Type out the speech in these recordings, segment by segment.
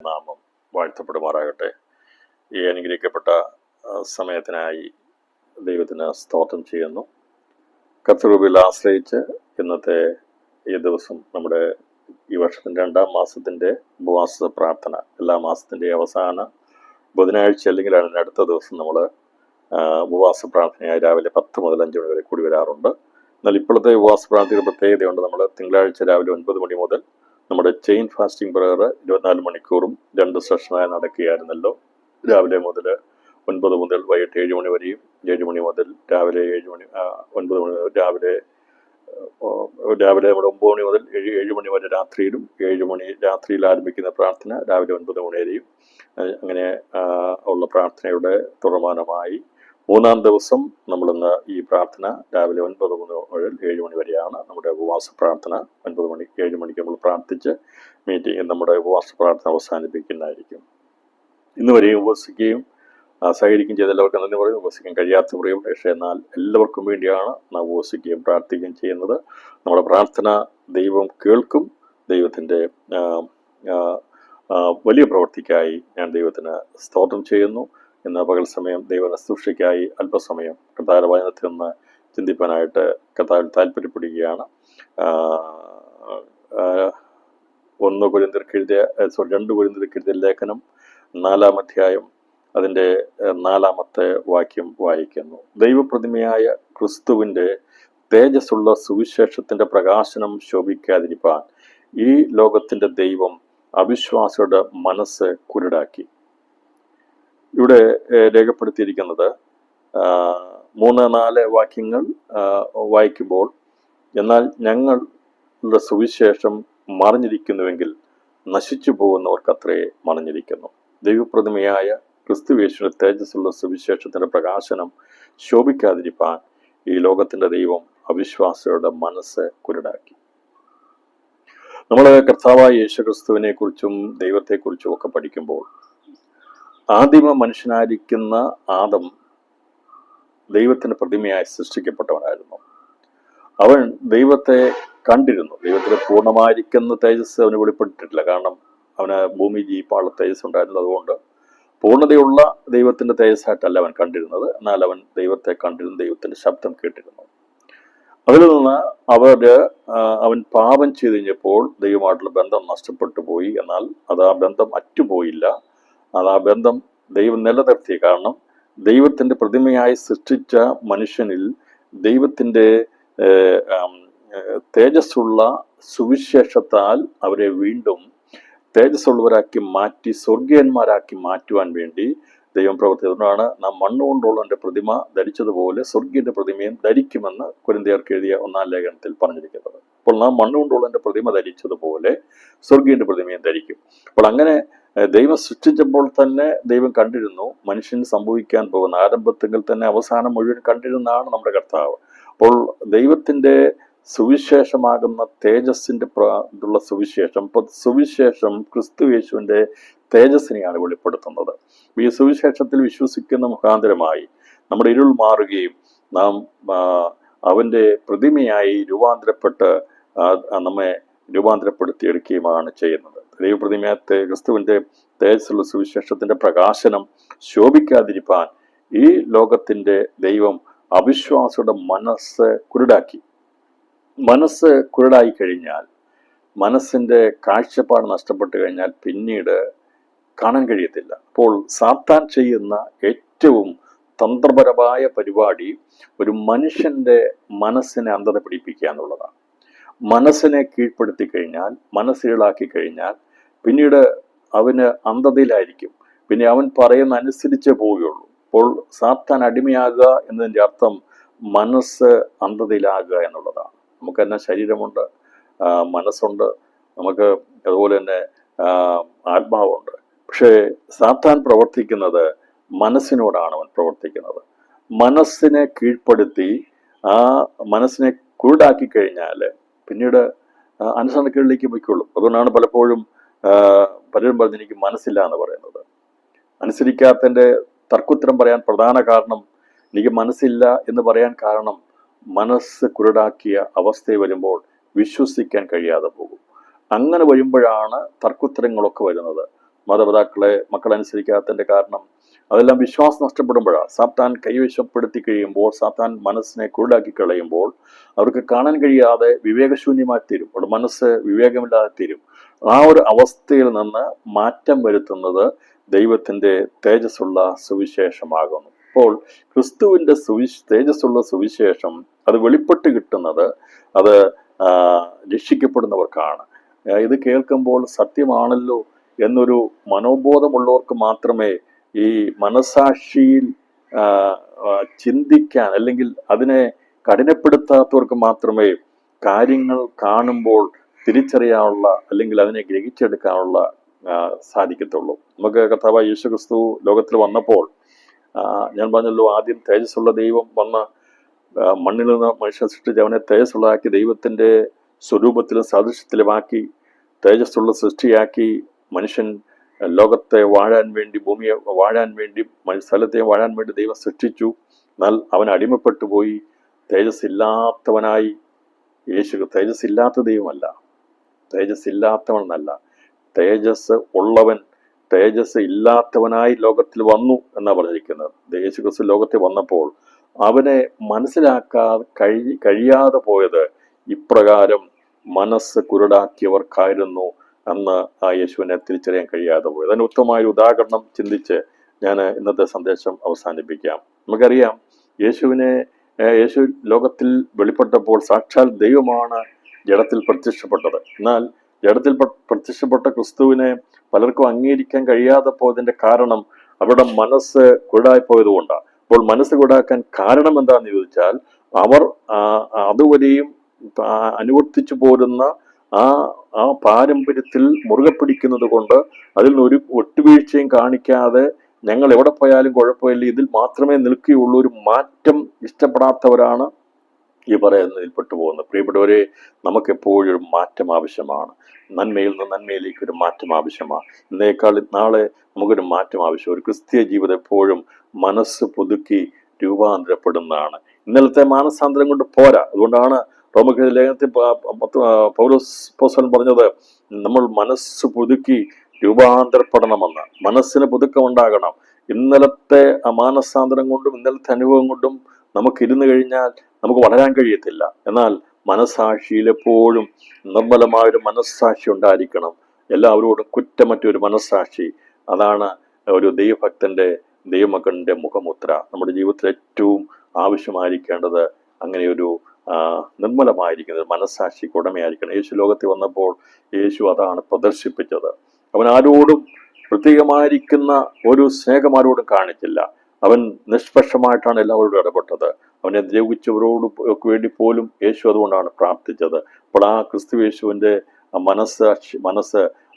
നാമം വാഴ്ത്തപ്പെടുമാറാകട്ടെ. ഈ അനുഗ്രഹിക്കപ്പെട്ട സമയത്തിനായി ദൈവത്തിന് സ്തോത്രം ചെയ്യുന്നു. കർത്തൃകൃപയിൽ ആശ്രയിച്ച് ഇന്നത്തെ ഈ ദിവസം നമ്മുടെ ഈ വർഷത്തിൻ്റെ 2-ാം മാസത്തിൻ്റെ ഉപവാസ പ്രാർത്ഥന, എല്ലാ മാസത്തിൻ്റെ അവസാന ബുധനാഴ്ച അല്ലെങ്കിൽ അതിന് അടുത്ത ദിവസം നമ്മൾ ഉപവാസ പ്രാർത്ഥനയായി രാവിലെ 10 മുതൽ 5 മണി വരെ കൂടി വരാറുണ്ട്. എന്നാൽ ഇപ്പോഴത്തെ ഉപവാസ പ്രാർത്ഥനയുടെ പ്രത്യേകതയുണ്ട്. നമ്മൾ തിങ്കളാഴ്ച രാവിലെ 9 മണി മുതൽ നമ്മുടെ ചെയിൻ ഫാസ്റ്റിംഗ് പ്രയർ 24 മണിക്കൂറും 2 സെഷനായി നടക്കുകയായിരുന്നല്ലോ. രാവിലെ മുതൽ 9 മുതൽ വൈകിട്ട് 7 മണി വരെയും 7 മണി മുതൽ രാവിലെ 9 മണി രാവിലെ നമ്മുടെ 9 മണി മുതൽ 7 മണി വരെ രാത്രിയിലും, 7 മണി രാത്രിയിൽ ആരംഭിക്കുന്ന പ്രാർത്ഥന രാവിലെ 9 മണി വരെയും, അങ്ങനെ ഉള്ള പ്രാർത്ഥനയുടെ തുടർമാനമായി 3-ാം ദിവസം നമ്മളിന്ന് ഈ പ്രാർത്ഥന രാവിലെ 9 മുതൽ 7 മണി വരെയാണ് നമ്മുടെ ഉപവാസ പ്രാർത്ഥന. 7 മണിക്ക് നമ്മൾ പ്രാർത്ഥിച്ച് നമ്മുടെ ഉപവാസ പ്രാർത്ഥന അവസാനിപ്പിക്കുന്നതായിരിക്കും. ഇന്ന് വരെയും ഉപവസിക്കുകയും സഹകരിക്കുകയും ചെയ്ത എല്ലാവർക്കും നന്ദി പറയും. ഉപവസിക്കാൻ കഴിയാത്ത പറയും, പക്ഷേ എന്നാൽ എല്ലാവർക്കും വേണ്ടിയാണ് നാം ഉപവസിക്കുകയും പ്രാർത്ഥിക്കുകയും ചെയ്യുന്നത്. നമ്മുടെ പ്രാർത്ഥന ദൈവം കേൾക്കും. ദൈവത്തിൻ്റെ വലിയ പ്രവൃത്തിക്കായി ഞാൻ ദൈവത്തിന് സ്തോത്രം ചെയ്യുന്നു. ഇന്ന് പകൽ സമയം ദൈവ ശുശ്രൂഷയ്ക്കായി അല്പസമയം കർത്താവിന്റെ വചനത്തിൽ നിന്ന് ചിന്തിപ്പാനായിട്ട് കർത്താവിൽ താല്പര്യപ്പെടുകയാണ്. 2 കൊരിന്ത്യർക്കെഴുതിയ ലേഖനം 4-ാം അധ്യായം അതിൻ്റെ 4-ാമത്തെ വാക്യം വായിക്കുന്നു. ദൈവപ്രതിമയായ ക്രിസ്തുവിൻ്റെ തേജസ്സുള്ള സുവിശേഷത്തിൻ്റെ പ്രകാശനം ശോഭിക്കാതിരിപ്പാൻ ഈ ലോകത്തിൻ്റെ ദൈവം അവിശ്വാസിയുടെ മനസ്സ് കുരുടാക്കി. ഇവിടെ രേഖപ്പെടുത്തിയിരിക്കുന്നത് 3-4 വാക്യങ്ങൾ വായിക്കുമ്പോൾ, എന്നാൽ ഞങ്ങളുടെ സുവിശേഷം മറഞ്ഞിരിക്കുന്നുവെങ്കിൽ നശിച്ചു പോകുന്നവർക്കത്രേ മറഞ്ഞിരിക്കുന്നു. ദൈവപ്രതിമയായ ക്രിസ്തുയേശുവിന്റെ തേജസ്സുള്ള സുവിശേഷത്തിന്റെ പ്രകാശനം ശോഭിക്കാതിരിപ്പാൻ ഈ ലോകത്തിന്റെ ദൈവം അവിശ്വാസികളുടെ മനസ്സ് കുരുടാക്കി. നമ്മൾ കർത്താവായ യേശു ക്രിസ്തുവിനെ കുറിച്ചും ദൈവത്തെക്കുറിച്ചും ഒക്കെ പഠിക്കുമ്പോൾ, ആദിമ മനുഷ്യനായിരിക്കുന്ന ആദം ദൈവത്തിന്റെ പ്രതിമയായി സൃഷ്ടിക്കപ്പെട്ടവനായിരുന്നു. അവൻ ദൈവത്തെ കണ്ടിരുന്നു. ദൈവത്തിന് പൂർണ്ണമായിരിക്കുന്ന തേജസ് അവന് വെളിപ്പെട്ടിട്ടില്ല. കാരണം അവന് ഭൂമി ജീപ്പാളുള്ള തേജസ് ഉണ്ടായിരുന്നത്. അതുകൊണ്ട് പൂർണ്ണതയുള്ള ദൈവത്തിന്റെ തേജസ്സായിട്ടല്ല അവൻ കണ്ടിരുന്നത്. എന്നാൽ അവൻ ദൈവത്തെ കണ്ടിരുന്നു, ദൈവത്തിന്റെ ശബ്ദം കേട്ടിരുന്നു. അതിൽ നിന്ന് അവൻ പാപം ചെയ്ത് കഴിഞ്ഞപ്പോൾ ദൈവമായിട്ടുള്ള ബന്ധം നഷ്ടപ്പെട്ടു പോയി. എന്നാൽ ആ ബന്ധം അറ്റുപോയില്ല. ആ ബന്ധം ദൈവം നിലനിർത്തി. കാരണം ദൈവത്തിന്റെ പ്രതിമയായി സൃഷ്ടിച്ച മനുഷ്യനിൽ ദൈവത്തിന്റെ തേജസ്സുള്ള സുവിശേഷത്താൽ അവരെ വീണ്ടും തേജസ്സുള്ളവരാക്കി മാറ്റി സ്വർഗീയന്മാരാക്കി മാറ്റുവാൻ വേണ്ടി ദൈവം പ്രവർത്തിച്ചതുകൊണ്ടാണ് നാം മണ്ണുകൊണ്ടുള്ളവന്റെ പ്രതിമ ധരിച്ചതുപോലെ സ്വർഗീയന്റെ പ്രതിമയും ധരിക്കുമെന്ന് കൊരിന്ത്യർക്ക് എഴുതിയ 1-ാം ലേഖനത്തിൽ പറഞ്ഞിരിക്കുന്നത്. അപ്പോൾ നാം മണ്ണുകൊണ്ടുള്ളവന്റെ പ്രതിമ ധരിച്ചതുപോലെ സ്വർഗീയന്റെ പ്രതിമയും ധരിക്കും. അപ്പോൾ അങ്ങനെ ദൈവം സൃഷ്ടിച്ചപ്പോൾ തന്നെ ദൈവം കണ്ടിരുന്നു മനുഷ്യന് സംഭവിക്കാൻ പോകുന്ന ആരംഭത്തിൽ തന്നെ അവസാനം മുഴുവൻ കണ്ടിരുന്നതാണ് നമ്മുടെ കർത്താവ്. അപ്പോൾ ദൈവത്തിന്റെ സുവിശേഷമാകുന്ന തേജസ്സിന്റെ സുവിശേഷം ക്രിസ്തുയേശുവിന്റെ തേജസ്സിനെയാണ് വെളിപ്പെടുത്തുന്നത്. ഈ സുവിശേഷത്തിൽ വിശ്വസിക്കുന്ന മുഖാന്തരമായി നമ്മുടെ ഇരുൾ മാറുകയും നാം അവന്റെ പ്രതിമയായി നമ്മെ രൂപാന്തരപ്പെടുത്തിയെടുക്കുകയുമാണ് ചെയ്യുന്നത്. ദൈവപ്രതിമയത്തെ ക്രിസ്തുവിന്റെ തേജസ്സുള്ള സുവിശേഷത്തിന്റെ പ്രകാശനം ശോഭിക്കാതിരിപ്പാൻ ഈ ലോകത്തിന്റെ ദൈവം അവിശ്വാസിയുടെ മനസ്സ് കുരുടാക്കി. മനസ്സ് കുരുടായി കഴിഞ്ഞാൽ, മനസ്സിന്റെ കാഴ്ചപ്പാട് നഷ്ടപ്പെട്ടു കഴിഞ്ഞാൽ പിന്നീട് കാണാൻ കഴിയത്തില്ല. അപ്പോൾ സാത്താൻ ചെയ്യുന്ന ഏറ്റവും തന്ത്രപരമായ പരിപാടി ഒരു മനുഷ്യന്റെ മനസ്സിനെ അന്ധത പിടിപ്പിക്കുക എന്നുള്ളതാണ്. മനസ്സിനെ കീഴ്പ്പെടുത്തി കഴിഞ്ഞാൽ, മനസ്സിലാക്കി കഴിഞ്ഞാൽ പിന്നീട് അവന് അന്ധതയിലായിരിക്കും. പിന്നെ അവൻ പറയുന്ന അനുസരിച്ചേ പോവുകയുള്ളൂ. അപ്പോൾ സാത്താൻ അടിമയാകുക എന്നതിൻ്റെ അർത്ഥം മനസ്സ് അന്ധതയിലാകുക എന്നുള്ളതാണ്. നമുക്ക് തന്നെ ശരീരമുണ്ട്, മനസ്സുണ്ട്, നമുക്ക് അതുപോലെ തന്നെ ആത്മാവുണ്ട്. പക്ഷേ സാത്താൻ പ്രവർത്തിക്കുന്നത് മനസ്സിനോടാണ് അവൻ പ്രവർത്തിക്കുന്നത്. മനസ്സിനെ കീഴ്പ്പെടുത്തി ആ മനസ്സിനെ കുരുടാക്കി കഴിഞ്ഞാൽ പിന്നീട് അനുസരണക്കേടിലേക്ക് പൊയ്ക്കൊള്ളും. അതുകൊണ്ടാണ് പലപ്പോഴും പലരും പറഞ്ഞ് എനിക്ക് മനസ്സില്ല എന്ന് പറയുന്നത്. അനുസരിക്കാത്തതിൻ്റെ തർക്കുത്തരം പറയാൻ പ്രധാന കാരണം, എനിക്ക് മനസ്സില്ല എന്ന് പറയാൻ കാരണം, മനസ്സ് കുരുടാക്കിയ അവസ്ഥയിൽ വരുമ്പോൾ വിശ്വസിക്കാൻ കഴിയാതെ പോകും. അങ്ങനെ വരുമ്പോഴാണ് തർക്കുത്തരങ്ങളൊക്കെ വരുന്നത്. മാതാപിതാക്കളെ മക്കളനുസരിക്കാത്തതിൻ്റെ കാരണം അതെല്ലാം വിശ്വാസം നഷ്ടപ്പെടുമ്പോഴാണ്. സാത്താൻ കൈവശപ്പെടുത്തി കഴിയുമ്പോൾ, സാത്താൻ മനസ്സിനെ കുരുടാക്കി കളയുമ്പോൾ അവർക്ക് കാണാൻ കഴിയാതെ വിവേകശൂന്യമായി തീരും. അവിടെ മനസ്സ് വിവേകമില്ലാതെ തീരും. ആ ഒരു അവസ്ഥയിൽ നിന്ന് മാറ്റം വരുത്തുന്നത് ദൈവത്തിൻ്റെ തേജസ്സുള്ള സുവിശേഷമാകുന്നു. അപ്പോൾ ക്രിസ്തുവിൻ്റെ തേജസ്സുള്ള സുവിശേഷം അത് വെളിപ്പെട്ട് കിട്ടുന്നത് അത് രക്ഷിക്കപ്പെടുന്നവർക്കാണ്. ഇത് കേൾക്കുമ്പോൾ സത്യമാണല്ലോ എന്നൊരു മനോബോധമുള്ളവർക്ക് മാത്രമേ, ഈ മനസാക്ഷിയിൽ ചിന്തിക്കാൻ അല്ലെങ്കിൽ അതിനെ കഠിനപ്പെടുത്താത്തവർക്ക് മാത്രമേ കാര്യങ്ങൾ കാണുമ്പോൾ തിരിച്ചറിയാനുള്ള അല്ലെങ്കിൽ അതിനെ ഗ്രഹിച്ചെടുക്കാനുള്ള സാധിക്കത്തുള്ളൂ. നമുക്ക് കർത്താവായ യേശുക്രിസ്തു ലോകത്തിൽ വന്നപ്പോൾ ഞാൻ പറഞ്ഞല്ലോ, ആദ്യം തേജസ്സുള്ള ദൈവം വന്ന് മണ്ണിൽ നിന്ന് മനുഷ്യനെ സൃഷ്ടിച്ച് അവനെ തേജസ്സുള്ളതാക്കി ദൈവത്തിൻ്റെ സ്വരൂപത്തിലും സാദൃശ്യത്തിലുമാക്കി തേജസ്സുള്ള സൃഷ്ടിയാക്കി മനുഷ്യൻ ലോകത്തെ വാഴാൻ വേണ്ടി, ഭൂമിയെ വാഴാൻ വേണ്ടി, സ്ഥലത്തെ വാഴാൻ വേണ്ടി ദൈവം സൃഷ്ടിച്ചു. എന്നാൽ അവൻ അടിമപ്പെട്ടു പോയി. തേജസ്സില്ലാത്തവനായി യേശു, തേജസ്സില്ലാത്ത ദൈവമല്ല, തേജസ്സില്ലാത്തവൻ എന്നല്ല, തേജസ് ഉള്ളവൻ തേജസ് ഇല്ലാത്തവനായി ലോകത്തിൽ വന്നു എന്നാണ് പറഞ്ഞിരിക്കുന്നത്. യേശു ക്രിസ്തു ലോകത്തിൽ വന്നപ്പോൾ അവനെ മനസ്സിലാക്കാതെ കഴിയാതെ പോയത് ഇപ്രകാരം മനസ്സ് കുരുടാക്കിയവർക്കായിരുന്നു അന്ന് ആ യേശുവിനെ തിരിച്ചറിയാൻ കഴിയാതെ പോയത്. അതിന് ഉത്തമമായ ഉദാഹരണം ചിന്തിച്ച് ഞാൻ ഇന്നത്തെ സന്ദേശം അവസാനിപ്പിക്കാം. നമുക്കറിയാം, യേശു ലോകത്തിൽ വെളിപ്പെട്ടപ്പോൾ സാക്ഷാൽ ദൈവമാണ് ജഡത്തിൽ പ്രത്യക്ഷപ്പെട്ടത്. എന്നാൽ ജഡത്തിൽ പ്രത്യക്ഷപ്പെട്ട ക്രിസ്തുവിനെ പലർക്കും അംഗീകരിക്കാൻ കഴിയാതെ പോയതിന്റെ കാരണം അവരുടെ മനസ്സ് കുരുടായി പോയതുകൊണ്ടാണ്. അപ്പോൾ മനസ്സ് കുരുടാക്കാൻ കാരണം എന്താണെന്ന് ചോദിച്ചാൽ, അവർ അതുവരെയും അനുവർത്തിച്ചു പോരുന്ന ആ പാരമ്പര്യത്തിൽ മുറുകെ പിടിക്കുന്നത് കൊണ്ട് അതിൽ നിന്ന് ഒരു ഒട്ടുവീഴ്ചയും കാണിക്കാതെ ഞങ്ങൾ എവിടെ പോയാലും കുഴപ്പമില്ല, ഇതിൽ മാത്രമേ നിൽക്കുകയുള്ളൂ, ഒരു മാറ്റം ഇഷ്ടപ്പെടാത്തവരാണ് ഈ പറയുന്നതിൽ പെട്ടുപോകുന്നത്. പ്രിയപ്പെട്ടവരെ, നമുക്കെപ്പോഴും ഒരു മാറ്റം ആവശ്യമാണ്. നന്മയിൽ നിന്ന് നന്മയിലേക്ക് ഒരു മാറ്റം ആവശ്യമാണ്. ഇന്നേക്കാൾ നാളെ നമുക്കൊരു മാറ്റം ആവശ്യം. ഒരു ക്രിസ്തീയ ജീവിതം എപ്പോഴും മനസ്സ് പുതുക്കി രൂപാന്തരപ്പെടുന്നതാണ്. ഇന്നലത്തെ മാനസാന്തരം കൊണ്ട് പോരാ. അതുകൊണ്ടാണ് റോമക്കാരുടെ ലേഖനത്തിൽ പൗലോസ് അപ്പോസ്തലൻ പറഞ്ഞത്, നമ്മൾ മനസ്സ് പുതുക്കി രൂപാന്തരപ്പെടണമെന്ന്. മനസ്സിന് പുതുക്കം ഉണ്ടാകണം. ഇന്നലത്തെ മാനസാന്തരം കൊണ്ടും ഇന്നലത്തെ അനുഭവം കൊണ്ടും നമുക്ക് ഇരുന്ന് കഴിഞ്ഞാൽ നമുക്ക് വളരാൻ കഴിയത്തില്ല. എന്നാൽ മനസ്സാക്ഷിയിൽ എപ്പോഴും നിർമ്മലമായൊരു മനസ്സാക്ഷി ഉണ്ടായിരിക്കണം. എല്ലാവരോടും കുറ്റമറ്റൊരു മനസ്സാക്ഷി. അതാണ് ഒരു ദൈവഭക്തന്റെ, ദൈവമകന്റെ മുഖമുദ്ര. നമ്മുടെ ജീവിതത്തിൽ ഏറ്റവും ആവശ്യമായിരിക്കേണ്ടത് അങ്ങനെയൊരു നിർമ്മലമായിരിക്കുന്നത് മനസ്സാക്ഷിക്ക് ഉടമയായിരിക്കണം. യേശു ലോകത്തിൽ വന്നപ്പോൾ യേശു അതാണ് പ്രദർശിപ്പിച്ചത്. അവൻ ആരോടും പ്രത്യേകമായിരിക്കുന്ന ഒരു സ്നേഹം ആരോടും കാണിച്ചില്ല. അവൻ നിഷ്പക്ഷമായിട്ടാണ് എല്ലാവരോടും ഇടപെട്ടത്. അവനെ ദ്രോഹിച്ചവരോട് വേണ്ടി പോലും യേശു അതുകൊണ്ടാണ് പ്രാർത്ഥിച്ചത്. അപ്പോൾ ആ ക്രിസ്തു യേശുവിൻ്റെ മനസ്സ്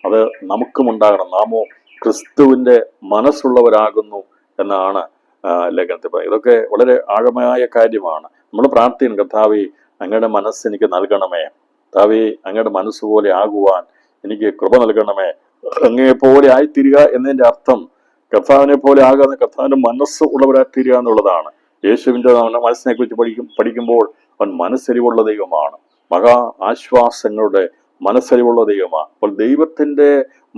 അത് നമുക്കും ഉണ്ടാകണം. നാമോ ക്രിസ്തുവിൻ്റെ മനസ്സുള്ളവരാകുന്നു എന്നാണ് ലേഖനത്തിൽ പറയുന്നത്. ഇതൊക്കെ വളരെ ആഴമായ കാര്യമാണ്. നമ്മൾ പ്രാർത്ഥിക്കണം, കർത്താവേ അങ്ങയുടെ മനസ്സ് എനിക്ക് നൽകണമേ, കർത്താവേ അങ്ങയുടെ മനസ്സുപോലെ ആകുവാൻ എനിക്ക് കൃപ നൽകണമേ. അങ്ങയെപ്പോലെ ആയിത്തീരുക എന്നതിൻ്റെ അർത്ഥം കർത്താവിനെ പോലെ ആകാതെ കർത്താവിൻ്റെ മനസ്സ് ഉള്ളവരായി തീരുക എന്നുള്ളതാണ്. യേശുവിൻ്റെ മനസ്സിനെ കുറിച്ച് പഠിക്കുമ്പോൾ അവൻ മനസ്സരിവുള്ള ദൈവമാണ്, മഹാ ആശ്വാസങ്ങളുടെ മനസ്സരിവുള്ള ദൈവമാണ്. അപ്പോൾ ദൈവത്തിൻ്റെ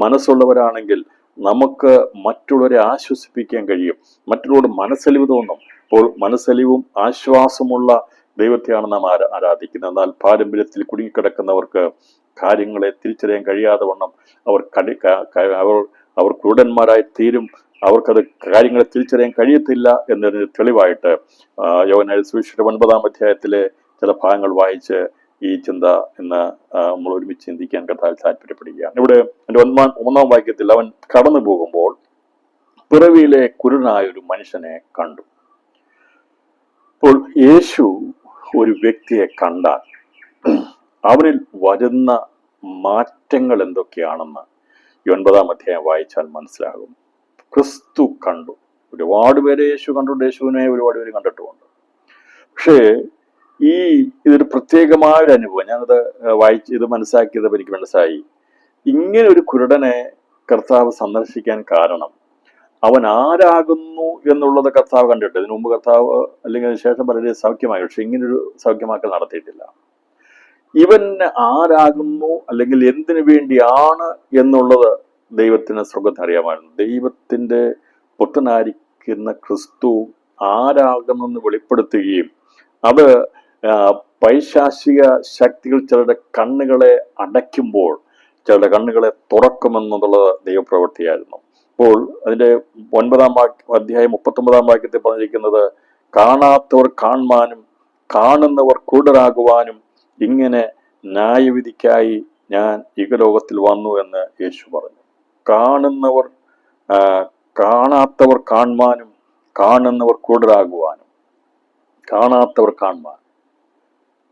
മനസ്സുള്ളവരാണെങ്കിൽ നമുക്ക് മറ്റുള്ളവരെ ആശ്വസിപ്പിക്കാൻ കഴിയും, മറ്റുള്ളവരോട് മനസ്സലിവ് തോന്നും. അപ്പോൾ മനസ്സലിവും ആശ്വാസമുള്ള ദൈവത്തെയാണ് നാം ആരാധിക്കുന്നത്. എന്നാൽ പാരമ്പര്യത്തിൽ കുടുങ്ങിക്കിടക്കുന്നവർക്ക് കാര്യങ്ങളെ തിരിച്ചറിയാൻ കഴിയാതെ വണ്ണം അവർ ക്രൂരന്മാരായി തീരും. അവർക്കത് കാര്യങ്ങളെ തിരിച്ചറിയാൻ കഴിയത്തില്ല എന്നതിന് തെളിവായിട്ട് യോഹന്നാൻ സുവിശേഷം 9-ാം അധ്യായത്തിലെ ചില ഭാഗങ്ങൾ വായിച്ച് ഈ ചിന്ത ഇന്ന് നമ്മൾ ഒരുമിച്ച് ചിന്തിക്കാൻ കർത്താവിൽ താല്പര്യപ്പെടുകയാണ്. ഇവിടെ എൻ്റെ 1-ാം വാക്യത്തിൽ അവൻ കടന്നു പോകുമ്പോൾ പിറവിയിലെ കുരുടനായ ഒരു മനുഷ്യനെ കണ്ടു. അപ്പോൾ യേശു ഒരു വ്യക്തിയെ കണ്ടാൽ അവനിൽ വരുന്ന മാറ്റങ്ങൾ എന്തൊക്കെയാണെന്ന് ഈ 9-ാം അധ്യായം വായിച്ചാൽ മനസ്സിലാകും. ക്രിസ്തു കണ്ടു. ഒരുപാട് പേരെ യേശു കണ്ടിട്ടുണ്ട്, യേശുവിനെ ഒരുപാട് പേര് കണ്ടിട്ടുമുണ്ട്. പക്ഷേ ഇതൊരു പ്രത്യേകമായൊരു അനുഭവം. ഞാനത് ഇത് മനസ്സിലാക്കിയപ്പോൾ എനിക്ക് മനസ്സിലായി, ഇങ്ങനെ ഒരു കുരുടനെ കർത്താവ് സന്ദർശിക്കാൻ കാരണം അവൻ ആരാകുന്നു എന്നുള്ളത് കർത്താവ് കണ്ടിട്ട്. ഇതിനു മുമ്പ് കർത്താവ് അല്ലെങ്കിൽ അതിന് ശേഷം വളരെ സൗഖ്യമായി, പക്ഷെ ഇങ്ങനൊരു സൗഖ്യമാക്കൽ നടത്തിയിട്ടില്ല. ഇവൻ ആരാകുന്നു അല്ലെങ്കിൽ എന്തിനു വേണ്ടിയാണ് എന്നുള്ളത് ദൈവത്തിന് സ്വർഗത്തെ അറിയാമായിരുന്നു. ദൈവത്തിൻ്റെ പുത്രനായിരിക്കുന്ന ക്രിസ്തു ആരാകുന്നെന്ന് വെളിപ്പെടുത്തുകയും അത് പൈശാചിക ശക്തികൾ ചിലരുടെ കണ്ണുകളെ അടയ്ക്കുമ്പോൾ ചിലരുടെ കണ്ണുകളെ തുറക്കുമെന്നുള്ളത് ദൈവപ്രവൃത്തിയായിരുന്നു. അപ്പോൾ അതിൻ്റെ 9 അധ്യായം 39 വാക്യത്തിൽ പറഞ്ഞിരിക്കുന്നത്, കാണാത്തവർ കാണുവാനും കാണുന്നവർ കുരുടരാകുവാനും ഇങ്ങനെ ന്യായവിധിക്കായി ഞാൻ ഇഹലോകത്തിൽ വന്നു എന്ന് യേശു പറഞ്ഞു. കാണാത്തവർ കാണുവാനും കാണുന്നവർ കുരുടരാകുവാനും. കാണാത്തവർ കാണുവാൻ.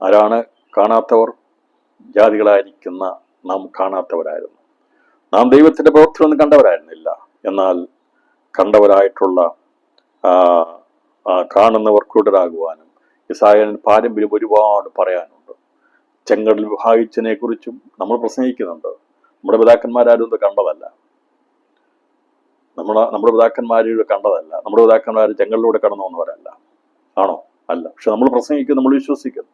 ആരാണ് കാണാത്തവർ? ജാതികളായിരിക്കുന്ന നാം കാണാത്തവരായിരുന്നു. നാം ദൈവത്തിന്റെ പ്രവൃത്തിയൊന്നും കണ്ടവരായിരുന്നില്ല. എന്നാൽ കണ്ടവരായിട്ടുള്ള കാണുന്നവർ കുരുടരാകുവാനും. യെശയ്യാവിന്റെ പാരമ്പര്യം ഒരുപാട് പറയാനുണ്ട്. ചെങ്കടൽ വിഭാഗിച്ചതിനെ കുറിച്ചും നമ്മൾ പ്രസംഗിക്കുന്നുണ്ട്. നമ്മുടെ പിതാക്കന്മാരും ഇത് കണ്ടതല്ല. നമ്മുടെ പിതാക്കന്മാരും കണ്ടതല്ല. നമ്മുടെ പിതാക്കന്മാർ ചെങ്കടലിലൂടെ കടന്നു വന്നവരല്ല. ആണോ? അല്ല. പക്ഷെ നമ്മൾ പ്രസംഗിക്കുന്നു, നമ്മൾ വിശ്വസിക്കുന്നു.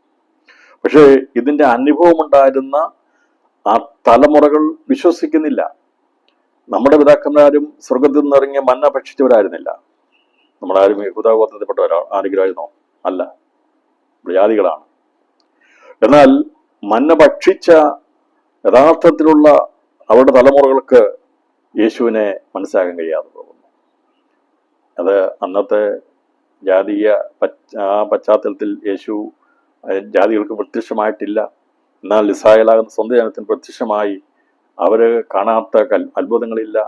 പക്ഷേ ഇതിന്റെ അനുഭവം ഉണ്ടായിരുന്ന ആ തലമുറകൾ വിശ്വസിക്കുന്നില്ല. നമ്മുടെ പിതാക്കന്മാരും സ്വർഗത്തിൽ നിന്നിറങ്ങിയ മന്ന ഭക്ഷിച്ചവരായിരുന്നില്ല. നമ്മളാരും യഹൂദഗോത്രത്തിൽപ്പെട്ടവരാ ആരെങ്കിലുമായിരുന്നോ? അല്ല, ജാതികളാണ്. എന്നാൽ മന്ന ഭക്ഷിച്ച യഥാർത്ഥത്തിലുള്ള അവരുടെ തലമുറകൾക്ക് യേശുവിനെ മനസ്സിലാക്കാൻ കഴിയാതെ പോകുന്നു. അത് അന്നത്തെ ജാതീയ പശ്ചാത്തലത്തിൽ യേശു ജാതികൾക്ക് പ്രത്യക്ഷമായിട്ടില്ല. എന്നാൽ ഇസ്രായേലാകുന്ന സ്വന്തം ജനത്തിന് പ്രത്യക്ഷമായി. അവര് കാണാത്ത അത്ഭുതങ്ങളില്ല,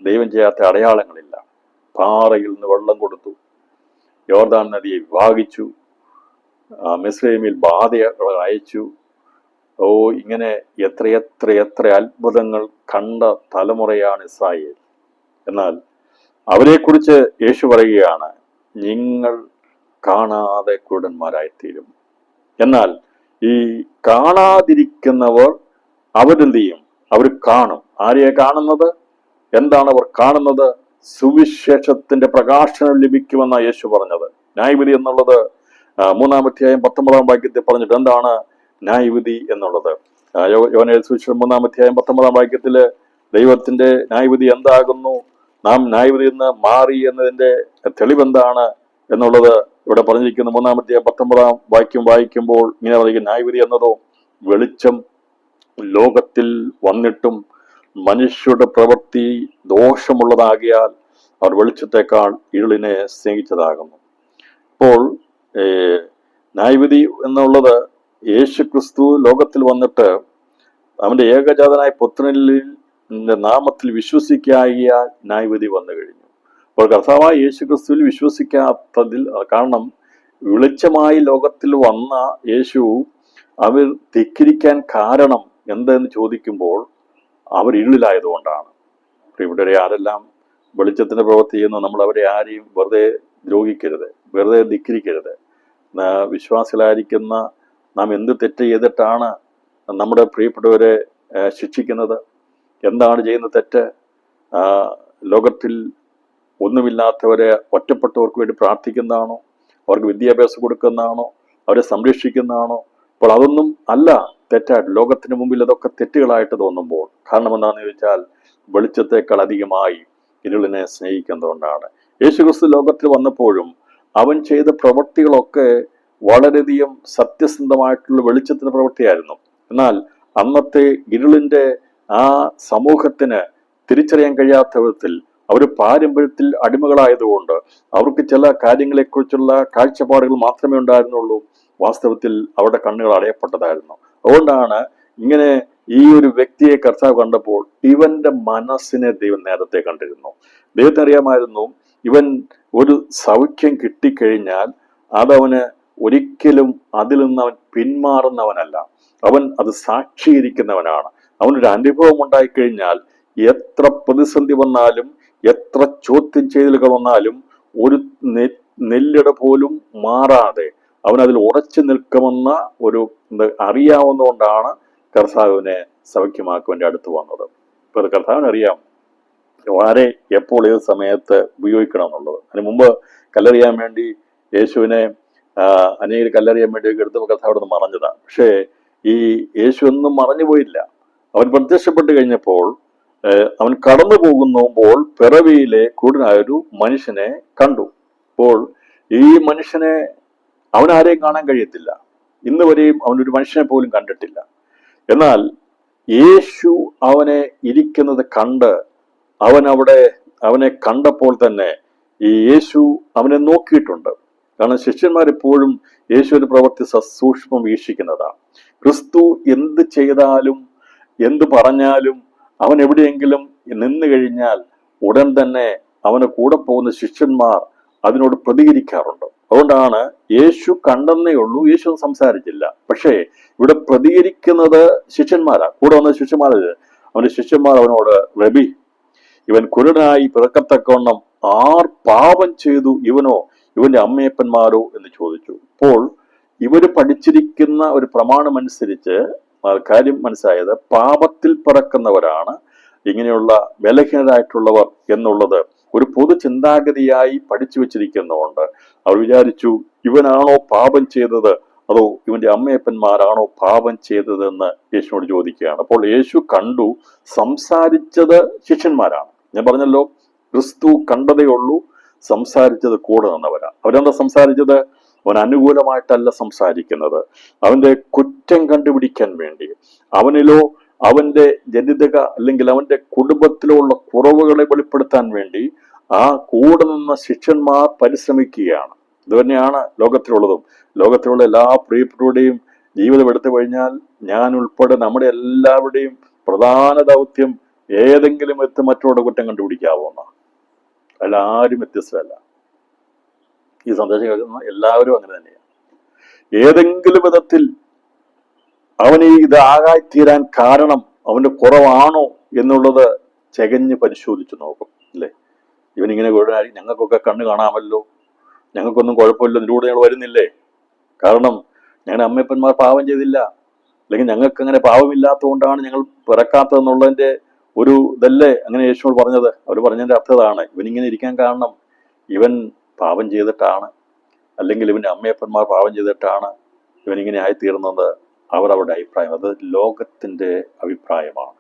ദൈവം ചെയ്യാത്ത അടയാളങ്ങളില്ല. പാറയിൽ നിന്ന് വെള്ളം കൊടുത്തു, യോർദാൻ നദിയെ വിഭാഗിച്ചു, മിസ്രയീമിൽ ബാധകൾ അയച്ചു. ഇങ്ങനെ എത്ര അത്ഭുതങ്ങൾ കണ്ട തലമുറയാണ് ഇസ്രായേൽ. എന്നാൽ അവരെക്കുറിച്ച് യേശു പറയുകയാണ്, നിങ്ങൾ കാണാതെ കുരുടന്മാരായിത്തീരും. എന്നാൽ ഈ കാണാതിരിക്കുന്നവർ അവരെന്ത് ചെയ്യും? അവർ കാണും. ആരെയാ കാണുന്നത്? എന്താണ് അവർ കാണുന്നത്? സുവിശേഷത്തിന്റെ പ്രകാശനം ലഭിക്കുമെന്നാണ് യേശു പറഞ്ഞത്. ന്യായവിധി എന്നുള്ളത് 3 അധ്യായം 19 വാക്യത്തിൽ പറഞ്ഞിട്ട് എന്താണ് ന്യായവിധി എന്നുള്ളത്? യോഹന്നാന്റെ സുവിശേഷം 3 അധ്യായം 19 വാക്യത്തില് ദൈവത്തിന്റെ ന്യായവിധി എന്താകുന്നു, നാം ന്യായവിധി നിന്ന് മാറി എന്നതിന്റെ തെളിവെന്താണ് എന്നുള്ളത് ഇവിടെ പറഞ്ഞിരിക്കുന്നു. 3 അധ്യായം 19 വാക്യം വായിക്കുമ്പോൾ ഇങ്ങനെ പറയുക, ന്യായവിധി എന്നതോ വെളിച്ചം ലോകത്തിൽ വന്നിട്ടും മനുഷ്യരുടെ പ്രവൃത്തി ദോഷമുള്ളതാകിയാൽ അവർ വെളിച്ചത്തെക്കാൾ ഇരുളിനെ സ്നേഹിച്ചതാകുന്നു. അപ്പോൾ ന്യായവിധി എന്നുള്ളത് യേശു ക്രിസ്തു ലോകത്തിൽ വന്നിട്ട് അവന്റെ ഏകജാതനായ പുത്രനിൽ നാമത്തിൽ വിശ്വസിക്കാകിയാൽ ന്യായവിധി വന്നു കഴിഞ്ഞു. അപ്പോൾ കർത്താവായ യേശു ക്രിസ്തുവിൽ വിശ്വസിക്കാത്തതിൽ കാരണം വെളിച്ചമായി ലോകത്തിൽ വന്ന യേശു അവർ ധിക്കരിക്കാൻ കാരണം എന്തെന്ന് ചോദിക്കുമ്പോൾ അവർ ഇരുളിലായതുകൊണ്ടാണ്. ഇവിടെ ആരെല്ലാം വെളിച്ചത്തിന്റെ പ്രവൃത്തി ചെയ്യുന്നു, നമ്മൾ അവരെ ആരെയും വെറുതെ ദ്രോഹിക്കരുത്, വെറുതെ ധിക്കരിക്കരുത്. വിശ്വാസികളായിരിക്കുന്ന നാം എന്ത് തെറ്റ് ചെയ്തിട്ടാണ് നമ്മുടെ പ്രിയപ്പെട്ടവരെ ശിക്ഷിക്കുന്നത്? എന്താണ് ചെയ്യുന്ന തെറ്റ്? ലോകത്തിൽ ഒന്നുമില്ലാത്തവരെ, ഒറ്റപ്പെട്ടവർക്ക് വേണ്ടി പ്രാർത്ഥിക്കുന്നതാണോ? അവർക്ക് വിദ്യാഭ്യാസം കൊടുക്കുന്നതാണോ? അവരെ സംരക്ഷിക്കുന്നതാണോ? അപ്പോൾ അതൊന്നും അല്ല തെറ്റായിട്ട്. ലോകത്തിന് മുമ്പിൽ അതൊക്കെ തെറ്റുകളായിട്ട് തോന്നുമ്പോൾ കാരണം എന്താണെന്ന് ചോദിച്ചാൽ വെളിച്ചത്തെക്കാൾ അധികമായി ഇരുളിനെ സ്നേഹിക്കുന്നതുകൊണ്ടാണ്. യേശുക്രിസ്തു ലോകത്തിൽ വന്നപ്പോഴും അവൻ ചെയ്ത പ്രവൃത്തികളൊക്കെ വളരെയധികം സത്യസന്ധമായിട്ടുള്ള വെളിച്ചത്തിന്റെ പ്രവൃത്തിയായിരുന്നു. എന്നാൽ അന്നത്തെ ഇരുളിന്റെ ആ സമൂഹത്തിന് തിരിച്ചറിയാൻ കഴിയാത്ത വിധത്തിൽ അവർ പാരമ്പര്യത്തിൽ അടിമകളായതുകൊണ്ട് അവർക്ക് ചില കാര്യങ്ങളെക്കുറിച്ചുള്ള കാഴ്ചപ്പാടുകൾ മാത്രമേ ഉണ്ടായിരുന്നുള്ളൂ. വാസ്തവത്തിൽ അവരുടെ കണ്ണുകൾ അടയപ്പെട്ടതായിരുന്നു. അതുകൊണ്ടാണ് ഇങ്ങനെ ഈ ഒരു വ്യക്തിയെ കർത്താവ് കണ്ടപ്പോൾ ഇവന്റെ മനസ്സിനെ ദൈവം നേരത്തെ കണ്ടിരുന്നു. ദൈവത്തിന് അറിയാമായിരുന്നു ഇവൻ ഒരു സൗഖ്യം കിട്ടിക്കഴിഞ്ഞാൽ അതവന് ഒരിക്കലും അതിൽ നിന്ന് അവൻ പിന്മാറുന്നവനല്ല, അവൻ അത് സാക്ഷീകരിക്കുന്നവനാണ്. അവനൊരു അനുഭവം ഉണ്ടായിക്കഴിഞ്ഞാൽ എത്ര പ്രതിസന്ധി വന്നാലും എത്ര ചോദ്യം ചെയ്യലുകൾ വന്നാലും ഒരു നെല്ലിട പോലും മാറാതെ അവൻ അതിൽ ഉറച്ചു നിൽക്കുമെന്ന ഒരു അറിയാവുന്നതുകൊണ്ടാണ് കർത്താവിനെ സൗഖ്യമാക്കുവാൻ അടുത്ത് വന്നത്. ഇപ്പൊ കർത്താവിനറിയാം ആരെ എപ്പോൾ ഏത് സമയത്ത് ഉപയോഗിക്കണം എന്നുള്ളത്. അതിന് മുമ്പ് കല്ലെറിയാൻ വേണ്ടി യേശുവിനെ അനേകർ കല്ലെറിയാൻ വേണ്ടി എടുത്തപ്പോൾ കർത്താവ് അവിടെ നിന്ന് മറഞ്ഞതാണ്. പക്ഷേ ഈ യേശു ഒന്നും മറഞ്ഞു പോയില്ല. അവൻ പ്രത്യക്ഷപ്പെട്ട് കഴിഞ്ഞപ്പോൾ അവൻ കടന്നു പോകുമ്പോൾ പിറവിയിലെ കുരുടനായൊരു മനുഷ്യനെ കണ്ടു. അപ്പോൾ ഈ മനുഷ്യനെ അവൻ ആരെയും കാണാൻ കഴിയത്തില്ല, ഇന്ന് വരെയും അവനൊരു മനുഷ്യനെ പോലും കണ്ടിട്ടില്ല. എന്നാൽ യേശു അവനെ ഇരിക്കുന്നത് കണ്ട് അവനെ കണ്ടപ്പോൾ തന്നെ ഈ യേശു അവനെ നോക്കിയിട്ടുണ്ട്. കാരണം ശിഷ്യന്മാരെപ്പോഴും യേശുവിന്റെ പ്രവൃത്തി സസൂക്ഷ്മം വീക്ഷിക്കുന്നതാണ്. ക്രിസ്തു എന്ത് ചെയ്താലും എന്ത് പറഞ്ഞാലും അവൻ എവിടെയെങ്കിലും നിന്ന് കഴിഞ്ഞാൽ ഉടൻ തന്നെ അവന് കൂടെ പോകുന്ന ശിഷ്യന്മാർ അതിനോട് പ്രതികരിക്കാറുണ്ട്. അതുകൊണ്ടാണ് യേശു കണ്ടെന്നേ ഉള്ളൂ, യേശു സംസാരിച്ചില്ല. പക്ഷേ ഇവിടെ പ്രതികരിക്കുന്നത് ശിഷ്യന്മാരാ, കൂടെ വന്ന ശിഷ്യന്മാര്. അവന്റെ ശിഷ്യന്മാർ അവനോട്, റബി, ഇവൻ കുരുടനായി പിറക്കത്തക്കവണ്ണം ആർ പാപം ചെയ്തു, ഇവനോ ഇവന്റെ അമ്മയപ്പന്മാരോ എന്ന് ചോദിച്ചു. അപ്പോൾ ഇവര് പഠിച്ചിരിക്കുന്ന ഒരു പ്രമാണം അനുസരിച്ച് കാര്യം മനസ്സിലായത്, പാപത്തിൽ പിറക്കുന്നവരാണ് ഇങ്ങനെയുള്ള ബലഹീനരായിട്ടുള്ളവർ എന്നുള്ളത് ഒരു പൊതു ചിന്താഗതിയായി പഠിച്ചു വെച്ചിരിക്കുന്നതുകൊണ്ട് അവർ വിചാരിച്ചു, ഇവനാണോ പാപം ചെയ്തത് അതോ ഇവന്റെ അമ്മയപ്പന്മാരാണോ പാപം ചെയ്തതെന്ന് യേശുവിനോട് ചോദിക്കുകയാണ്. അപ്പോൾ യേശു കണ്ടു, സംസാരിച്ചത് ശിഷ്യന്മാരാണ്. ഞാൻ പറഞ്ഞല്ലോ, ക്രിസ്തു കണ്ടതേ ഉള്ളൂ, സംസാരിച്ചത് കൂടെ നിന്നവരാ. അവരെന്താ സംസാരിച്ചത്? അവൻ അനുകൂലമായിട്ടല്ല സംസാരിക്കുന്നത്. അവന്റെ കുറ്റം കണ്ടുപിടിക്കാൻ വേണ്ടി, അവനിലോ അവന്റെ ജനിതക അല്ലെങ്കിൽ അവന്റെ കുടുംബത്തിലോ ഉള്ള കുറവുകളെ വെളിപ്പെടുത്താൻ വേണ്ടി ആ കൂടെ നിന്ന ശിഷ്യന്മാർ പരിശ്രമിക്കുകയാണ്. ഇത് തന്നെയാണ് ലോകത്തിലുള്ളതും. ലോകത്തിലുള്ള എല്ലാ പ്രിയപ്പെട്ടവരുടെയും ജീവിതം എടുത്തു കഴിഞ്ഞാൽ ഞാൻ ഉൾപ്പെടെ നമ്മുടെ എല്ലാവരുടെയും പ്രധാന ദൗത്യം ഏതെങ്കിലും മറ്റുള്ള കുറ്റം കണ്ടുപിടിക്കാവുന്ന, അല്ല ആരും വ്യത്യസ്തമല്ല. ഈ സന്ദേശം കേൾക്കുന്ന എല്ലാവരും അങ്ങനെ തന്നെയാണ്. ഏതെങ്കിലും വിധത്തിൽ അവന് ഇതാകായി തീരാൻ കാരണം അവന്റെ കുറവാണോ എന്നുള്ളത് ചെകഞ്ഞ് പരിശോധിച്ചു നോക്കും. അല്ലേ, ഇവനിങ്ങനെ കുരുടനായി, ഞങ്ങൾക്കൊക്കെ കണ്ണ് കാണാമല്ലോ, ഞങ്ങൾക്കൊന്നും കുഴപ്പമില്ല, ഇതിലൂടെ ഞങ്ങൾ വരുന്നില്ലേ? കാരണം ഞങ്ങളുടെ അമ്മയപ്പന്മാർ പാപം ചെയ്തില്ല, അല്ലെങ്കിൽ ഞങ്ങൾക്ക് അങ്ങനെ പാപമില്ലാത്തതുകൊണ്ടാണ് ഞങ്ങൾ പിറക്കാത്തതെന്നുള്ളതിന്റെ ഒരു ഇതല്ലേ അങ്ങനെ യേശുവോട് പറഞ്ഞത്. അവർ പറഞ്ഞതിന്റെ അർത്ഥം ഇതാണ്, ഇവനിങ്ങനെ ഇരിക്കാൻ കാരണം ഇവൻ പാപം ചെയ്തിട്ടാണ്, അല്ലെങ്കിൽ ഇവന്റെ അമ്മയപ്പന്മാർ പാപം ചെയ്തിട്ടാണ് ഇവനിങ്ങനെ ആയിത്തീർന്നത്. അവരുടെ അഭിപ്രായം, അത് ലോകത്തിന്റെ അഭിപ്രായമാണ്.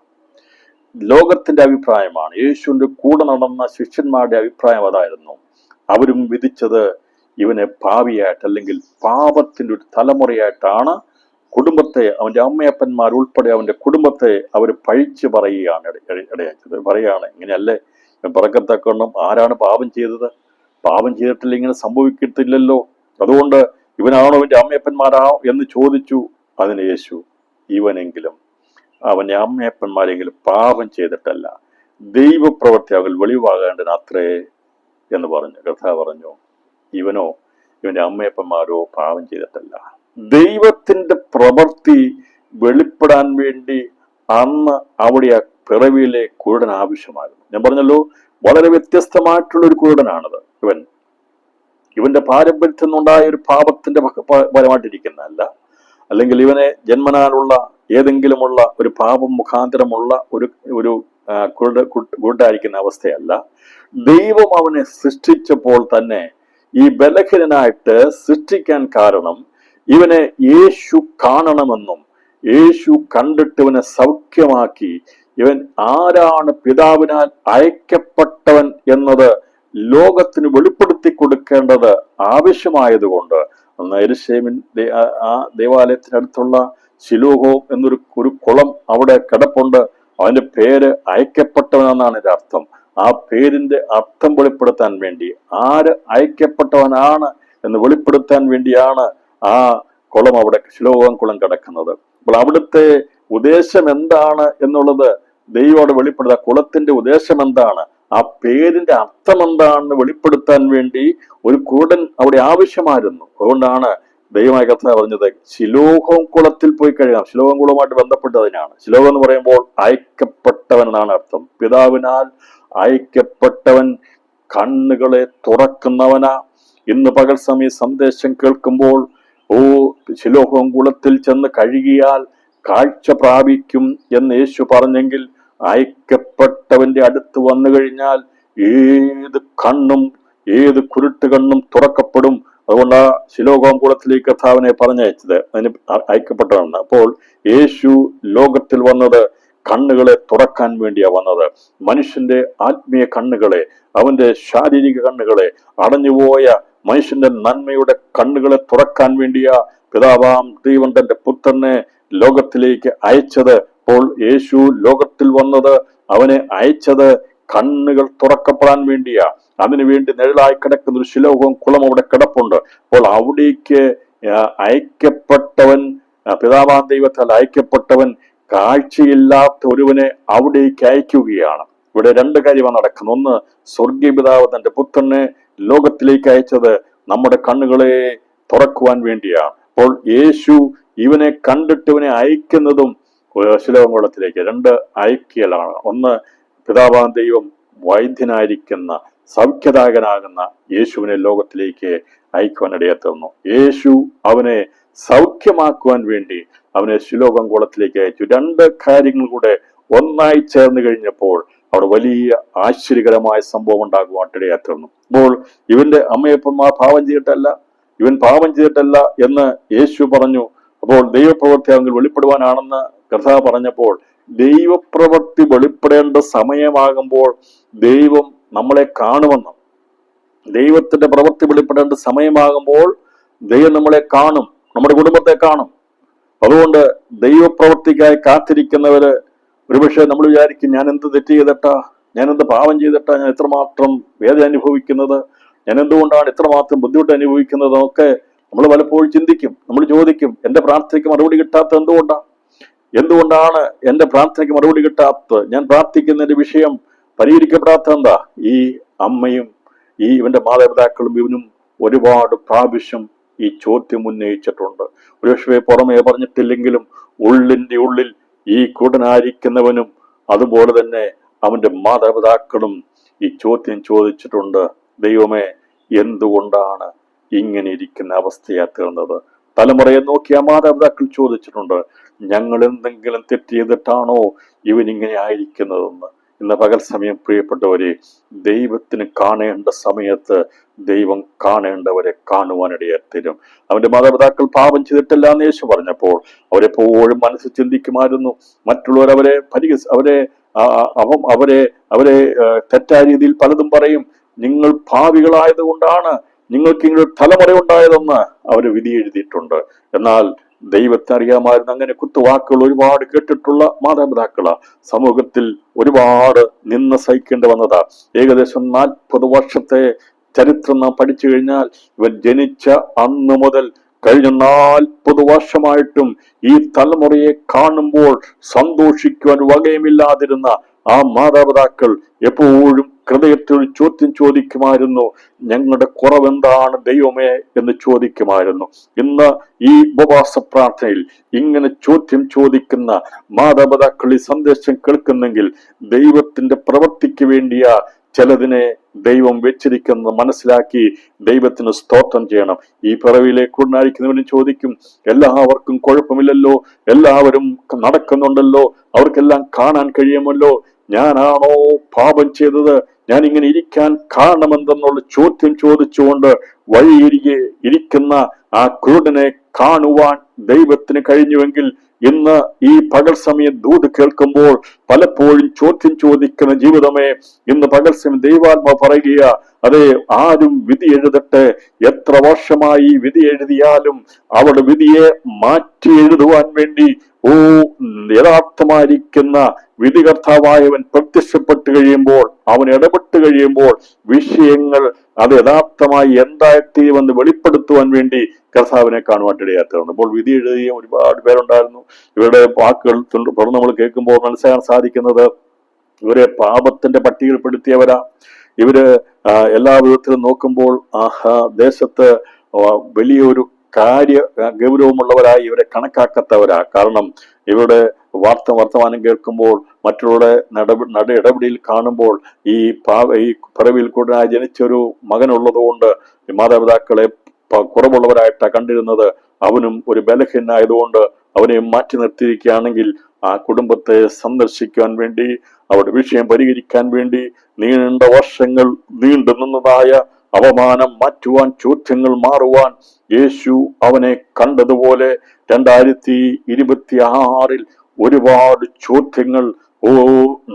ലോകത്തിന്റെ അഭിപ്രായമാണ്. യേശുവിന്റെ കൂടെ നടന്ന ശിഷ്യന്മാരുടെ അഭിപ്രായം അതായിരുന്നു. അവരും വിധിച്ചത് ഇവനെ പാപിയായിട്ട് അല്ലെങ്കിൽ പാപത്തിന്റെ ഒരു തലമുറയായിട്ടാണ് കുടുംബത്തെ, അവന്റെ അമ്മയപ്പന്മാർ ഉൾപ്പെടെ അവന്റെ കുടുംബത്തെ അവർ പഴിച്ചു പറയുകയാണ് ഇടയാച്ചത്. പറയുകയാണ്, ഇങ്ങനെയല്ലേ ഇവൻ പിറക്കത്തക്കവണ്ണം ആരാണ് പാപം ചെയ്തത്? പാപം ചെയ്തിട്ടില്ല, ഇങ്ങനെ സംഭവിക്കത്തില്ലല്ലോ, അതുകൊണ്ട് ഇവനാണോ അവന്റെ അമ്മയപ്പന്മാരാണോ എന്ന് ചോദിച്ചു. അതിന് യേശു, ഇവനെങ്കിലും അവന്റെ അമ്മയപ്പന്മാരെങ്കിലും പാപം ചെയ്തിട്ടല്ല, ദൈവപ്രവൃത്തി അവൾ വെളിവാകേണ്ടത് അത്രേ എന്ന് പറഞ്ഞു. കർത്താവ് പറഞ്ഞു, ഇവനോ ഇവന്റെ അമ്മയപ്പന്മാരോ പാപം ചെയ്തിട്ടല്ല. ദൈവത്തിന്റെ പ്രവൃത്തി വെളിപ്പെടാൻ വേണ്ടി അന്ന് അവിടെ ആ പിറവിയിലെ കുരുടൻ ആവശ്യമായിരുന്നു. ഞാൻ പറഞ്ഞല്ലോ, വളരെ വ്യത്യസ്തമായിട്ടുള്ള ഒരു കുരുടനാണത്. ഇവന്റെ പാരമ്പര്യത്തിൽ നിന്നുണ്ടായ ഒരു പാപത്തിന്റെ ഫലമായിട്ടിരിക്കുന്നതല്ല, അല്ലെങ്കിൽ ഇവനെ ജന്മനാലുള്ള ഏതെങ്കിലുമുള്ള ഒരു പാപം മുഖാന്തരമുള്ള ഒരു കുരുടായിരിക്കുന്ന അവസ്ഥയല്ല. ദൈവം അവനെ സൃഷ്ടിച്ചപ്പോൾ തന്നെ ഈ ബലഹീനനായിട്ട് സൃഷ്ടിക്കാൻ കാരണം ഇവനെ യേശു കാണണമെന്നും യേശു കണ്ടിട്ട് ഇവനെ സൗഖ്യമാക്കി ഇവൻ ആരാണ് പിതാവിനാൽ അയക്കപ്പെട്ടവൻ എന്നത് ലോകത്തിന് വെളിപ്പെടുത്തി കൊടുക്കേണ്ടത് ആവശ്യമായതുകൊണ്ട് യെരൂശലേമിൻ ആ ദേവാലയത്തിനടുത്തുള്ള ശിലോഹോം എന്നൊരു കുളം അവിടെ കിടപ്പുണ്ട്. അവന്റെ പേര് അയക്കപ്പെട്ടവനെന്നാണ് ഇതിന്റെ അർത്ഥം. ആ പേരിന്റെ അർത്ഥം വെളിപ്പെടുത്താൻ വേണ്ടി, ആര് അയക്കപ്പെട്ടവനാണ് എന്ന് വെളിപ്പെടുത്താൻ വേണ്ടിയാണ് ആ കുളം അവിടെ ശിലോഹോം കുളം കിടക്കുന്നത്. അപ്പോൾ അവിടുത്തെ ഉദ്ദേശം എന്താണ് എന്നുള്ളത് ദൈവത്തോട് വെളിപ്പെടുത്തുക. കുളത്തിന്റെ ഉദ്ദേശം എന്താണ്, ആ പേരിന്റെ അർത്ഥം എന്താണെന്ന് വെളിപ്പെടുത്താൻ വേണ്ടി ഒരു കുരുടൻ അവിടെ ആവശ്യമായിരുന്നു. അതുകൊണ്ടാണ് ദൈവമായ കർത്താവ് പറഞ്ഞത്, ശിലോഹോം കുളത്തിൽ പോയി കഴിയാം. ശിലോഹോം കുളവുമായിട്ട് ബന്ധപ്പെട്ടതിനാണ്. ശിലോഹം എന്ന് പറയുമ്പോൾ അയക്കപ്പെട്ടവൻ എന്നാണ് അർത്ഥം. പിതാവിനാൽ അയക്കപ്പെട്ടവൻ കണ്ണുകളെ തുറക്കുന്നവനാ. ഇന്ന് പകൽ സമയം സന്ദേശം കേൾക്കുമ്പോൾ, ശിലോഹോം കുളത്തിൽ ചെന്ന് കഴുകിയാൽ കാഴ്ച പ്രാപിക്കും എന്ന് യേശു പറഞ്ഞെങ്കിൽ, അയക്കപ്പെട്ടവന്റെ അടുത്ത് വന്നു കഴിഞ്ഞാൽ ഏത് കണ്ണും ഏത് കുരുട്ട് കണ്ണും തുറക്കപ്പെടും. അതുകൊണ്ട് ആ ശിലോഹോം കുളത്തിലേക്ക് കർത്താവിനെ പറഞ്ഞയച്ചത് അതിന് അയക്കപ്പെട്ടവനാണ്. അപ്പോൾ യേശു ലോകത്തിൽ വന്നത് കണ്ണുകളെ തുറക്കാൻ വേണ്ടിയാ വന്നത്. മനുഷ്യന്റെ ആത്മീയ കണ്ണുകളെ, അവന്റെ ശാരീരിക കണ്ണുകളെ, അടഞ്ഞുപോയ മനുഷ്യന്റെ നന്മയുടെ കണ്ണുകളെ തുറക്കാൻ വേണ്ടിയാ പിതാവാം ദൈവം തന്റെ പുത്രനെ ലോകത്തിലേക്ക് അയച്ചത്. അപ്പോൾ യേശു ലോകത്തിൽ വന്നത്, അവനെ അയച്ചത് കണ്ണുകൾ തുറക്കപ്പെടാൻ വേണ്ടിയാ. അതിനുവേണ്ടി നിഴലായി കിടക്കുന്ന ഒരു ശിലോകവും കുളം അവിടെ കിടപ്പുണ്ട്. അപ്പോൾ അവിടേക്ക് അയക്കപ്പെട്ടവൻ, പിതാവാം ദൈവത്താൽ അയക്കപ്പെട്ടവൻ കാഴ്ചയില്ലാത്ത ഒരുവനെ അവിടേക്ക് അയക്കുകയാണ്. ഇവിടെ രണ്ട് കാര്യമാണ് നടക്കുന്നത്. ഒന്ന്, സ്വർഗീയ പിതാവ് തന്റെ പുത്രനെ ലോകത്തിലേക്ക് അയച്ചത് നമ്മുടെ കണ്ണുകളെ തുറക്കുവാൻ വേണ്ടിയാണ്. അപ്പോൾ യേശു ഇവനെ കണ്ടിട്ട് ഇവനെ അയക്കുന്നതും ശിലോകംകുളത്തിലേക്ക്. രണ്ട് അയക്കലാണ്. ഒന്ന്, പിതാവാം ദൈവം വൈദ്യനായിരിക്കുന്ന സൗഖ്യദായകനാകുന്ന യേശുവിനെ ലോകത്തിലേക്ക് അയക്കുവാൻ ഇടയാത്തുന്നു. യേശു അവനെ സൗഖ്യമാക്കുവാൻ വേണ്ടി അവനെ ശിലോകംകുളത്തിലേക്ക് അയച്ചു. രണ്ട് കാര്യങ്ങൾ കൂടെ ഒന്നായി ചേർന്ന് കഴിഞ്ഞപ്പോൾ അവിടെ വലിയ ആശ്ചര്യകരമായ സംഭവം ഉണ്ടാകുവാൻ ഇടയാത്തുന്നു. അപ്പോൾ ഇവന്റെ അമ്മയപ്പന്മാർ പാപം ചെയ്തിട്ടല്ല, ഇവൻ പാപം ചെയ്തിട്ടല്ല എന്ന് യേശു പറഞ്ഞു. അപ്പോൾ ദൈവപ്രവൃത്തി അവൻ വെളിപ്പെടുവാനാണെന്ന് കർത്താവ് പറഞ്ഞപ്പോൾ, ദൈവപ്രവൃത്തി വെളിപ്പെടേണ്ട സമയമാകുമ്പോൾ ദൈവം നമ്മളെ കാണുമെന്നും, ദൈവത്തിന്റെ പ്രവൃത്തി വെളിപ്പെടേണ്ട സമയമാകുമ്പോൾ ദൈവം നമ്മളെ കാണും, നമ്മുടെ കുടുംബത്തെ കാണും. അതുകൊണ്ട് ദൈവപ്രവൃത്തിക്കായി കാത്തിരിക്കുന്നവര് ഒരുപക്ഷെ നമ്മൾ വിചാരിക്കും, ഞാൻ എന്ത് തെറ്റ് ചെയ്തിട്ടാ, ഞാൻ എന്ത് പാപം ചെയ്തിട്ടാ ഞാൻ ഇത്രമാത്രം വേദന അനുഭവിക്കുന്നത്, ഞാൻ എന്തുകൊണ്ടാണ് ഇത്രമാത്രം ബുദ്ധിമുട്ട് അനുഭവിക്കുന്നത് എന്നൊക്കെ നമ്മൾ പലപ്പോഴും ചിന്തിക്കും. നമ്മൾ ചോദിക്കും, എന്റെ പ്രാർത്ഥനയ്ക്ക് മറുപടി കിട്ടാത്ത എന്തുകൊണ്ടാണ് എന്റെ പ്രാർത്ഥനയ്ക്ക് മറുപടി കിട്ടാത്തത്, ഞാൻ പ്രാർത്ഥിക്കുന്നതിന്റെ വിഷയം പരിഹരിക്കപ്പെടാത്ത എന്താ? ഈ അമ്മയും ഇവന്റെ മാതാപിതാക്കളും ഇവനും ഒരുപാട് പ്രാവശ്യം ഈ ചോദ്യം ഉന്നയിച്ചിട്ടുണ്ട്. ഒരുപക്ഷെ പുറമേ പറഞ്ഞിട്ടില്ലെങ്കിലും ഉള്ളിന്റെ ഉള്ളിൽ ഈ കൂടനായിരിക്കുന്നവനും അതുപോലെ തന്നെ അവന്റെ മാതാപിതാക്കളും ഈ ചോദ്യം ചോദിച്ചിട്ടുണ്ട്. ദൈവമേ, എന്തുകൊണ്ടാണ് ഇങ്ങനെ ഇരിക്കുന്ന അവസ്ഥയാ തീർന്നത്? തലമുറയെ നോക്കി ആ മാതാപിതാക്കൾ ചോദിച്ചിട്ടുണ്ട്, ഞങ്ങൾ എന്തെങ്കിലും തെറ്റ് ചെയ്തിട്ടാണോ ഇവൻ ഇങ്ങനെ ആയിരിക്കുന്നതെന്ന്. ഇന്ന് പകൽ സമയം പ്രിയപ്പെട്ടവരെ, ദൈവത്തിന് കാണേണ്ട സമയത്ത് ദൈവം കാണേണ്ടവരെ കാണുവാനിടയാത്തരും. അവന്റെ മാതാപിതാക്കൾ പാപം ചെയ്തിട്ടില്ല എന്ന് യേശു പറഞ്ഞപ്പോൾ അവരെപ്പോഴും മനസ്സ് ചിന്തിക്കുമായിരുന്നു, മറ്റുള്ളവർ അവരെ തെറ്റായ രീതിയിൽ പലതും പറയും. നിങ്ങൾ ഭാവികളായത് കൊണ്ടാണ് നിങ്ങൾക്ക് ഇങ്ങനെ തലമുറ ഉണ്ടായതെന്ന് അവർ വിധി എഴുതിയിട്ടുണ്ട്. എന്നാൽ ദൈവത്തെ അറിയാമായിരുന്നു. അങ്ങനെ കുത്തുവാക്കുകൾ ഒരുപാട് കേട്ടിട്ടുള്ള മാതാപിതാക്കളാ. സമൂഹത്തിൽ ഒരുപാട് നിന്ന് സഹിക്കേണ്ടി വന്നതാ. ഏകദേശം 40 വർഷത്തെ ചരിത്രം നാം പഠിച്ചു കഴിഞ്ഞാൽ, ഇവൻ ജനിച്ച അന്ന് മുതൽ കഴിഞ്ഞ 40 വർഷമായിട്ടും ഈ തലമുറയെ കാണുമ്പോൾ സന്തോഷിക്കുവാൻ വകയുമില്ലാതിരുന്ന ആ മാതാപിതാക്കൾ എപ്പോഴും ഹൃദയത്തിൽ ഒരു ചോദ്യം ചോദിക്കുമായിരുന്നു, ഞങ്ങളുടെ കുറവെന്താണ് ദൈവമേ എന്ന് ചോദിക്കുമായിരുന്നു. ഇന്ന് ഈ ഉപവാസ പ്രാർത്ഥനയിൽ ഇങ്ങനെ ചോദ്യം ചോദിക്കുന്ന മാതാപിതാക്കൾ ഈ സന്ദേശം കേൾക്കുന്നെങ്കിൽ ദൈവത്തിന്റെ പ്രവൃത്തിക്ക് വേണ്ടിയാ ചിലതിനെ ദൈവം വെച്ചിരിക്കുന്നത് മനസ്സിലാക്കി ദൈവത്തിന് സ്തോത്രം ചെയ്യണം. ഈ പിറവിയിലേക്ക് ഉണ്ടായിരിക്കുന്നവനും ചോദിക്കും, എല്ലാവർക്കും കുഴപ്പമില്ലല്ലോ, എല്ലാവരും നടക്കുന്നുണ്ടല്ലോ, അവർക്കെല്ലാം കാണാൻ കഴിയുമല്ലോ, ഞാനാണോ പാപം ചെയ്തത്, ഞാൻ ഇങ്ങനെ ഇരിക്കാൻ കാരണമെന്തെന്നുള്ള ചോദ്യം ചോദിച്ചുകൊണ്ട് വഴിയിരിക്കെ ഇരിക്കുന്ന ആ ക്രൂരനെ കാണുവാൻ ദൈവത്തിന് കഴിഞ്ഞുവെങ്കിൽ ഇന്ന് ഈ പകൽ സമയം ദൂത് കേൾക്കുമ്പോൾ പലപ്പോഴും ചോദ്യം ചോദിക്കുന്ന ജീവിതമേ, ഇന്ന് പകൽ സമയം ദൈവാത്മാ പറയുക, അതെ, ആരും വിധി എഴുതട്ടെ, എത്ര വർഷമായി വിധി എഴുതിയാലും അവരുടെ വിധിയെ മാറ്റി എഴുതുവാൻ വേണ്ടി യഥാർത്ഥമായിരിക്കുന്ന വിധികർത്താവായവൻ പ്രത്യക്ഷപ്പെട്ട് കഴിയുമ്പോൾ, അവൻ ഇടപെട്ട് കഴിയുമ്പോൾ വിഷയങ്ങൾ അത് യഥാർത്ഥമായി എന്തായിത്തീരുമെന്ന് വെളിപ്പെടുത്തുവാൻ വേണ്ടി കർത്താവിനെ കാണുവാനിടയാത്തതുണ്ട്. അപ്പോൾ വിധി എഴുതിയ ഒരുപാട് പേരുണ്ടായിരുന്നു. ഇവരുടെ വാക്കുകൾ തുറന്ന് നമ്മൾ കേൾക്കുമ്പോൾ മനസ്സിലാക്കാൻ സാധിക്കുന്നത്, ഇവരെ പാപത്തിന്റെ പട്ടികപ്പെടുത്തിയവരാ. ഇവര് എല്ലാ വിധത്തിലും നോക്കുമ്പോൾ ദേശത്ത് വലിയൊരു ഗൗരവമുള്ളവരായി ഇവരെ കണക്കാക്കാത്തവരാ. കാരണം ഇവരുടെ വർത്തമാനം കേൾക്കുമ്പോൾ, മറ്റുള്ളവരുടെ ഇടപെടലിൽ കാണുമ്പോൾ, ഈ പിറവിയിൽ കൂടെ ജനിച്ചൊരു മകനുള്ളത് കൊണ്ട് മാതാപിതാക്കളെ കുറവുള്ളവരായിട്ടാണ് കണ്ടിരുന്നത്. അവനും ഒരു ബലഹീനായതുകൊണ്ട് അവനെ മാറ്റി നിർത്തിയിരിക്കുകയാണെങ്കിൽ ആ കുടുംബത്തെ സന്ദർശിക്കാൻ വേണ്ടി, അവരുടെ വിഷയം പരിഹരിക്കാൻ വേണ്ടി നീണ്ട വർഷങ്ങൾ നീണ്ടു നിന്നതായ അവമാനം മാറ്റുവാൻ, ചോദ്യങ്ങൾ മാറുവാൻ യേശു അവനെ കണ്ടതുപോലെ 2026 ഒരുപാട് ചോദ്യങ്ങൾ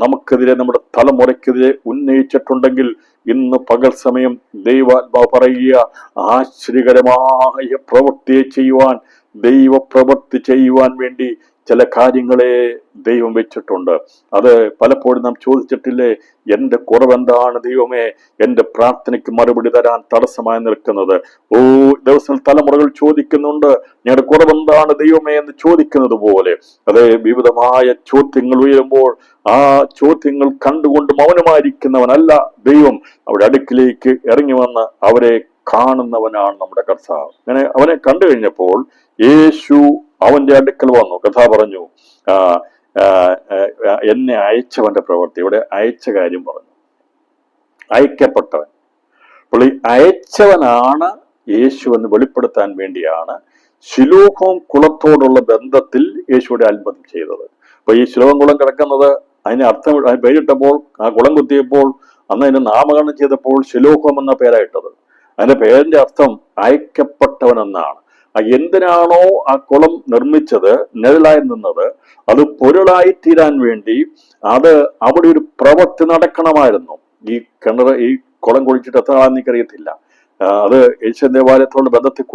നമുക്കെതിരെ, നമ്മുടെ തലമുറയ്ക്കെതിരെ ഉന്നയിച്ചിട്ടുണ്ടെങ്കിൽ ഇന്ന് പകൽ സമയം ദൈവാത്മാവ് പറയുക, ആശ്ചര്യകരമായ പ്രവൃത്തിയെ ചെയ്യുവാൻ, ദൈവപ്രവൃത്തി ചെയ്യുവാൻ വേണ്ടി ചില കാര്യങ്ങളെ ദൈവം വെച്ചിട്ടുണ്ട്. അത് പലപ്പോഴും നാം ചോദിച്ചിട്ടില്ലേ, എൻ്റെ കുറവെന്താണ് ദൈവമേ എൻ്റെ പ്രാർത്ഥനയ്ക്ക് മറുപടി തരാൻ തടസ്സമായി നിൽക്കുന്നത്? ദിവസം തലമുറകൾ ചോദിക്കുന്നുണ്ട്, ഞങ്ങളുടെ കുറവെന്താണ് ദൈവമേ എന്ന് ചോദിക്കുന്നത് പോലെ. അതെ, വിവിധമായ ചോദ്യങ്ങൾ ഉയരുമ്പോൾ ആ ചോദ്യങ്ങൾ കണ്ടുകൊണ്ട് മൗനമായിരിക്കുന്നവനല്ല ദൈവം. അവിടെ അടുക്കിലേക്ക് ഇറങ്ങി വന്ന് അവരെ കാണുന്നവനാണ് നമ്മുടെ കർത്താവ്. അങ്ങനെ അവനെ കണ്ടു കഴിഞ്ഞപ്പോൾ യേശു അവന്റെ അടുക്കൽ വന്നു. കഥ പറഞ്ഞു, എന്നെ അയച്ചവന്റെ പ്രവൃത്തി. ഇവിടെ അയച്ച കാര്യം പറഞ്ഞു, അയക്കപ്പെട്ടവൻ. അപ്പോൾ ഈ അയച്ചവനാണ് യേശു എന്ന് വെളിപ്പെടുത്താൻ വേണ്ടിയാണ് ശിലോഹോം കുളത്തോടുള്ള ബന്ധത്തിൽ യേശുവിടെ അത്ഭുതം ചെയ്തത്. അപ്പൊ ഈ ശിലോഹം കുളം കിടക്കുന്നത്, അതിന് അർത്ഥം പേരിട്ടപ്പോൾ, ആ കുളം കുത്തിയപ്പോൾ, അന്ന് അതിന് നാമകരണം ചെയ്തപ്പോൾ ശിലോഹോം എന്ന പേരായിട്ടത്. അതിന്റെ പേരിന്റെ അർത്ഥം അയക്കപ്പെട്ടവൻ എന്നാണ്. എന്തിനാണോ ആ കുളം നിർമ്മിച്ചത്, നിഴലായി നിന്നത്, അത് പൊരുളായി തീരാൻ വേണ്ടി അത് അവിടെ ഒരു പ്രവൃത്തി നടക്കണമായിരുന്നു. ഈ കിണർ, ഈ കുളം കുഴിച്ചിട്ട് എത്ര ആളെന്ന് എനിക്കറിയത്തില്ല. അത് യേശു ദേവാലയത്തോട് ബന്ധത്തിൽ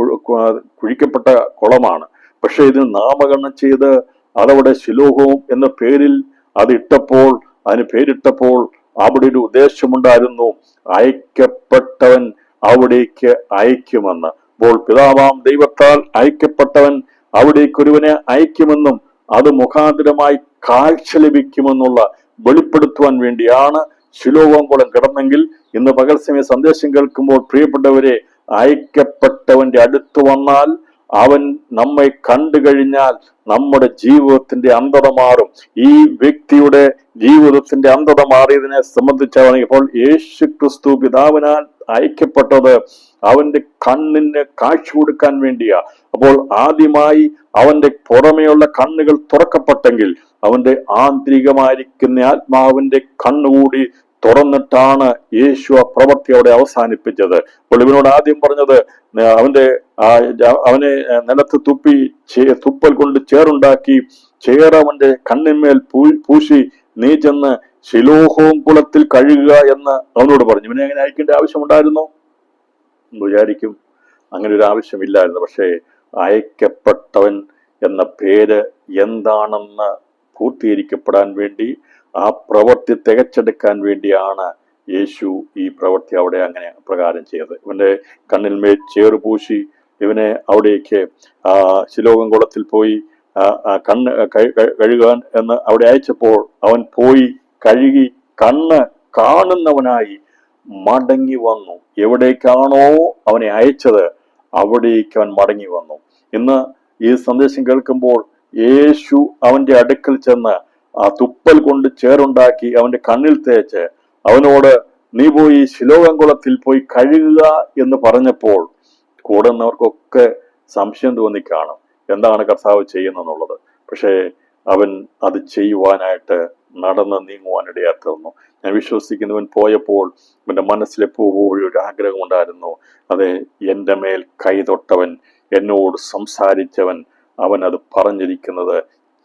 കുഴിക്കപ്പെട്ട കുളമാണ്. പക്ഷെ ഇതിന് നാമകരണം ചെയ്ത് അതവിടെ ശിലോഹവും എന്ന പേരിൽ അതിട്ടപ്പോൾ, അതിന് പേരിട്ടപ്പോൾ അവിടെ ഒരു ഉദ്ദേശമുണ്ടായിരുന്നു, അയക്കപ്പെട്ടവൻ അവിടേക്ക് അയക്കുമെന്ന്. അപ്പോൾ പിതാവാം ദൈവത്താൽ അയക്കപ്പെട്ടവൻ അവിടേക്ക് ഒരുവനെ അയക്കുമെന്നും അത് മുഖാന്തരമായി കാഴ്ച ലഭിക്കുമെന്നുള്ള വെളിപ്പെടുത്തുവാൻ വേണ്ടിയാണ് ശിലോഹോം കുളം കിടന്നെങ്കിൽ ഇന്ന് പകൽ സമയ സന്ദേശം കേൾക്കുമ്പോൾ പ്രിയപ്പെട്ടവരെ, അയക്കപ്പെട്ടവന്റെ അടുത്ത് വന്നാൽ, അവൻ നമ്മെ കണ്ടു കഴിഞ്ഞാൽ നമ്മുടെ ജീവിതത്തിന്റെ അന്ധത മാറും. ഈ വ്യക്തിയുടെ ജീവിതത്തിന്റെ അന്ധത മാറിയതിനെ സംബന്ധിച്ചാണ് ഇപ്പോൾ യേശു ക്രിസ്തു പിതാവിനാൽ അയക്കപ്പെട്ടത് അവന്റെ കണ്ണിന് കാഴ്ച കൊടുക്കാൻ വേണ്ടിയാ. അപ്പോൾ ആദ്യമായി അവന്റെ പുറമെയുള്ള കണ്ണുകൾ തുറക്കപ്പെട്ടെങ്കിൽ അവന്റെ ആന്തരികമായിരിക്കുന്ന ആത്മാവിന്റെ കണ്ണുകൂടി തുറന്നിട്ടാണ് യേശു ആ പ്രവൃത്തി അവിടെ അവസാനിപ്പിച്ചത്. അപ്പോൾ ഇവനോട് ആദ്യം പറഞ്ഞത്, അവനെ നിലത്ത് തുപ്പൽ കൊണ്ട് ചേറുണ്ടാക്കി ചേറവന്റെ കണ്ണിന്മേൽ പൂശി നീ ചെന്ന് ശിലോഹോം കുളത്തിൽ കഴുകുക എന്ന് അവനോട് പറഞ്ഞു. ഇവനെ അങ്ങനെ അയക്കേണ്ട ആവശ്യമുണ്ടായിരുന്നോ എന്ന് വിചാരിക്കും. അങ്ങനെ ഒരു ആവശ്യമില്ലായിരുന്നു. പക്ഷേ അയക്കപ്പെട്ടവൻ എന്ന പേര് എന്താണെന്ന് പൂർത്തീകരിക്കപ്പെടാൻ വേണ്ടി, ആ പ്രവൃത്തി തികച്ചെടുക്കാൻ വേണ്ടിയാണ് യേശു ഈ പ്രവൃത്തി അവിടെ അങ്ങനെ പ്രകാരം ചെയ്തത്. ഇവന്റെ കണ്ണിന്മേൽ ചേറ് പൂശി ഇവനെ അവിടേക്ക് ശിലോഹം കുളത്തിൽ പോയി കണ്ണ് കഴുകാൻ എന്ന് അവിടെ അയച്ചപ്പോൾ അവൻ പോയി കഴുകി കണ്ണ് കാണുന്നവനായി മടങ്ങി വന്നു. എവിടേക്കാണോ അവനെ അയച്ചത് അവിടേക്ക് അവൻ മടങ്ങി വന്നു. ഇന്ന് ഈ സന്ദേശം കേൾക്കുമ്പോൾ യേശു അവന്റെ അടുക്കൽ ചെന്ന് ആ തുപ്പൽ കൊണ്ട് ചേറുണ്ടാക്കി അവന്റെ കണ്ണിൽ തേച്ച് അവനോട് നീ പോയി ശിലോഹം കുളത്തിൽ പോയി കഴുകുക എന്ന് പറഞ്ഞപ്പോൾ കൂടുന്നവർക്കൊക്കെ സംശയം തോന്നിക്കാണും, എന്താണ് കർത്താവ് ചെയ്യുന്നെന്നുള്ളത്. പക്ഷേ അവൻ അത് ചെയ്യുവാനായിട്ട് നടന്ന് നീങ്ങുവാനിടയാ തീർന്നു. ഞാൻ വിശ്വസിക്കുന്നവൻ പോയപ്പോൾ അവന്റെ മനസ്സിലെപ്പോഴും ഒരു ആഗ്രഹം ഉണ്ടായിരുന്നു, അതെ, എൻ്റെ മേൽ കൈതൊട്ടവൻ, എന്നോട് സംസാരിച്ചവൻ, അവൻ അത് പറഞ്ഞിരിക്കുന്നത്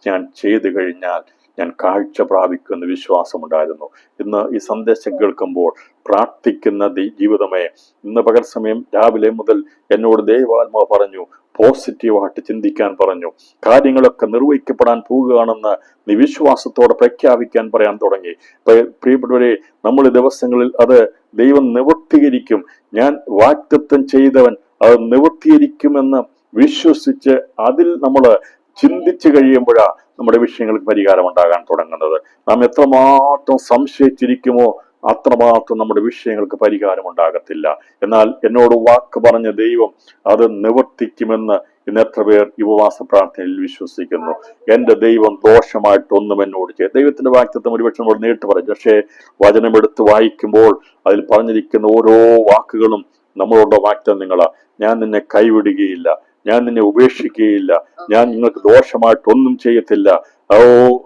ഞാൻ ചെയ്തു കഴിഞ്ഞാൽ ഞാൻ കാഴ്ച പ്രാപിക്കുമെന്ന് വിശ്വാസമുണ്ടായിരുന്നു. ഇന്ന് ഈ സന്ദേശം കേൾക്കുമ്പോൾ പ്രാർത്ഥിക്കുന്ന ജീവിതമേ, ഇന്ന് പകൽ സമയം രാവിലെ മുതൽ എന്നോട് ദൈവാത്മാവ് പറഞ്ഞു, പോസിറ്റീവായിട്ട് ചിന്തിക്കാൻ പറഞ്ഞു, കാര്യങ്ങളൊക്കെ നിർവഹിക്കപ്പെടാൻ പോവുകയാണെന്ന് നീ വിശ്വാസത്തോടെ പ്രഖ്യാപിക്കാൻ പറയാൻ തുടങ്ങി. പ്രിയപ്പെട്ടവരെ, നമ്മൾ ഈ ദിവസങ്ങളിൽ അത് ദൈവം നിവൃത്തീകരിക്കും, ഞാൻ വാഗ്ദത്തം ചെയ്തവൻ അത് നിവൃത്തീകരിക്കുമെന്ന് വിശ്വസിച്ച് അതിൽ നമ്മൾ ചിന്തിച്ചു കഴിയുമ്പോഴാണ് നമ്മുടെ വിഷയങ്ങൾക്ക് പരിഹാരം ഉണ്ടാകാൻ തുടങ്ങുന്നത്. നാം എത്രമാത്രം സംശയിച്ചിരിക്കുമോ അത്രമാത്രം നമ്മുടെ വിഷയങ്ങൾക്ക് പരിഹാരം ഉണ്ടാകത്തില്ല. എന്നാൽ എന്നോട് വാക്ക് പറഞ്ഞ ദൈവം അത് നിവർത്തിക്കുമെന്ന് ഇന്ന് എത്ര പേർ ഉപവാസ പ്രാർത്ഥനയിൽ വിശ്വസിക്കുന്നു? എന്റെ ദൈവം ദോഷമായിട്ടൊന്നും എന്നോട് ചെയ്യും. ദൈവത്തിന്റെ വാക്തത്വം ഒരുപക്ഷെ നമ്മൾ നേരിട്ട് പറയും, പക്ഷേ വചനമെടുത്ത് വായിക്കുമ്പോൾ അതിൽ പറഞ്ഞിരിക്കുന്ന ഓരോ വാക്കുകളും നമ്മളോട് വാക്തത്വങ്ങളാ. ഞാൻ നിന്നെ കൈവിടുകയില്ല, ഞാൻ നിന്നെ ഉപേക്ഷിക്കുകയില്ല, ഞാൻ നിങ്ങൾക്ക് ദോഷമായിട്ടൊന്നും ചെയ്യത്തില്ല,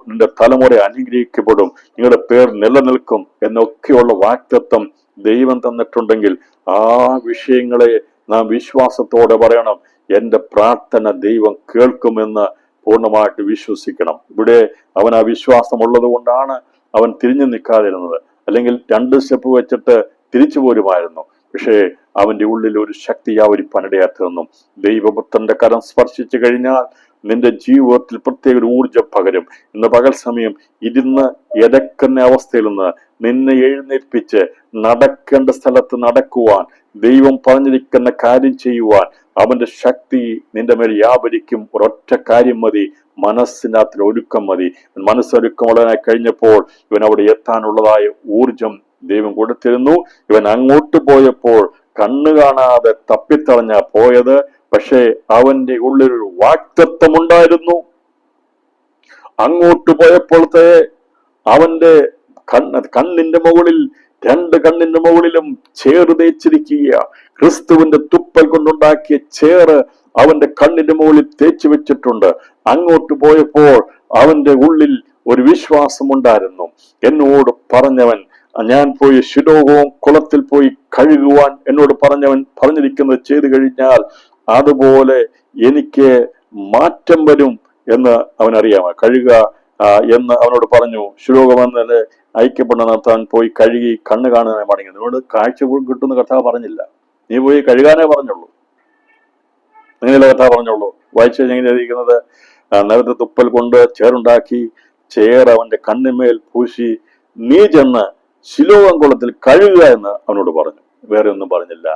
നിന്റെ തലമുറ അനുഗ്രഹിക്കപ്പെടും, നിങ്ങളുടെ പേർ നിലനിൽക്കും എന്നൊക്കെയുള്ള വാക്തത്വം ദൈവം തന്നിട്ടുണ്ടെങ്കിൽ ആ വിഷയങ്ങളെ നാം വിശ്വാസത്തോടെ പറയണം. എൻ്റെ പ്രാർത്ഥന ദൈവം കേൾക്കുമെന്ന് പൂർണ്ണമായിട്ട് വിശ്വസിക്കണം. ഇവിടെ അവൻ ആ വിശ്വാസമുള്ളത് കൊണ്ടാണ് അവൻ തിരിഞ്ഞു നിൽക്കാതിരുന്നത്. അല്ലെങ്കിൽ 2 സ്റ്റെപ്പ് വെച്ചിട്ട് തിരിച്ചു പോരുമായിരുന്നു. പക്ഷേ അവന്റെ ഉള്ളിൽ ഒരു ശക്തി യാവരിപ്പാനിടയാത്തതെന്നും ദൈവപുത്രന്റെ കരം സ്പർശിച്ചു കഴിഞ്ഞാൽ നിന്റെ ജീവിതത്തിൽ പ്രത്യേക ഒരു ഊർജം പകരും. ഇന്ന് പകൽ സമയം ഇരുന്ന് എടക്കുന്ന അവസ്ഥയിൽ നിന്ന് നിന്നെ എഴുന്നേൽപ്പിച്ച് നടക്കേണ്ട സ്ഥലത്ത് നടക്കുവാൻ, ദൈവം പറഞ്ഞിരിക്കുന്ന കാര്യം ചെയ്യുവാൻ അവന്റെ ശക്തി നിന്റെ മേൽ വ്യാപരിക്കും. ഒരൊറ്റ കാര്യം മതി, മനസ്സിനകത്തിൽ ഒരുക്കം മതി. മനസ്സൊരുക്കമുള്ളതിനായി കഴിഞ്ഞപ്പോൾ ഇവൻ അവിടെ എത്താനുള്ളതായ ഊർജം ദൈവം കൊടുത്തിരുന്നു. ഇവൻ അങ്ങോട്ട് പോയപ്പോൾ കണ്ണു കാണാതെ തപ്പിത്തളഞ്ഞ പോയത്. പക്ഷേ അവന്റെ ഉള്ളിലൊരു വാക്തത്വം ഉണ്ടായിരുന്നു. അങ്ങോട്ട് പോയപ്പോഴത്തെ അവന്റെ കണ്ണിന്റെ മുകളിൽ, 2 കണ്ണിന്റെ മുകളിലും ചേറ് തേച്ചിരിക്കുക. ക്രിസ്തുവിന്റെ തുപ്പൽ കൊണ്ടുണ്ടാക്കിയ ചേറ് അവന്റെ കണ്ണിന്റെ മുകളിൽ തേച്ചു വെച്ചിട്ടുണ്ട്. അങ്ങോട്ട് പോയപ്പോൾ അവന്റെ ഉള്ളിൽ ഒരു വിശ്വാസമുണ്ടായിരുന്നു. എന്നോട് പറഞ്ഞവൻ, ഞാൻ പോയി ശിലോഹവും കുളത്തിൽ പോയി കഴുകുവാൻ എന്നോട് പറഞ്ഞവൻ പറഞ്ഞിരിക്കുന്നത് ചെയ്തു കഴിഞ്ഞാൽ അതുപോലെ എനിക്ക് മാറ്റം വരും എന്ന് അവനറിയാമോ. കഴുകുക എന്ന് അവനോട് പറഞ്ഞു. ശിലോഹമെന്ന് ഐക്യപ്പെട നടത്താൻ പോയി കഴുകി കണ്ണ് കാണാനായി മടങ്ങി. നിന്നോട് കാഴ്ച കിട്ടുന്ന കഥ പറഞ്ഞില്ല, നീ പോയി കഴുകാനേ പറഞ്ഞുള്ളൂ. അങ്ങനെയുള്ള കഥ പറഞ്ഞുള്ളൂ. വായിച്ചു എങ്ങനെ ഇരിക്കുന്നത്, നിലത്ത് തുപ്പൽ കൊണ്ട് ചേറുണ്ടാക്കി ചേർ അവന്റെ കണ്ണിന്മേൽ പൂശി നീ ചെന്ന് ശിലോഹം കുളത്തിൽ കഴുകുക എന്ന് അവനോട് പറഞ്ഞു. വേറെ ഒന്നും പറഞ്ഞില്ല.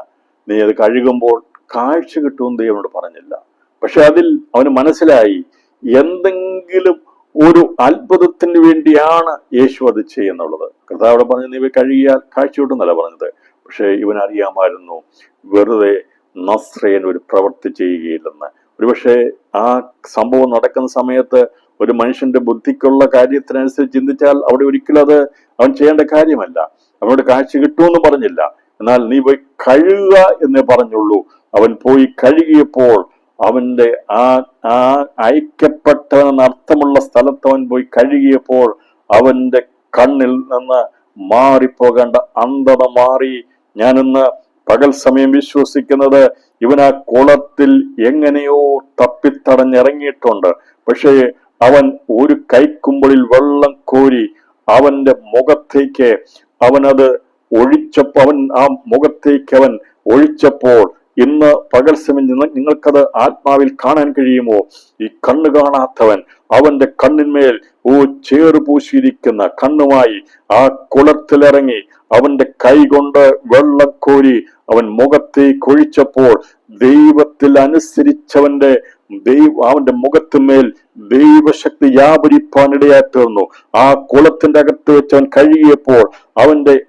നീ അത് കഴുകുമ്പോൾ കാഴ്ച കിട്ടുമെന്ന് ദൈവനോട് പറഞ്ഞില്ല. പക്ഷെ അതിൽ അവന് മനസ്സിലായി എന്തെങ്കിലും ഒരു അത്ഭുതത്തിന് വേണ്ടിയാണ് യേശു അത് ചെയ്യുന്നുള്ളത്. കർത്താവ് പറഞ്ഞു നീ കഴുകിയാൽ കാഴ്ച കിട്ടുന്നല്ല പറഞ്ഞത്. പക്ഷെ ഇവൻ അറിയാമായിരുന്നു വെറുതെ നസ്രയൻ ഒരു പ്രവൃത്തി ചെയ്യുകയില്ലെന്ന്. ഒരുപക്ഷെ ആ സംഭവം നടക്കുന്ന സമയത്ത് ഒരു മനുഷ്യന്റെ ബുദ്ധിക്കുള്ള കാര്യത്തിനനുസരിച്ച് ചിന്തിച്ചാൽ അവിടെ ഒരിക്കലും അത് അവൻ ചെയ്യേണ്ട കാര്യമല്ല. അവനോട് കാഴ്ച കിട്ടുമെന്ന് പറഞ്ഞില്ല. എന്നാൽ നീ പോയി കഴുകുക എന്നേ പറഞ്ഞുള്ളൂ. അവൻ പോയി കഴുകിയപ്പോൾ അവന്റെ ആ ഐക്യപ്പെട്ടവനെന്ന് അർത്ഥമുള്ള സ്ഥലത്ത് അവൻ പോയി കഴുകിയപ്പോൾ അവന്റെ കണ്ണിൽ നിന്ന് മാറിപ്പോകേണ്ട അന്ധത മാറി. ഞാനിന്ന് പകൽ സമയം വിശ്വസിക്കുന്നത് ഇവൻ ആ കുളത്തിൽ എങ്ങനെയോ തപ്പിത്തടഞ്ഞിറങ്ങിയിട്ടുണ്ട്. പക്ഷേ അവൻ ഒരു കൈക്കുമ്പിളിൽ വെള്ളം കോരി അവന്റെ മുഖത്തേക്ക് അവനത് ഒഴിച്ചപ്പോൾ, അവൻ ആ മുഖത്തേക്ക് അവൻ ഒഴിച്ചപ്പോൾ, ഇന്ന് പകൽ സമയം നിങ്ങൾക്കത് ആത്മാവിൽ കാണാൻ കഴിയുമോ? ഈ കണ്ണ് കാണാത്തവൻ അവന്റെ കണ്ണിന്മേൽ ചേറ് പൂശിയിരിക്കുന്ന കണ്ണുമായി ആ കുളത്തിലിറങ്ങി അവന്റെ കൈ കൊണ്ട് വെള്ളം കോരി അവൻ മുഖത്തേക്ക് ഒഴിച്ചപ്പോൾ ദൈവത്തിൽ അനുസരിച്ചവന്റെ അവന്റെ മുഖത്തിന്മേൽ ദൈവശക്തി വ്യാപരിപ്പാനിടയായി തീർന്നു. ആ കുളത്തിന്റെ അകത്ത് വെച്ച് അവൻ കഴുകിയപ്പോൾ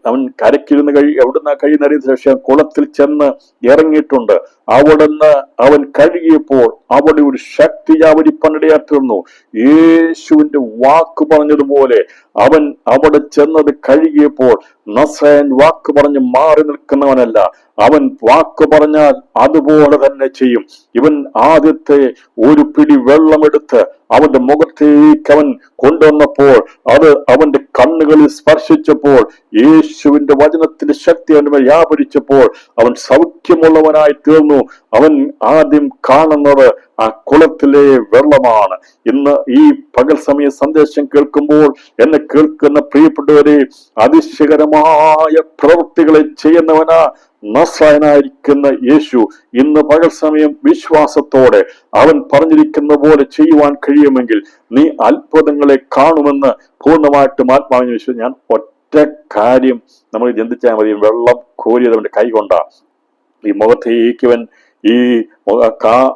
അവൻ കരക്കിരുന്ന് എവിടുന്ന കഴിയുന്നറിയുന്ന ശേഷം കുളത്തിൽ ചെന്ന് ഇറങ്ങിയിട്ടുണ്ട്. അവിടുന്ന് അവൻ കഴുകിയപ്പോൾ അവിടെ ഒരു ശക്തി വ്യാപരിപ്പാനിടയായി തീർന്നു. യേശുവിന്റെ വാക്ക് പറഞ്ഞതുപോലെ അവൻ അവിടെ ചെന്നത് കഴുകിയപ്പോൾ നസ്രായൻ വാക്ക് പറഞ്ഞ് മാറി നിൽക്കുന്നവനല്ല. അവൻ വാക്ക് പറഞ്ഞാൽ അതുപോലെ തന്നെ ചെയ്യും. ഇവൻ ആദ്യത്തെ ഒരു പിടി വെള്ളമെടുത്ത് അവന്റെ മുഖത്തേക്ക് അവൻ കൊണ്ടുവന്നപ്പോൾ അത് അവന്റെ കണ്ണുകളിൽ സ്പർശിച്ചപ്പോൾ യേശുവിന്റെ വചനത്തിന്റെ ശക്തി അവന് വ്യാപരിച്ചപ്പോൾ അവൻ സൗഖ്യമുള്ളവനായി തീർന്നു. അവൻ ആദ്യം കാണുന്നത് ആ കുളത്തിലെ വെള്ളമാണ്. ഇന്ന് ഈ പകൽ സമയ സന്ദേശം കേൾക്കുമ്പോൾ എന്നെ കേൾക്കുന്ന പ്രിയപ്പെട്ടവരെ, അതിശയകരമായ പ്രവൃത്തികളെ ചെയ്യുന്നവനാ നസ്രായനായിരിക്കുന്ന യേശു. ഇന്ന് പകൽ സമയം വിശ്വാസത്തോടെ അവൻ പറഞ്ഞിരിക്കുന്ന പോലെ ചെയ്യുവാൻ കഴിയുമെങ്കിൽ നീ അത്ഭുതങ്ങളെ കാണുമെന്ന് പൂർണ്ണമായിട്ടും ആത്മാവിനെ വിശ്വസിച്ചു. ഞാൻ ഒറ്റ കാര്യം നമ്മൾ ചിന്തിച്ചാൽ മതി. വെള്ളം കോരിയത് അവന്റെ കൈ കൊണ്ടാ. ഈ മുഖത്തേക്ക് അവൻ ഈ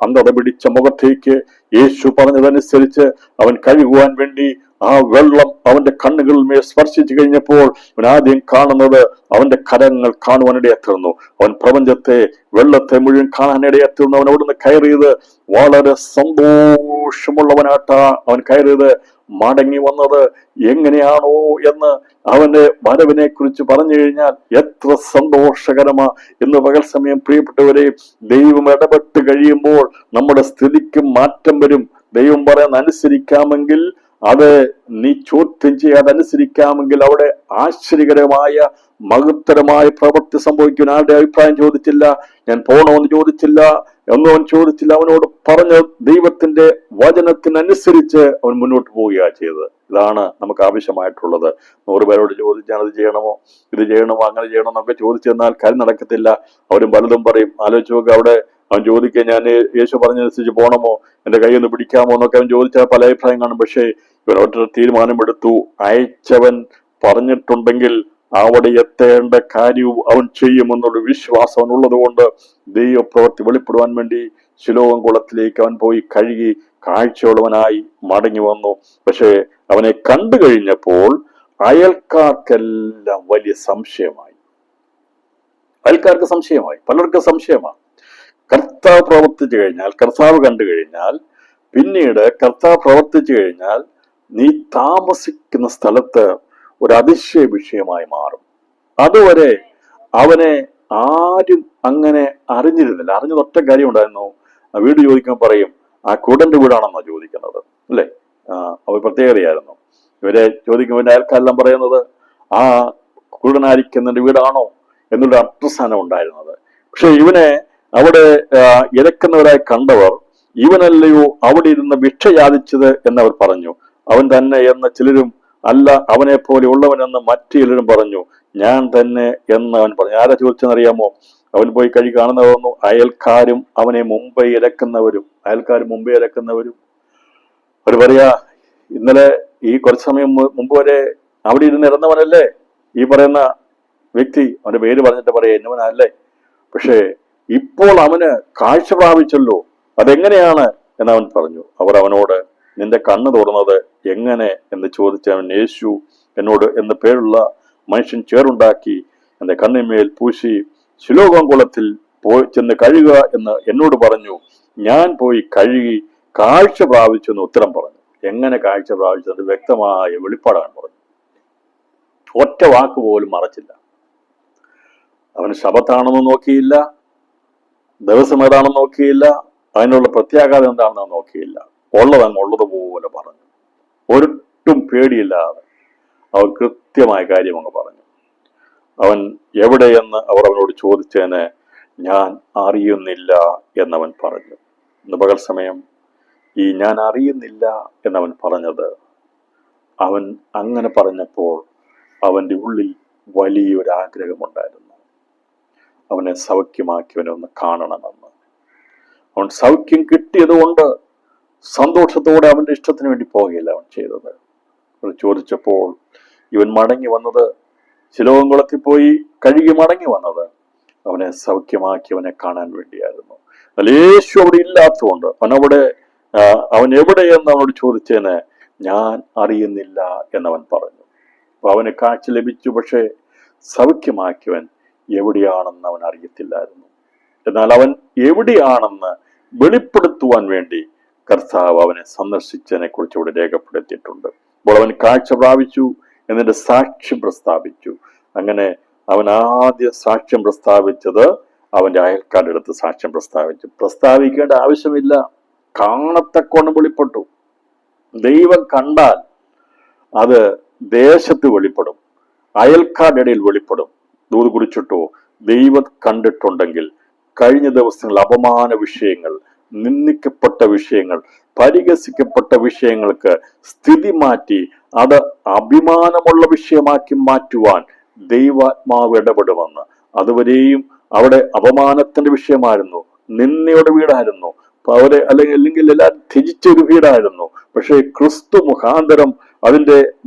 അന്ധത പിടിച്ച മുഖത്തേക്ക് യേശു പറഞ്ഞതനുസരിച്ച് അവൻ കഴുകുവാൻ വേണ്ടി ആ വെള്ളം അവന്റെ കണ്ണുകളിൽ മേൽ സ്പർശിച്ചു കഴിഞ്ഞപ്പോൾ അവൻ ആദ്യം കാണുന്നത് അവന്റെ കരങ്ങൾ കാണുവാനിടയെത്തുന്നു. അവൻ പ്രപഞ്ചത്തെ വെള്ളത്തെ മുഴുവൻ കാണാനിടയെത്തുന്നു. അവൻ അവിടുന്ന് കയറിയത് വളരെ സന്തോഷമുള്ളവനായിട്ടാ അവൻ കയറിയത്. മടങ്ങി വന്നത് എങ്ങനെയാണോ എന്ന് അവന്റെ വരവിനെ കുറിച്ച് പറഞ്ഞു കഴിഞ്ഞാൽ എത്ര സന്തോഷകരമാ. ഇന്ന് പകൽ സമയം പ്രിയപ്പെട്ടവരെ, ദൈവം ഇടപെട്ട് കഴിയുമ്പോൾ നമ്മുടെ സ്ഥിതിക്ക് മാറ്റം വരും. ദൈവം പറയുന്ന അനുസരിക്കാമെങ്കിൽ, അത് നീ ചോദ്യം ചെയ്യാതെ അനുസരിക്കാമെങ്കിൽ അവിടെ ആശ്ചര്യകരമായ മഹത്തരമായ പ്രവൃത്തി സംഭവിക്കും. ആരുടെ അഭിപ്രായം ചോദിച്ചില്ല, ഞാൻ പോണമെന്ന് ചോദിച്ചില്ല, ഒന്നും അവൻ ചോദിച്ചില്ല. അവനോട് പറഞ്ഞ ദൈവത്തിന്റെ വചനത്തിനനുസരിച്ച് അവൻ മുന്നോട്ട് പോവുകയാണ് ചെയ്തത്. ഇതാണ് നമുക്ക് ആവശ്യമായിട്ടുള്ളത്. 100 പേരോട് ചോദിച്ചാൽ അത് ചെയ്യണമോ, ഇത് ചെയ്യണമോ, അങ്ങനെ ചെയ്യണമോ എന്നൊക്കെ ചോദിച്ചു തന്നാൽ കാര്യം നടക്കത്തില്ല. അവരും പലതും പറയും. ആലോചിച്ച് നോക്കുക, അവിടെ അവൻ ചോദിക്കുക, ഞാൻ യേശു പറഞ്ഞനുസരിച്ച് പോകണമോ, എന്റെ കൈ ഒന്ന് പിടിക്കാമോ എന്നൊക്കെ അവൻ ചോദിച്ചാൽ പല അഭിപ്രായം കാണും. പക്ഷേ ഇവൻ ഒറ്റ തീരുമാനമെടുത്തു. അയച്ചവൻ പറഞ്ഞിട്ടുണ്ടെങ്കിൽ അവിടെ എത്തേണ്ട കാര്യവും അവൻ ചെയ്യുമെന്നുള്ള വിശ്വാസം അവനുള്ളത് കൊണ്ട് ദൈവപ്രവൃത്തി വെളിപ്പെടുവാൻ വേണ്ടി ശിലോം കുളത്തിലേക്ക് അവൻ പോയി കഴുകി കാഴ്ചയുള്ളവനായി മടങ്ങി വന്നു. പക്ഷേ അവനെ കണ്ടു കഴിഞ്ഞപ്പോൾ അയൽക്കാർക്കെല്ലാം വലിയ സംശയമായി. അയൽക്കാർക്ക് സംശയമായി, പലർക്കും സംശയമാണ്. കർത്താവ് പ്രവർത്തിച്ചു കഴിഞ്ഞാൽ, കർത്താവ് കണ്ടു കഴിഞ്ഞാൽ, പിന്നീട് കർത്താവ് പ്രവർത്തിച്ചു കഴിഞ്ഞാൽ നീ താമസിക്കുന്ന സ്ഥലത്ത് ഒരു അതിശയ വിഷയമായി മാറും. അതുവരെ അവനെ ആരും അങ്ങനെ അറിഞ്ഞിരുന്നില്ല. അറിഞ്ഞത് ഒറ്റ കാര്യം ഉണ്ടായിരുന്നു. വീട് ചോദിക്കുമ്പോൾ പറയും ആ കുടന്റെ വീടാണെന്നോ ചോദിക്കുന്നത്, അല്ലേ? അവർ പ്രത്യേകതയായിരുന്നു. ഇവരെ ചോദിക്കുമ്പോൾ അയൽക്കാരെല്ലാം പറയുന്നത് ആ കുടനായിരിക്കുന്നതിന്റെ വീടാണോ എന്നുള്ള അർത്ഥസ്ഥാനം ഉണ്ടായിരുന്നത്. പക്ഷെ ഇവനെ അവിടെ ഇരക്കുന്നവരായി കണ്ടവർ ഇവനല്ലയോ അവിടെ ഇരുന്ന് ഭിക്ഷ യാചിച്ചത് എന്നവർ പറഞ്ഞു. അവൻ തന്നെ എന്ന് ചിലരും, അല്ല അവനെ പോലെ ഉള്ളവനെന്ന് മറ്റു ചിലരും പറഞ്ഞു. ഞാൻ തന്നെ എന്ന് അവൻ പറഞ്ഞു. ആരാ ചോദിച്ചെന്നറിയാമോ? അവൻ പോയി കഴി കാണുന്ന തോന്നുന്നു. അയൽക്കാരും അവനെ മുമ്പേ ഇരക്കുന്നവരും അവർ പറയാ, ഇന്നലെ ഈ കുറച്ച് സമയം മുമ്പ് വരെ അവിടെ ഇരുന്ന് ഇറന്നവനല്ലേ ഈ പറയുന്ന വ്യക്തി, അവന്റെ പേര് പറഞ്ഞിട്ട് പറയാ എന്നവനല്ലേ, പക്ഷേ ഇപ്പോൾ അവന് കാഴ്ച പ്രാപിച്ചല്ലോ, അതെങ്ങനെയാണ് എന്നവൻ പറഞ്ഞു. അവർ അവനോട്, നിന്റെ കണ്ണ് തുറന്നത് എങ്ങനെ എന്ന് ചോദിച്ചവൻ, യേശു എന്നോട് എന്ന് പേരുള്ള മനുഷ്യൻ ചേറുണ്ടാക്കി എന്റെ കണ്ണിന്മേൽ പൂശി ശിലോം കുളത്തിൽ പോയി ചെന്ന് കഴുകുക എന്ന് എന്നോട് പറഞ്ഞു. ഞാൻ പോയി കഴുകി കാഴ്ച പ്രാപിച്ചു എന്ന് ഉത്തരം പറഞ്ഞു. എങ്ങനെ കാഴ്ച പ്രാപിച്ചത് വ്യക്തമായ വെളിപ്പാടാണ് പറഞ്ഞു. ഒറ്റ വാക്ക് പോലും മറച്ചില്ല. അവന് ശബത്താണെന്ന് നോക്കിയില്ല, ദിവസം ഏതാണെന്ന് നോക്കിയില്ല, അതിനുള്ള പ്രത്യാഘാതം എന്താണെന്ന് നോക്കിയില്ല. ഉള്ളതങ്ങ് ഉള്ളതുപോലെ പറഞ്ഞു. ഒട്ടും പേടിയില്ലാതെ അവൻ കൃത്യമായ കാര്യം അങ്ങ് പറഞ്ഞു. അവൻ എവിടെയെന്ന് അവർ അവനോട് ചോദിച്ചതിന് ഞാൻ അറിയുന്നില്ല എന്നവൻ പറഞ്ഞു. ഇന്ന് പകൽ സമയം ഈ ഞാൻ അറിയുന്നില്ല എന്നവൻ പറഞ്ഞത്, അവൻ അങ്ങനെ പറഞ്ഞപ്പോൾ അവന്റെ ഉള്ളിൽ വലിയൊരു ആഗ്രഹമുണ്ടായിരുന്നു. അവനെ സൗഖ്യമാക്കിയവനെ ഒന്ന് കാണണമെന്ന്. അവൻ സൗഖ്യം കിട്ടിയത് കൊണ്ട് സന്തോഷത്തോടെ അവന്റെ ഇഷ്ടത്തിന് വേണ്ടി പോകുകയില്ല അവൻ ചെയ്തത്. അവർ ചോദിച്ചപ്പോൾ ഇവൻ മടങ്ങി വന്നത്, ശിലോം കുളത്തിൽ പോയി കഴുകി മടങ്ങി വന്നത് അവനെ സൗഖ്യമാക്കിയവനെ കാണാൻ വേണ്ടിയായിരുന്നു. എന്നാൽ യേശു അവിടെ ഇല്ലാത്തതുകൊണ്ട് അവൻ എവിടെയെന്ന് അവനോട് ചോദിച്ചതിന് ഞാൻ അറിയുന്നില്ല എന്നവൻ പറഞ്ഞു. അപ്പൊ അവന് കാഴ്ച ലഭിച്ചു, പക്ഷേ സൗഖ്യമാക്കിയവൻ എവിടെയാണെന്ന് അവൻ അറിയത്തില്ലായിരുന്നു. എന്നാൽ അവൻ എവിടെയാണെന്ന് വെളിപ്പെടുത്തുവാൻ വേണ്ടി കർത്താവ് അവനെ സന്ദർശിച്ചതിനെ കുറിച്ച് ഇവിടെ രേഖപ്പെടുത്തിയിട്ടുണ്ട്. അപ്പോൾ അവൻ കാഴ്ച പ്രാപിച്ചു, എന്നിട്ട് സാക്ഷ്യം പ്രസ്താവിച്ചു. അങ്ങനെ അവൻ ആദ്യം സാക്ഷ്യം പ്രസ്താവിച്ചത് അവന്റെ അയൽക്കാരുടെ അടുത്ത് സാക്ഷ്യം പ്രസ്താവിക്കേണ്ട ആവശ്യമില്ല. കാണത്തക്കോണം വെളിപ്പെട്ടു. ദൈവം കണ്ടാൽ അത് ദേശത്ത് വെളിപ്പെടും, അയൽക്കാരുടെ ഇടയിൽ വെളിപ്പെടും. ദൂത് കുറിച്ചിട്ടോ ദൈവം കണ്ടിട്ടുണ്ടെങ്കിൽ കഴിഞ്ഞ ദിവസങ്ങളിൽ അപമാന വിഷയങ്ങൾ, നിന്ദിക്കപ്പെട്ട വിഷയങ്ങൾ, പരിഹസിക്കപ്പെട്ട വിഷയങ്ങൾക്ക് സ്ഥിതി മാറ്റി അത് അഭിമാനമുള്ള വിഷയമാക്കി മാറ്റുവാൻ ദൈവാത്മാവ് ഇടപെടുമെന്ന്. അതുവരെയും അവിടെ അപമാനത്തിന്റെ വിഷയമായിരുന്നു, നിന്ദയുടെ വീടായിരുന്നു, അവരെ അല്ലെങ്കിൽ എല്ലാം ത്യജിച്ചൊരു വീടായിരുന്നു. പക്ഷേ ക്രിസ്തു മുഖാന്തരം അതിന്റെ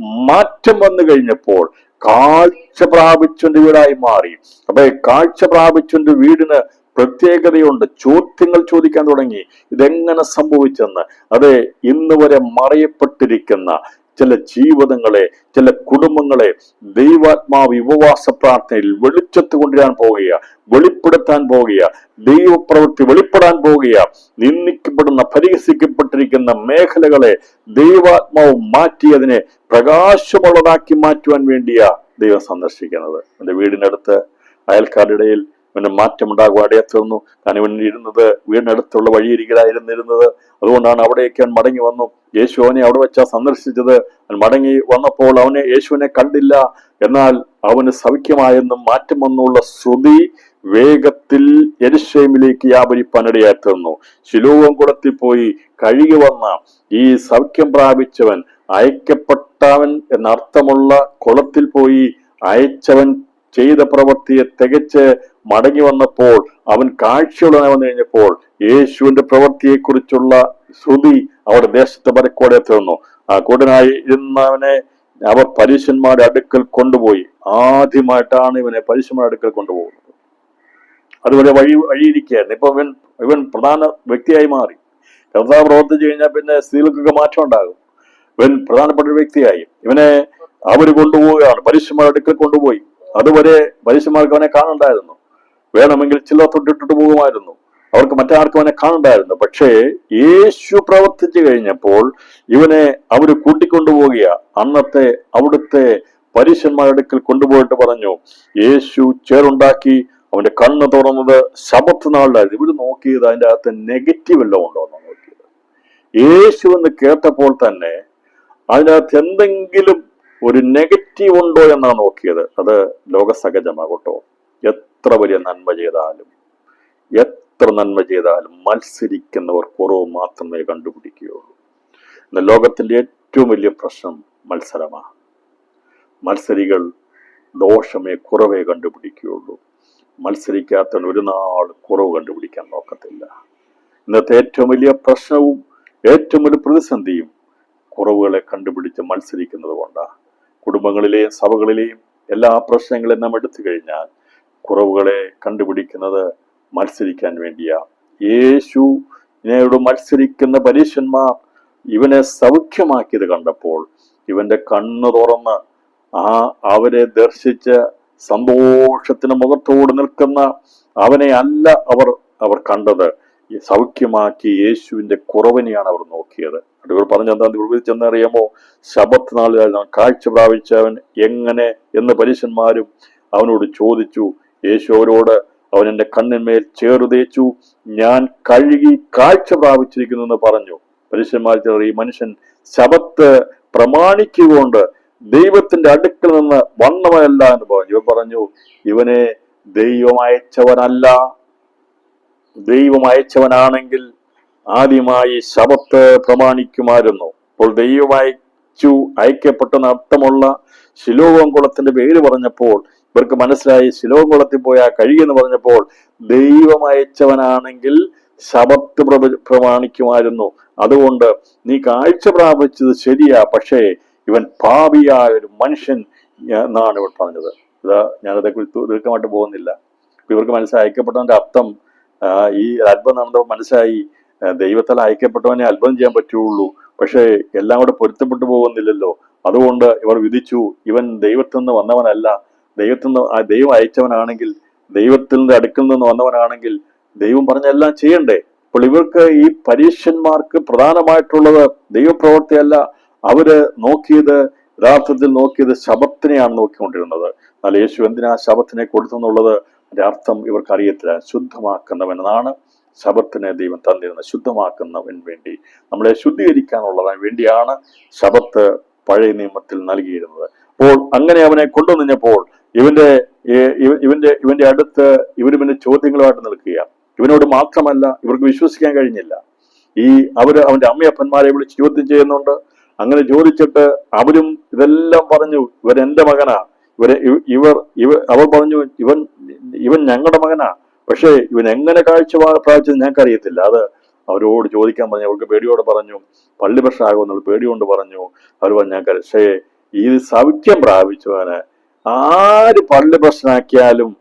മാറ്റം വന്നു കഴിഞ്ഞപ്പോൾ കാഴ്ച പ്രാപിച്ചൊന്റെ വീടായി മാറി. അപ്പൊ കാഴ്ച പ്രാപിച്ചൊന്റെ വീടിന് പ്രത്യേകതയുണ്ട്. ചോദ്യങ്ങൾ ചോദിക്കാൻ തുടങ്ങി, ഇതെങ്ങനെ സംഭവിച്ചെന്ന്. അതെ, ഇന്ന് വരെ മറയപ്പെട്ടിരിക്കുന്ന ചില ജീവിതങ്ങളെ, ചില കുടുംബങ്ങളെ ദൈവാത്മാവ് ഉപവാസ പ്രാർത്ഥനയിൽ വെളിച്ചത്ത് കൊണ്ടുവരാൻ പോകുക, വെളിപ്പെടുത്താൻ പോകുക, ദൈവപ്രവൃത്തി വെളിപ്പെടാൻ പോകുക. നിന്ദിക്കപ്പെടുന്ന, പരിഹസിക്കപ്പെട്ടിരിക്കുന്ന മേഖലകളെ ദൈവാത്മാവ് മാറ്റി അതിനെ പ്രകാശമുള്ളതാക്കി മാറ്റുവാൻ വേണ്ടിയാ ദൈവം സന്ദർശിക്കുന്നത്. എൻ്റെ വീടിനടുത്ത് അയൽക്കാരുടെ ഇടയിൽ ഇവന് മാറ്റമുണ്ടാകുവാൻ ഇടയായിത്തീർന്നു. കാരണം ഇവൻ ഇരുന്നത് വീടിനടുത്തുള്ള വഴിയരികിലായിരുന്നിരുന്നത്. അതുകൊണ്ടാണ് അവിടേക്ക് അവൻ മടങ്ങി വന്നു. യേശു അവനെ അവിടെ വെച്ചാ സന്ദർശിച്ചത്. അവൻ മടങ്ങി വന്നപ്പോൾ യേശുവിനെ കണ്ടില്ല. എന്നാൽ അവന് സൗഖ്യമായെന്നും മാറ്റം വന്നുള്ള ശ്രുതി വേഗത്തിൽ യെരൂശലേമിലേക്ക് വ്യാപരിപ്പാൻ ഇടയായിത്തീർന്നു. ശിലോം കുളത്തിൽ പോയി കഴുകി വന്ന ഈ സൗഖ്യം പ്രാപിച്ചവൻ, അയക്കപ്പെട്ടവൻ എന്നർത്ഥമുള്ള കുളത്തിൽ പോയി അയച്ചവൻ ചെയ്ത പ്രവൃത്തിയെ തികച്ച് മടങ്ങി വന്നപ്പോൾ, അവൻ കാഴ്ചയുള്ളവനായി വന്നു കഴിഞ്ഞപ്പോൾ യേശുവിന്റെ പ്രവൃത്തിയെക്കുറിച്ചുള്ള ശ്രുതി അവിടെ ദേശത്ത് പരക്കോടെ തീർന്നു. ആ കൂടനായി ഇരുന്നവനെ അവർ പരീശന്മാരുടെ അടുക്കൽ കൊണ്ടുപോയി. ആദ്യമായിട്ടാണ് ഇവനെ പരീശന്മാരുടെ അടുക്കൽ കൊണ്ടുപോകുന്നത്. അതുപോലെ വഴിയിരിക്കുകയായിരുന്നു. ഇപ്പൊ ഇവൻ പ്രധാന വ്യക്തിയായി മാറി. കർത്താവ് പ്രവർത്തിച്ചു കഴിഞ്ഞാൽ പിന്നെ സ്ത്രീകൾക്കൊക്കെ മാറ്റം ഉണ്ടാകും. ഇവൻ പ്രധാനപ്പെട്ട ഒരു വ്യക്തിയായി. ഇവനെ അവര് കൊണ്ടുപോവുകയാണ്, പരീശന്മാരുടെ അടുക്കൽ കൊണ്ടുപോയി. അതുവരെ പരീശന്മാർക്ക് അവനെ കാണണ്ടായിരുന്നു. വേണമെങ്കിൽ ചില തൊട്ടിട്ടിട്ട് പോകുമായിരുന്നു. അവർക്ക് മറ്റാർക്കും അവനെ കാണണ്ടായിരുന്നു. പക്ഷേ യേശു പ്രവർത്തിച്ചു കഴിഞ്ഞപ്പോൾ ഇവനെ അവര് കൂട്ടിക്കൊണ്ടുപോവുക. അന്നത്തെ അവിടുത്തെ പരീശന്മാരുടെ അടുക്കൽ കൊണ്ടുപോയിട്ട് പറഞ്ഞു, യേശു ചേറുണ്ടാക്കി അവന്റെ കണ്ണ് തുറന്നത് ശബത്ത് നാളിലായിരുന്നു. ഇവര് നോക്കിയത് അതിൻ്റെ അകത്ത് നെഗറ്റീവ് എല്ലാം ഉണ്ടോ എന്നാണ് നോക്കിയത്. യേശു എന്ന് കേട്ടപ്പോൾ തന്നെ അതിനകത്ത് എന്തെങ്കിലും ഒരു നെഗറ്റീവ് ഉണ്ടോ എന്നാണ് നോക്കിയത്. അത് ലോകസഹജമാകട്ടോ. എത്ര വലിയ നന്മ ചെയ്താലും മത്സരിക്കുന്നവർ കുറവ് മാത്രമേ കണ്ടുപിടിക്കുകയുള്ളൂ. എന്നാൽ ലോകത്തിന്റെ ഏറ്റവും വലിയ പ്രശ്നം മത്സരമാണ്. മത്സരികൾ ദോഷമേ കുറവേ കണ്ടുപിടിക്കുകയുള്ളൂ. മത്സരിക്കാത്തവൻ ഒരു നാൾ കുറവ് കണ്ടുപിടിക്കാൻ നോക്കത്തില്ല. ഇന്നത്തെ ഏറ്റവും വലിയ പ്രശ്നവും ഏറ്റവും വലിയ പ്രതിസന്ധിയും കുറവുകളെ കണ്ടുപിടിച്ച് മത്സരിക്കുന്നത് കൊണ്ടാണ്. കുടുംബങ്ങളിലെയും സഭകളിലെയും എല്ലാ പ്രശ്നങ്ങളും നാം എടുത്തു കഴിഞ്ഞാൽ കുറവുകളെ കണ്ടുപിടിക്കുന്നത് മത്സരിക്കാൻ വേണ്ടിയാ. യേശുവിനോട് മത്സരിക്കുന്ന പരീശന്മാർ ഇവനെ സൗഖ്യമാക്കിയത് കണ്ടപ്പോൾ ഇവന്റെ കണ്ണ് തുറന്ന് അവരെ ദർശിച്ച് സന്തോഷത്തിന് മുഖത്തോട് നിൽക്കുന്ന അവനെ അല്ല അവർ കണ്ടത്. സൗഖ്യമാക്കി യേശുവിന്റെ കുറവിനെയാണ് അവർ നോക്കിയത്. ഇവർ പറഞ്ഞെന്താ ചെന്നറിയാമോ? ശബത്ത് നാളിൽ കാഴ്ച പ്രാപിച്ചവൻ എങ്ങനെ എന്ന് പരീശന്മാരും അവനോട് ചോദിച്ചു. യേശു അവരോട്, അവൻ എന്റെ കണ്ണിന്മേൽ ചേറു തേച്ചു, ഞാൻ കഴുകി കാഴ്ച പ്രാപിച്ചിരിക്കുന്നു എന്ന് പറഞ്ഞു. പരീശന്മാർ ചിലർ ഈ മനുഷ്യൻ ശബത്ത് പ്രമാണിക്കുകൊണ്ട് ദൈവത്തിന്റെ അടുക്കൽ നിന്ന് വന്നവനല്ല എന്ന് പറഞ്ഞു. ഇവ പറഞ്ഞു, ഇവനെ ദൈവം അയച്ചവനല്ല. ദൈവം അയച്ചവനാണെങ്കിൽ ആദ്യമായി ശബത്ത് പ്രമാണിക്കുമായിരുന്നു. അപ്പോൾ ദൈവം അയക്കപ്പെട്ടെന്ന് അർത്ഥമുള്ള ശിലോം കുളത്തിന്റെ പേര് പറഞ്ഞപ്പോൾ ഇവർക്ക് മനസ്സിലായി. ശിലോം കുളത്തിൽ പോയാൽ കഴിയെന്ന് പറഞ്ഞപ്പോൾ ദൈവം അയച്ചവനാണെങ്കിൽ ശബത്ത് പ്രമാണിക്കുമായിരുന്നു. അതുകൊണ്ട് നീ കാഴ്ച പ്രാപിച്ചത് ശരിയാ, പക്ഷേ ഇവൻ പാപിയായ ഒരു മനുഷ്യൻ എന്നാണ് ഇവർ പറഞ്ഞത്. ഞാനതേക്കുറിച്ച് ദീർഘമായിട്ട് പോകുന്നില്ല. ഇവർക്ക് മനസ്സിലായി അയക്കപ്പെട്ടവന്റെ അർത്ഥം. ഈ അത്ഭുതം നടന്നപ്പോൾ മനസ്സിലായി, ദൈവത്താൽ അയക്കപ്പെട്ടവനെ അത്ഭുതം ചെയ്യാൻ പറ്റുള്ളൂ. പക്ഷേ എല്ലാം കൂടെ പൊരുത്തപ്പെട്ടു പോകുന്നില്ലല്ലോ. അതുകൊണ്ട് ഇവർ വിധിച്ചു, ഇവൻ ദൈവത്തിൽ നിന്ന് വന്നവനല്ല. ദൈവം അയച്ചവനാണെങ്കിൽ, ദൈവത്തിന്റെ അടുക്കിൽ നിന്ന് വന്നവനാണെങ്കിൽ ദൈവം പറഞ്ഞെല്ലാം ചെയ്യണ്ടേ. അപ്പോൾ ഇവർക്ക്, ഈ പരീശന്മാർക്ക് പ്രധാനമായിട്ടുള്ളത് ദൈവപ്രവൃത്തിയല്ല. അവര് യഥാർത്ഥത്തിൽ നോക്കിയത് ശബത്തിനെയാണ് നോക്കിക്കൊണ്ടിരുന്നത്. എന്നാൽ യേശു എന്തിനാ ശബത്തിനെ കൊടുത്തെന്നുള്ളത് അർത്ഥം ഇവർക്ക് അറിയത്തില്ല. ശുദ്ധമാക്കുന്നവനാണ് ശബത്തിനെ ദൈവം തന്നിരുന്നത്. ശുദ്ധമാക്കുന്നവൻ വേണ്ടി, നമ്മളെ ശുദ്ധീകരിക്കാനുള്ളതിന് വേണ്ടിയാണ് ശബത്ത് പഴയ നിയമത്തിൽ നൽകിയിരുന്നത്. അപ്പോൾ അങ്ങനെ അവനെ കൊണ്ടുവന്നപ്പോൾ ഇവന്റെ അടുത്ത് ഇവന് ചോദ്യങ്ങളുമായിട്ട് നിൽക്കുക. ഇവനോട് മാത്രമല്ല, ഇവർക്ക് വിശ്വസിക്കാൻ കഴിഞ്ഞില്ല. അവന്റെ അമ്മയപ്പന്മാരെ വിളിച്ച് ചോദ്യം ചെയ്യുന്നുണ്ട്. അങ്ങനെ ചോദിച്ചിട്ട് അവരും ഇതെല്ലാം പറഞ്ഞു, ഇവൻ എന്റെ മകനാ. അവർ പറഞ്ഞു, ഇവൻ ഞങ്ങളുടെ മകനാ. പക്ഷേ ഇവൻ എങ്ങനെ കാഴ്ച പ്രാപിച്ചത് ഞങ്ങൾക്ക് അറിയത്തില്ല. അത് അവരോട് ചോദിക്കാൻ പറഞ്ഞു. അവർക്ക് പേടിയോട് പറഞ്ഞു, പള്ളി പ്രശ്നമാകുമെന്നുള്ള പേടികൊണ്ട് പറഞ്ഞു. അവർ പറഞ്ഞു, ഞങ്ങൾക്ക്. പക്ഷേ ഈ സൗഖ്യം പ്രാപിച്ചവന് ആര് പള്ളി പ്രശ്നമാക്കിയാലും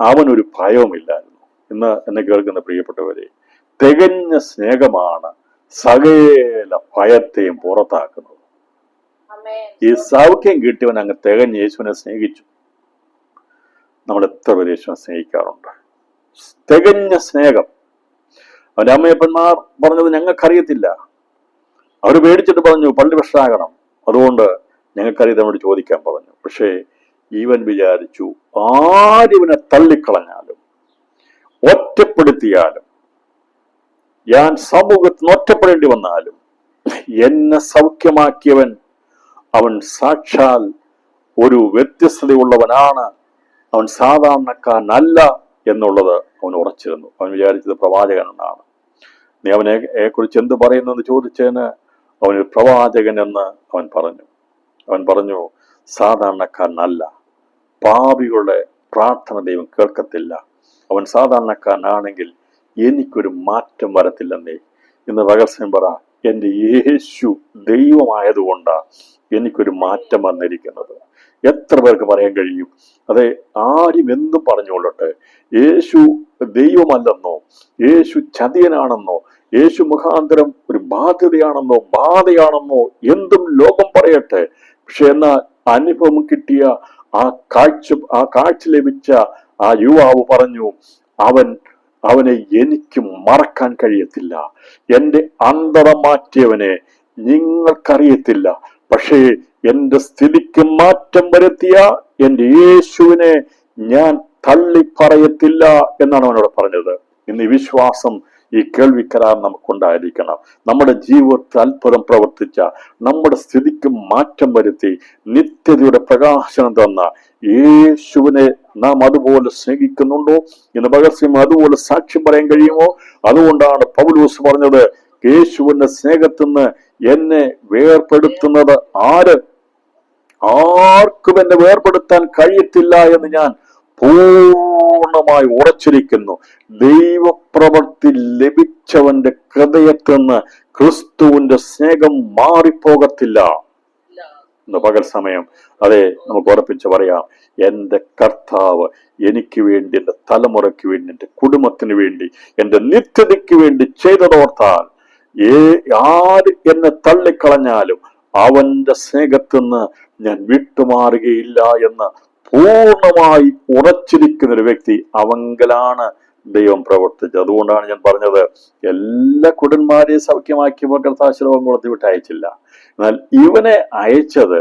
അവനൊരു ഭയവുമില്ലായിരുന്നു. എന്നെ കേൾക്കുന്ന പ്രിയപ്പെട്ടവരെ, തികഞ്ഞ സ്നേഹമാണ് സകല ഭയത്തെയും പുറത്താക്കുന്നത്. ഈ സൗഖ്യം കിട്ടിയവൻ അങ്ങ് തികഞ്ഞ യേശുവിനെ സ്നേഹിച്ചു. നമ്മൾ എത്ര പേര് യേശുവിനെ സ്നേഹിക്കാറുണ്ട്? തികഞ്ഞ സ്നേഹം. അവന്റെ അമ്മയപ്പന്മാർ പറഞ്ഞത് ഞങ്ങൾക്കറിയത്തില്ല. അവർ പേടിച്ചിട്ട് പറഞ്ഞു, പള്ളി പ്രശ്നമാകണം, അതുകൊണ്ട് ഞങ്ങൾക്കറിയാം, നമ്മോട് ചോദിക്കാൻ പറഞ്ഞു. പക്ഷേ ഇവൻ വിചാരിച്ചു, ആരിവനെ തള്ളിക്കളഞ്ഞാലും ഒറ്റപ്പെടുത്തിയാലും, ഞാൻ സമൂഹത്തിന് ഒറ്റപ്പെടേണ്ടി വന്നാലും, എന്നെ സൗഖ്യമാക്കിയവൻ അവൻ സാക്ഷാൽ ഒരു വ്യത്യസ്തതയുള്ളവനാണ്, അവൻ സാധാരണക്കാരനല്ല എന്നുള്ളത് അവൻ ഉറച്ചിരുന്നു. അവൻ വിചാരിച്ചത് പ്രവാചകൻ എന്നാണ്. നീ അവനെ കുറിച്ച് എന്ത് പറയുന്നെന്ന് ചോദിച്ചതിന് അവനൊരു പ്രവാചകൻ എന്ന് അവൻ പറഞ്ഞു. അവൻ പറഞ്ഞു, സാധാരണക്കാരനല്ല, പാപികളുടെ പ്രാർത്ഥന ദൈവം കേൾക്കത്തില്ല. അവൻ സാധാരണക്കാരനാണെങ്കിൽ എനിക്കൊരു മാറ്റം വരത്തില്ലെന്നേ. ഇന്ന് രഹസ്യം പറ, എൻ്റെ യേശു ദൈവമായതുകൊണ്ടാണ് എനിക്കൊരു മാറ്റം വന്നിരിക്കുന്നത്. എത്ര പേർക്ക് പറയാൻ കഴിയും? അതെ, ആരും എന്തും പറഞ്ഞുകൊള്ളട്ടെ, യേശു ദൈവമല്ലെന്നോ, യേശു ചതിയനാണെന്നോ, യേശു മുഖാന്തരം ഒരു ബാധ്യതയാണെന്നോ, ബാധയാണെന്നോ എന്തും ലോകം പറയട്ടെ. പക്ഷെ എന്നാൽ അനുഭവം കിട്ടിയ ആ കാഴ്ച ലഭിച്ച ആ യുവാവ് പറഞ്ഞു, അവനെ എനിക്ക് മറക്കാൻ കഴിയത്തില്ല. എന്റെ അന്ധത മാറ്റിയവനെ നിങ്ങൾക്കറിയത്തില്ല, പക്ഷേ എന്റെ സ്ഥിതിക്ക് മാറ്റം വരുത്തിയ എന്റെ യേശുവിനെ ഞാൻ തള്ളി പറയത്തില്ല എന്നാണ് അവനോട് പറഞ്ഞത്. ഇന്ന് ഈ വിശ്വാസം, ഈ കേൾവിക്കരാർ നമുക്കുണ്ടായിരിക്കണം. നമ്മുടെ ജീവിതത്തിൽ അത്ഭുതം പ്രവർത്തിച്ച, നമ്മുടെ സ്ഥിതിക്ക് മാറ്റം വരുത്തി നിത്യതയുടെ പ്രകാശനം തന്ന യേശുവിനെ നാം അതുപോലെ സ്നേഹിക്കുന്നുണ്ടോ? ഇന്ന് പകർച്ചയും അതുപോലെ സാക്ഷ്യം പറയാൻ കഴിയുമോ? അതുകൊണ്ടാണ് പൗലോസ് പറഞ്ഞത്, യേശുവിന്റെ സ്നേഹത്തിന്ന് എന്നെ വേർപെടുത്തുന്നത് ആര്? ആർക്കും എന്നെ വേർപെടുത്താൻ കഴിയത്തില്ല എന്ന് ഞാൻ പൂർണ്ണമായി ഉറച്ചിരിക്കുന്നു. ദൈവപ്രവൃത്തി ലഭിച്ചവന്റെ ഹൃദയത്തിന്ന് ക്രിസ്തുവിന്റെ സ്നേഹം മാറിപ്പോകത്തില്ല. ഇന്ന് പകൽ സമയം അതെ, നമുക്ക് ഉറപ്പിച്ച് പറയാം, എൻ്റെ കർത്താവ് എനിക്ക് വേണ്ടി, എൻ്റെ തലമുറയ്ക്ക് വേണ്ടി, എൻ്റെ കുടുംബത്തിന് വേണ്ടി, എൻ്റെ നിത്യതയ്ക്ക് വേണ്ടി ചെയ്തതോർത്താൽ ആര് എന്നെ തള്ളിക്കളഞ്ഞാലും അവന്റെ സ്നേഹത്തിന്ന് ഞാൻ വിട്ടുമാറുകയില്ല എന്ന് പൂർണ്ണമായി ഉറച്ചിരിക്കുന്ന ഒരു വ്യക്തി അവങ്കലാണ് ദൈവം പ്രവർത്തിച്ചത്. അതുകൊണ്ടാണ് ഞാൻ പറഞ്ഞത്, എല്ലാ കുടന്മാരെയും സൗഖ്യമാക്കിയപ്പോൾ കർത്താശ്രമം കൊടുത്ത് വിട്ടയച്ചില്ല. എന്നാൽ ഇവനെ അയച്ചത്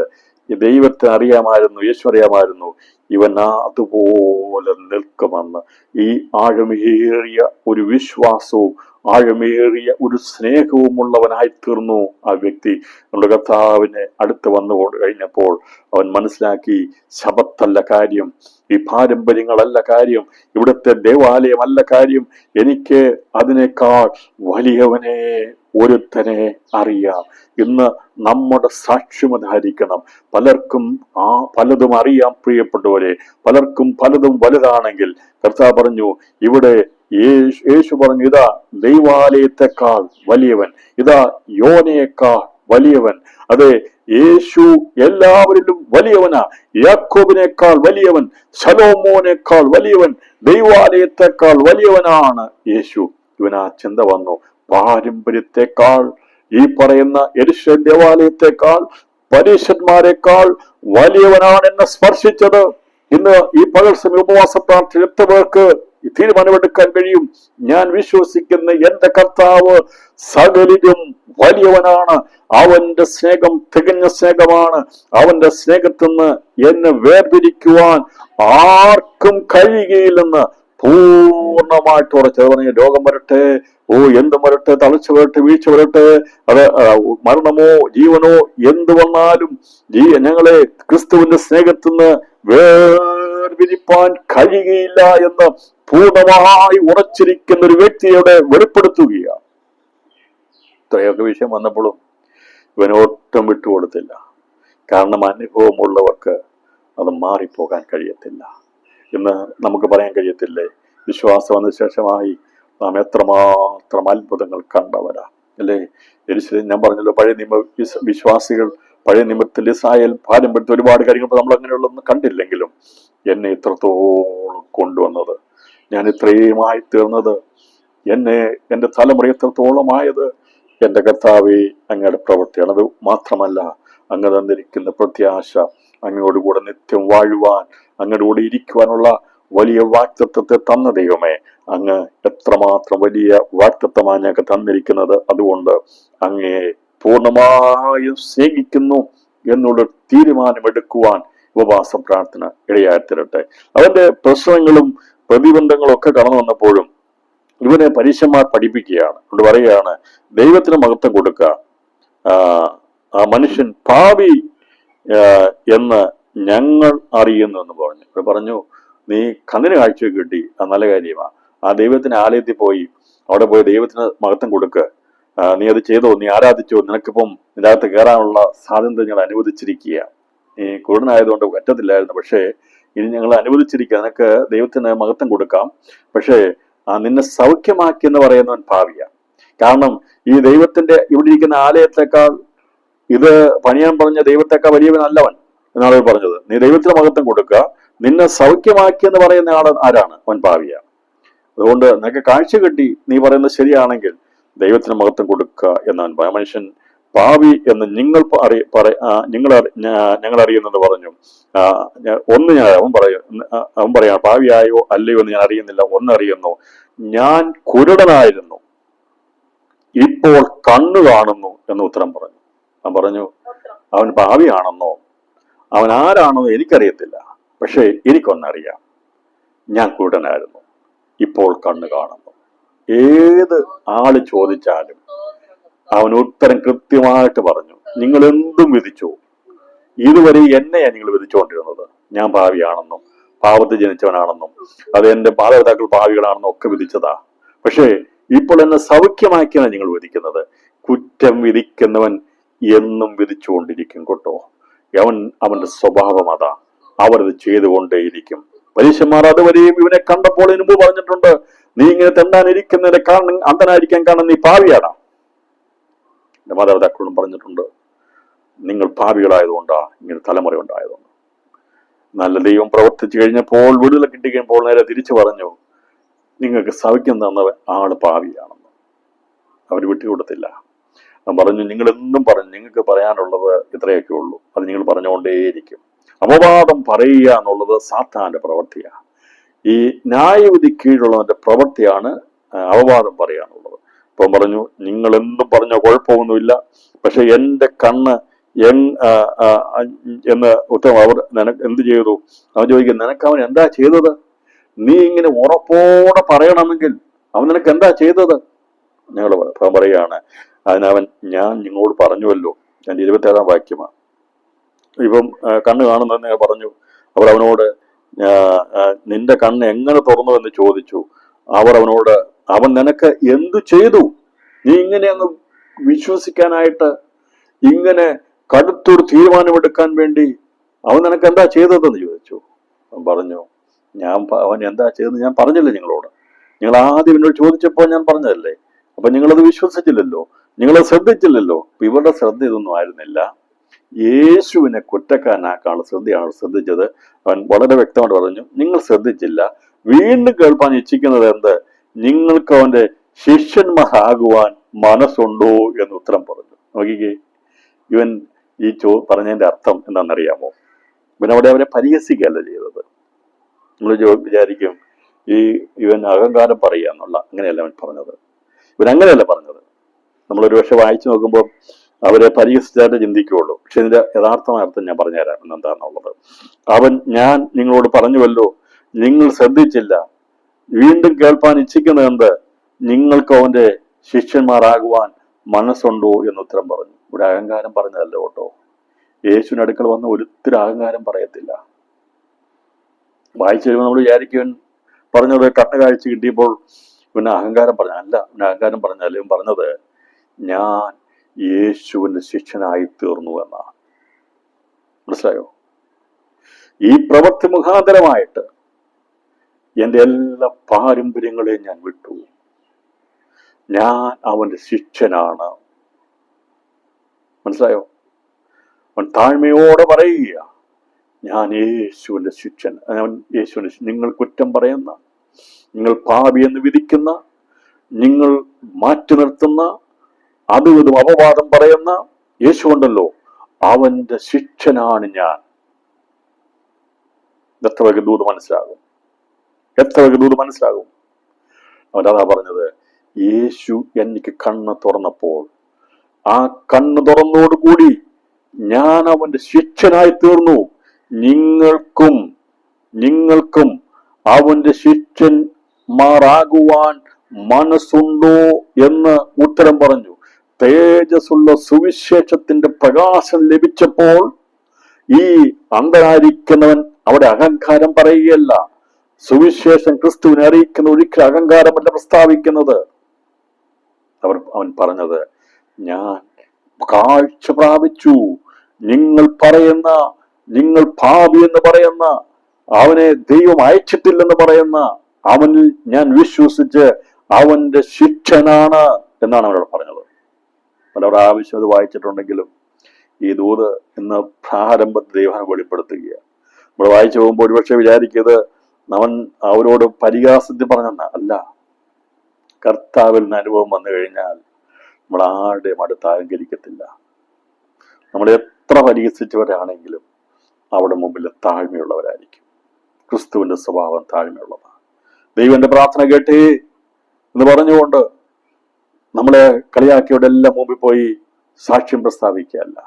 ദൈവത്തെ അറിയാമായിരുന്നു, യേശു അറിയാമായിരുന്നു, ഇവൻ അതുപോലെ നിൽക്കുമെന്ന്. ഈ ആഴമേറിയ ഒരു വിശ്വാസവും ആഴമേറിയ ഒരു സ്നേഹവും ഉള്ളവനായി തീർന്നു ആ വ്യക്തി. നമ്മുടെ കർത്താവിനെ അടുത്ത് വന്നുകൊണ്ട് കഴിഞ്ഞപ്പോൾ അവൻ മനസ്സിലാക്കി, ശബത്തല്ല കാര്യം, ഈ പാരമ്പര്യങ്ങളല്ല കാര്യം, ഇവിടുത്തെ ദേവാലയമല്ല കാര്യം, എനിക്ക് അതിനേക്കാൾ വലിയവനെ ഒരുത്തനെ അറിയാം. ഇന്ന് നമ്മുടെ സാക്ഷ്യമതായിരിക്കണം. പലർക്കും പലതും അറിയാം പ്രിയപ്പെട്ടവരെ, പലർക്കും പലതും വലുതാണെങ്കിൽ കർത്താവ് പറഞ്ഞു, ഇവിടെ യേശു പറഞ്ഞു, ഇതാ ദൈവാലയത്തെക്കാൾ വലിയവൻ, ഇതാ യോനയേക്കാൾ വലിയവൻ. അതെ, യേശു എല്ലാവരിലും വലിയവനാ. യാക്കോബിനേക്കാൾ വലിയവൻ, ശലോമോനേക്കാൾ വലിയവൻ, ദൈവാലയത്തെക്കാൾ വലിയവനാണ് യേശു. ഇവനാ ചിന്ത വന്നു, പാരമ്പര്യത്തെക്കാൾ, ഈ പറയുന്ന യെരൂശലേം ദേവാലയത്തെക്കാൾ, പരീശന്മാരെക്കാൾ വലിയവനാണ് എന്നെ സ്പർശിച്ചത്. ഇന്ന് ഈ പകൽ സമയം ഉപവാസ പ്രാർത്ഥന എത്ര പേർക്ക് തീരുമാനമെടുക്കാൻ കഴിയും? ഞാൻ വിശ്വസിക്കുന്ന എന്റെ കർത്താവ് സകലിലും വലിയവനാണ്. അവന്റെ സ്നേഹം തികഞ്ഞ സ്നേഹമാണ്. അവന്റെ സ്നേഹത്തിന്ന് എന്നെ വേർതിരിക്കുവാൻ ആർക്കും കഴിയുകയില്ലെന്ന് പൂർണ്ണമായിട്ട് ഉറച്ചത്. പറഞ്ഞ രോഗം വരട്ടെ, എന്ത് വരട്ടെ, തളർച്ച വരട്ടെ, വീഴ്ച വരട്ടെ, അത് മരണമോ ജീവനോ എന്ത് വന്നാലും ഞങ്ങളെ ക്രിസ്തുവിന്റെ സ്നേഹത്തിന്ന് വേർതിരിപ്പാൻ കഴിയുകയില്ല എന്ന് പൂർണ്ണമായി ഉറച്ചിരിക്കുന്ന ഒരു വ്യക്തിയോടെ വെളിപ്പെടുത്തുകയാണ്. ഇത്രയൊക്കെ വിഷയം വന്നപ്പോഴും ഇവനൊട്ടും വിട്ടുകൊടുത്തില്ല. കാരണം അനുഭവമുള്ളവർക്ക് അത് മാറിപ്പോകാൻ കഴിയത്തില്ല. ഇന്ന് നമുക്ക് പറയാൻ കഴിയത്തില്ലേ, വിശ്വാസം വന്ന ശേഷമായി നാം എത്രമാത്രം അത്ഭുതങ്ങൾ കണ്ടവരാ അല്ലേ? ഞാൻ പറഞ്ഞല്ലോ, പഴയ നിയമ വിശ്വാസികൾ, പഴയ നിയമത്തിൽ ഇസ്രായേൽ പാരമ്പര്യത്തിൽ ഒരുപാട് കാര്യങ്ങൾ നമ്മൾ അങ്ങനെയുള്ളതൊന്നും കണ്ടില്ലെങ്കിലും എന്നെ ഇത്രത്തോളം കൊണ്ടുവന്നത്, ഞാൻ ഇത്രയുമായി തീർന്നത്, എൻ്റെ തലമുറ എത്രത്തോളമായത് എൻ്റെ കർത്താവേ അങ്ങയുടെ പ്രവൃത്തിയാണ്. അത് മാത്രമല്ല, അങ്ങ് തന്നിരിക്കുന്ന പ്രത്യാശ, അങ്ങയോടുകൂടെ നിത്യം വാഴുവാൻ, അങ്ങയുടെ കൂടെ ഇരിക്കുവാനുള്ള വലിയ വാക്തത്വത്തെ തന്ന ദൈവമേ, അങ്ങ് എത്രമാത്രം വലിയ വാക്തത്വമാണ് ഞങ്ങൾക്ക് തന്നിരിക്കുന്നത്. അതുകൊണ്ട് അങ്ങയെ പൂർണ്ണമായും സ്നേഹിക്കുന്നു എന്നുള്ള തീരുമാനമെടുക്കുവാൻ ഉപവാസ പ്രാർത്ഥന ഇടയായിത്തരട്ടെ. അവന്റെ പ്രശ്നങ്ങളും പ്രതിബന്ധങ്ങളും ഒക്കെ കടന്നു വന്നപ്പോഴും ഇവനെ പരീശന്മാർ പഠിപ്പിക്കുകയാണ്. അതുകൊണ്ട് പറയുകയാണ്, ദൈവത്തിന് മഹത്വം കൊടുക്കുക, ആ മനുഷ്യൻ പാപി എന്ന് ഞങ്ങൾ അറിയുന്നു എന്ന് പറഞ്ഞു. ഇവിടെ പറഞ്ഞു, നീ കണ്ണിന് കാഴ്ച കിട്ടി, അത് നല്ല കാര്യമാണ്. ആ ദൈവത്തിന്റെ ആലയത്തിൽ പോയി അവിടെ പോയി ദൈവത്തിന് മഹത്വം കൊടുക്കുക. നീ അത് ചെയ്തോ, നീ ആരാധിച്ചോ, നിനക്കിപ്പം ഇതിനകത്ത് കയറാനുള്ള സ്വാതന്ത്ര്യം ഞങ്ങൾ അനുവദിച്ചിരിക്കുക. നീ കുരുടനായതുകൊണ്ട് പറ്റത്തില്ലായിരുന്നു, പക്ഷേ ഇനി ഞങ്ങൾ അനുവദിച്ചിരിക്കുക, നിനക്ക് ദൈവത്തിന് മഹത്വം കൊടുക്കാം. പക്ഷേ നിന്നെ സൗഖ്യമാക്കി എന്ന് പറയുന്നവൻ ഭാവിയാണ്. കാരണം ഈ ദൈവത്തിന്റെ ഇവിടെ ഇരിക്കുന്ന ആലയത്തെക്കാൾ, ഇത് പണിയാൻ പറഞ്ഞ ദൈവത്തെക്കാൾ വലിയവനല്ലവൻ എന്നാണ് പറഞ്ഞത്. നീ ദൈവത്തിന് മഹത്വം കൊടുക്കുക, നിന്നെ സൗഖ്യമാക്കി എന്ന് പറയുന്ന ആൾ ആരാണ്? അവൻ ഭാവിയാണ്. അതുകൊണ്ട് നിനക്ക് കാഴ്ച കിട്ടി, നീ പറയുന്നത് ശരിയാണെങ്കിൽ ദൈവത്തിന് മഹത്വം കൊടുക്കുക എന്നാണ്. മനുഷ്യൻ പാവി എന്ന് ഞങ്ങൾ അറിയുന്നത് പറഞ്ഞു. അവൻ പറയാം, പാവിയായോ അല്ലയോ എന്ന് ഞാൻ അറിയുന്നില്ല, ഒന്നറിയുന്നു, ഞാൻ കുരുടനായിരുന്നു, ഇപ്പോൾ കണ്ണു കാണുന്നു എന്ന് ഉത്തരം പറഞ്ഞു. അവൻ പറഞ്ഞു, അവൻ പാവിയാണെന്നോ അവൻ ആരാണെന്നോ എനിക്കറിയത്തില്ല, പക്ഷേ എനിക്കൊന്നറിയാം, ഞാൻ കുരുടനായിരുന്നു, ഇപ്പോൾ കണ്ണു കാണുന്നു. ഏത് ആള് ചോദിച്ചാലും അവൻ ഉത്തരം കൃത്യമായിട്ട് പറഞ്ഞു. നിങ്ങൾ എന്തും വിധിച്ചു, ഇതുവരെ എന്നെയാണ് നിങ്ങൾ വിധിച്ചുകൊണ്ടിരുന്നത്, ഞാൻ പാവിയാണെന്നും പാവത്തിൽ ജനിച്ചവനാണെന്നും അത് എന്റെ മാതാപിതാക്കൾ പാവികളാണെന്നും ഒക്കെ വിധിച്ചതാ. പക്ഷേ ഇപ്പോൾ എന്നെ സൗഖ്യമാക്കിയാണ് നിങ്ങൾ വിധിക്കുന്നത്. കുറ്റം വിധിക്കുന്നവൻ എന്നും വിധിച്ചുകൊണ്ടിരിക്കും കേട്ടോ. അവന്റെ സ്വഭാവം അതാ, അവരത് ചെയ്തുകൊണ്ടേയിരിക്കും. പരീശന്മാർ അതുവരെയും ഇവനെ കണ്ടപ്പോൾ മുമ്പ് പറഞ്ഞിട്ടുണ്ട്, നീ ഇങ്ങനെ തെണ്ടാനിരിക്കുന്നതിന്റെ കാരണം, അന്ധനായിരിക്കാൻ കാരണം നീ പാവിയാടാ. എന്റെ മാതാപിതാക്കളോടും പറഞ്ഞിട്ടുണ്ട്, നിങ്ങൾ പാപികളായതുകൊണ്ടാ ഇങ്ങനെ തലമുറ ഉണ്ടായതുകൊണ്ട്. നല്ല ദൈവം പ്രവർത്തിച്ചു കഴിഞ്ഞപ്പോൾ, വിടുതൽ കിട്ടിക്കഴിഞ്ഞപ്പോൾ നേരെ തിരിച്ചു പറഞ്ഞു, നിങ്ങൾക്ക് സൗഖ്യം തന്നവൻ ആള് പാവിയാണെന്ന്. അവർ വിട്ടുകൊടുത്തില്ല. ഞാൻ പറഞ്ഞു, നിങ്ങൾ എന്നും പറഞ്ഞു, നിങ്ങൾക്ക് പറയാനുള്ളത് ഇത്രയൊക്കെ ഉള്ളൂ, അത് നിങ്ങൾ പറഞ്ഞുകൊണ്ടേയിരിക്കും. അപവാദം പറയുക എന്നുള്ളത് സാത്താന്റെ പ്രവൃത്തിയാണ്. ഈ ന്യായവിധി കീഴുള്ളവന്റെ പ്രവൃത്തിയാണ് അപവാദം പറയാനുള്ളത്. ഇപ്പം പറഞ്ഞു, നിങ്ങൾ എന്തും പറഞ്ഞോ കുഴപ്പമൊന്നുമില്ല, പക്ഷെ എന്റെ കണ്ണ് എന്ന് ഉത്തരം. അവർ എന്ത് ചെയ്തു? അവൻ ചോദിക്കും, നിനക്ക് അവൻ എന്താ ചെയ്തത്? നീ ഇങ്ങനെ ഉറപ്പോടെ പറയണമെങ്കിൽ അവൻ നിനക്ക് എന്താ ചെയ്തത്? ഞങ്ങൾ പറയുകയാണ്, അതിനവൻ, ഞാൻ നിങ്ങളോട് പറഞ്ഞുവല്ലോ, ഞാൻ 27-ാം വാക്യമാണ്. ഇപ്പം കണ്ണ് കാണുന്നതെന്ന് ഞാൻ പറഞ്ഞു. അവർ അവനോട്, നിന്റെ കണ്ണ് എങ്ങനെ തുറന്നു എന്ന് ചോദിച്ചു. അവർ അവനോട്, അവൻ നിനക്ക് എന്തു ചെയ്തു? നീ ഇങ്ങനെ അങ്ങ് വിശ്വസിക്കാനായിട്ട്, ഇങ്ങനെ കടുത്തൊരു തീരുമാനമെടുക്കാൻ വേണ്ടി അവൻ നിനക്ക് എന്താ ചെയ്തതെന്ന് ചോദിച്ചു. അവൻ പറഞ്ഞു, അവൻ എന്താ ചെയ്തതെന്ന് ഞാൻ പറഞ്ഞില്ലേ നിങ്ങളോട്? നിങ്ങൾ ആദ്യം എന്നോട് ചോദിച്ചപ്പോൾ ഞാൻ പറഞ്ഞതല്ലേ? അപ്പൊ നിങ്ങളത് വിശ്വസിച്ചില്ലല്ലോ, നിങ്ങളത് ശ്രദ്ധിച്ചില്ലല്ലോ. അപ്പൊ ഇവരുടെ ശ്രദ്ധ ഇതൊന്നും ആയിരുന്നില്ല. യേശുവിനെ കുറ്റക്കാരനാക്കാനുള്ള ശ്രദ്ധയാണ് ശ്രദ്ധിച്ചത്. അവൻ വളരെ വ്യക്തമായിട്ട് പറഞ്ഞു, നിങ്ങൾ ശ്രദ്ധിച്ചില്ല. വീണ്ടും കേൾപ്പാൻ ഇച്ഛിക്കുന്നത് എന്ത്? നിങ്ങൾക്ക് അവന്റെ ശിഷ്യന്മാരാകുവാൻ മനസ്സുണ്ടോ എന്ന് ഉത്തരം പറഞ്ഞു. നോക്കിക്കേ, ഇവൻ ഈ പറഞ്ഞതിന്റെ അർത്ഥം എന്താണെന്നറിയാമോ? ഇവനവിടെ അവരെ പരിഹസിക്കുകയല്ല ചെയ്തത്. നമ്മൾ വിചാരിക്കും ഇവൻ അഹങ്കാരം പറയുക എന്നുള്ള, അങ്ങനെയല്ല അവൻ പറഞ്ഞത്. ഇവൻ അങ്ങനെയല്ല പറഞ്ഞത്. നമ്മളൊരു പക്ഷെ വായിച്ചു നോക്കുമ്പോൾ അവരെ പരിഹസിച്ചായിട്ട് ചിന്തിക്കുകയുള്ളൂ. പക്ഷെ ഇതിന്റെ യഥാർത്ഥമായ അർത്ഥം ഞാൻ പറഞ്ഞുതരാം എന്നെന്താണെന്നുള്ളത്. ഞാൻ നിങ്ങളോട് പറഞ്ഞുവല്ലോ, നിങ്ങൾ ശ്രദ്ധിച്ചില്ല. വീണ്ടും കേൾപ്പാൻ ഇച്ഛിക്കുന്നത് എന്ത്? നിങ്ങൾക്ക് അവന്റെ ശിഷ്യന്മാരാകുവാൻ മനസ്സുണ്ടോ എന്ന് ഉത്തരം പറഞ്ഞു. ഇവിടെ അഹങ്കാരം പറഞ്ഞതല്ല കേട്ടോ. യേശുവിന് അടുക്കൽ വന്ന ഒരിത്തിരി അഹങ്കാരം പറയത്തില്ല. വായിച്ചു കഴിയുമ്പോൾ നമ്മൾ വിചാരിക്കും പറഞ്ഞത് കണ്ണ് കാഴ്ച കിട്ടിയപ്പോൾ പിന്നെ അഹങ്കാരം പറഞ്ഞ അല്ല. പിന്നെ അഹങ്കാരം പറഞ്ഞാൽ ഇവൻ പറഞ്ഞത്, ഞാൻ യേശുവിന്റെ ശിഷ്യനായി തീർന്നു എന്നാണ്. മനസ്സിലായോ? ഈ പ്രവൃത്തി മുഖാന്തരമായിട്ട് എന്റെ എല്ലാ പാരമ്പര്യങ്ങളെയും ഞാൻ വിട്ടു. ഞാൻ അവന്റെ ശിഷ്യനാണ്. മനസ്സിലായോ? അവൻ താഴ്മയോടെ പറയുക, ഞാൻ യേശുവിന്റെ ശിഷ്യൻ. നിങ്ങൾ കുറ്റം പറയുന്ന, നിങ്ങൾ പാപി എന്ന് വിധിക്കുന്ന, നിങ്ങൾ മാറ്റി നിർത്തുന്ന, അതും ഇതും അപവാദം പറയുന്ന യേശു ഉണ്ടല്ലോ, അവന്റെ ശിഷ്യനാണ് ഞാൻ. എത്ര ദൂത് മനസ്സിലാകും? അവനതാ പറഞ്ഞത്, യേശു എനിക്ക് കണ്ണ് തുറന്നപ്പോൾ, ആ കണ്ണ് തുറന്നോടുകൂടി ഞാൻ അവന്റെ ശിഷ്യനായി തീർന്നു. നിങ്ങൾക്കും അവന്റെ ശിഷ്യന്മാരാകുവാൻ മനസ്സുണ്ടോ എന്ന് ഉത്തരം പറഞ്ഞു. തേജസ്സുള്ള സുവിശേഷത്തിന്റെ പ്രകാശം ലഭിച്ചപ്പോൾ ഈ അന്ധനായിരിക്കുന്നവൻ അവിടെ അഹങ്കാരം പറയുകയല്ല. സുവിശേഷം ക്രിസ്തുവിനെ അറിയിക്കുന്ന ഒരിക്കലും അഹങ്കാരമല്ല പ്രസ്താവിക്കുന്നത്. അവൻ പറഞ്ഞത്, ഞാൻ കാഴ്ച പ്രാപിച്ചു. നിങ്ങൾ പാപി എന്ന് പറയുന്ന, അവനെ ദൈവം അയച്ചിട്ടില്ലെന്ന് പറയുന്ന അവനിൽ ഞാൻ വിശ്വസിച്ച് അവന്റെ ശിക്ഷനാണ് എന്നാണ് അവനോട് പറഞ്ഞത്. പല പ്രാവശ്യം അത് വായിച്ചിട്ടുണ്ടെങ്കിലും ഈ ദൂത് ഇന്ന് പ്രാരംഭത്തിൽ ദൈവം വെളിപ്പെടുത്തുകയാണ്. നമ്മൾ വായിച്ചു പോകുമ്പോൾ ഒരുപക്ഷെ വിചാരിക്കുന്നത് അവൻ അവരോട് പരിഹാസത്തിൽ പറഞ്ഞെന്ന അല്ല. കർത്താവിൽ നിന്ന് അനുഭവം വന്നു കഴിഞ്ഞാൽ നമ്മൾ ആരുടെയും അടുത്ത് അഹങ്കരിക്കത്തില്ല. നമ്മൾ എത്ര പരിഹസിച്ചവരാണെങ്കിലും അവിടെ മുമ്പിൽ താഴ്മയുള്ളവരായിരിക്കും. ക്രിസ്തുവിന്റെ സ്വഭാവം താഴ്മയുള്ളതാണ്. ദൈവന്റെ പ്രാർത്ഥന കേട്ടേ എന്ന് പറഞ്ഞുകൊണ്ട് നമ്മളെ കളിയാക്കിയവിടെ എല്ലാം മുമ്പിൽ പോയി സാക്ഷ്യം പ്രസ്താവിക്കുകയല്ല.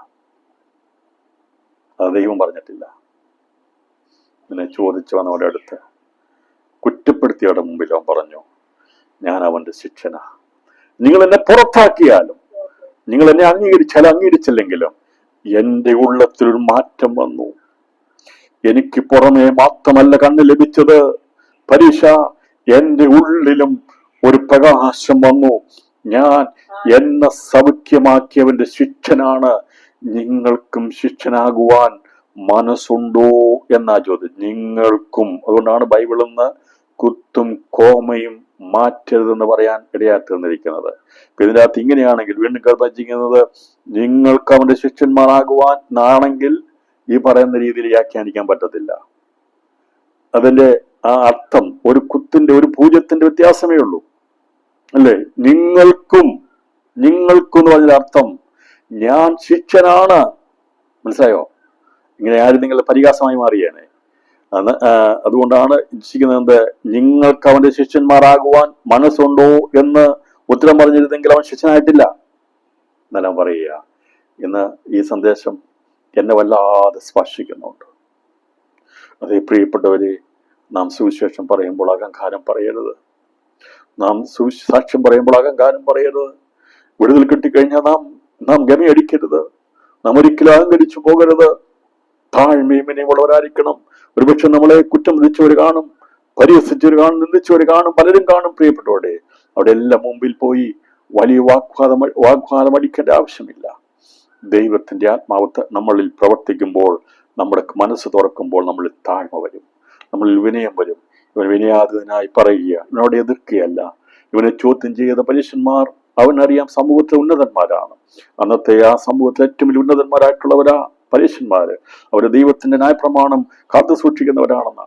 അത് ദൈവം പറഞ്ഞിട്ടില്ല. എന്നെ ചോദിച്ചു വന്നവരുടെ അടുത്ത് കുറ്റപ്പെടുത്തിയവരുടെ മുമ്പിൽ അവൻ പറഞ്ഞു, ഞാൻ അവന്റെ ശിക്ഷനാ. നിങ്ങൾ എന്നെ പുറത്താക്കിയാലും, നിങ്ങൾ എന്നെ അംഗീകരിച്ചില്ലെങ്കിലും എന്റെ ഉള്ളത്തിലൊരു മാറ്റം വന്നു. എനിക്ക് പുറമേ മാത്രമല്ല കണ്ണ് ലഭിച്ചത്, പരീക്ഷ എന്റെ ഉള്ളിലും ഒരു പ്രകാശം വന്നു. ഞാൻ എന്നെ സൗഖ്യമാക്കിയവന്റെ ശിക്ഷനാണ്. നിങ്ങൾക്കും ശിക്ഷനാകുവാൻ മനസ്സുണ്ടോ എന്നാ ചോദ്യം. നിങ്ങൾക്കും. അതുകൊണ്ടാണ് ബൈബിളിൽ നിന്ന് കുത്തും കോമയും മാറ്റരുതെന്ന് പറയാൻ ഇടയാത്തിരിക്കുന്നത്. ഇതിൻ്റെ അകത്ത് ഇങ്ങനെയാണെങ്കിൽ വീണ്ടും കൽപ്പിച്ചിരിക്കുന്നത്, നിങ്ങൾക്ക് അവന്റെ ശിഷ്യന്മാരാകുവാൻ ആണെങ്കിൽ ഈ പറയുന്ന രീതിയിൽ വ്യാഖ്യാനിക്കാൻ പറ്റത്തില്ല. അതിന്റെ ആ അർത്ഥം ഒരു കുത്തിന്റെ ഒരു പൂജ്യത്തിന്റെ വ്യത്യാസമേ ഉള്ളൂ, അല്ലേ? നിങ്ങൾക്കും എന്ന് പറഞ്ഞ അർത്ഥം ഞാൻ ശിക്ഷനാണ്. മനസ്സിലായോ? ഇങ്ങനെ ആരും നിങ്ങൾ പരിഹാസമായി മാറിയേനെ. അതുകൊണ്ടാണ് ഇച്ഛിക്കുന്നത്, നിങ്ങൾക്ക് അവന്റെ ശിഷ്യന്മാരാകുവാൻ മനസ്സുണ്ടോ എന്ന് ഉത്തരം പറഞ്ഞിരുന്നെങ്കിൽ അവൻ ശിഷ്യനായിട്ടില്ല എന്നെല്ലാം പറയുക. ഇന്ന് ഈ സന്ദേശം എന്നെ വല്ലാതെ സ്പർശിക്കുന്നുണ്ട്. അതേ പ്രിയപ്പെട്ടവരെ, നാം സുവിശേഷം പറയുമ്പോൾ അഹങ്കാരം പറയരുത്. നാം സാക്ഷ്യം പറയുമ്പോൾ അഹങ്കാരം പറയരുത്. വിടുതൽ കിട്ടിക്കഴിഞ്ഞാൽ നാം ഗമയടിക്കരുത്. നാം ഒരിക്കലും അഹങ്കരിച്ചു പോകരുത്. താഴ്മയും വിനയമുള്ളവരായിരിക്കണം. ഒരുപക്ഷെ നമ്മളെ കുറ്റം വിധിച്ചവർ കാണും, പരിഹസിച്ചവർ കാണും, നിന്ദിച്ചവർ കാണും, പലരും കാണും. പ്രിയപ്പെട്ടവരെ, അവിടെ എല്ലാം മുമ്പിൽ പോയി വലിയ വാഗ്വാദം അടിക്കേണ്ട ആവശ്യമില്ല. ദൈവത്തിന്റെ ആത്മാവ് നമ്മളിൽ പ്രവർത്തിക്കുമ്പോൾ, നമ്മുടെ മനസ്സ് തുറക്കുമ്പോൾ നമ്മളിൽ താഴ്മ വരും, നമ്മളിൽ വിനയം വരും. ഇവൻ വിനയാതനായി പറയുക, ഇവനോട് എതിർക്കുകയല്ല. ഇവനെ ചോദ്യം ചെയ്ത പരീക്ഷന്മാർ അവനറിയാം സമൂഹത്തിലെ ഉന്നതന്മാരാണ്. അന്നത്തെ ആ സമൂഹത്തിലെ ഏറ്റവും വലിയ ഉന്നതന്മാരായിട്ടുള്ളവരാ പരീക്ഷന്മാര്. അവര് ദൈവത്തിന്റെ ന്യായപ്രമാണം കാത്തു സൂക്ഷിക്കുന്നവരാണെന്ന്,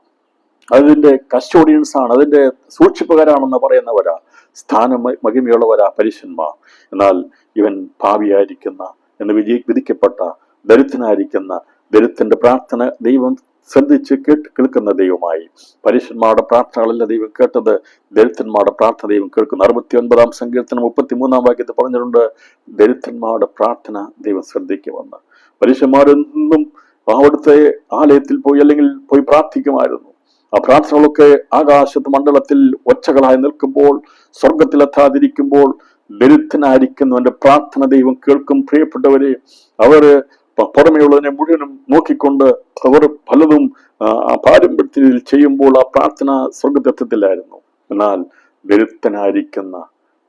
അതിന്റെ കസ്റ്റോഡിയൻസ് ആണ്, അതിന്റെ സൂക്ഷിപ്പുകാരാണെന്ന് പറയുന്നവരാ, സ്ഥാനം മഹിമയുള്ളവരാ പരീക്ഷന്മാർ. എന്നാൽ ഇവൻ ഭാവിയായിരിക്കുന്ന എന്ന് വിധിക്കപ്പെട്ട ദരിദ്രനായിരിക്കുന്ന ദരിദ്രന്റെ പ്രാർത്ഥന ദൈവം ശ്രദ്ധിച്ച് കേൾക്കുന്ന ദൈവമായി. പരീക്ഷന്മാരുടെ പ്രാർത്ഥനകളല്ല ദൈവം കേട്ടത്, ദരിദ്രന്മാരുടെ പ്രാർത്ഥന ദൈവം കേൾക്കുന്നു. 69-ാം സങ്കീർത്തനം 33-ാം വാക്യത്തിൽ പറഞ്ഞിട്ടുണ്ട്, ദരിദ്രന്മാരുടെ പ്രാർത്ഥന ദൈവം ശ്രദ്ധിക്കുമെന്ന്. പരീക്ഷന്മാരെന്നും അവിടുത്തെ ആലയത്തിൽ പോയി അല്ലെങ്കിൽ പോയി പ്രാർത്ഥിക്കുമായിരുന്നു. ആ പ്രാർത്ഥനകളൊക്കെ ആകാശത്ത് മണ്ഡലത്തിൽ ഒച്ചകളായി നിൽക്കുമ്പോൾ, സ്വർഗത്തിലെത്താതിരിക്കുമ്പോൾ ദരിദ്രനായിരിക്കുന്നവന്റെ പ്രാർത്ഥന ദൈവം കേൾക്കും. പ്രിയപ്പെട്ടവരെ, അവര് പുറമെയുള്ളതിനെ മുഴുവനും നോക്കിക്കൊണ്ട് അവർ പലതും പാരമ്പര്യത്തിൽ ചെയ്യുമ്പോൾ ആ പ്രാർത്ഥന സ്വർഗത്തെത്തത്തില്ലായിരുന്നു. എന്നാൽ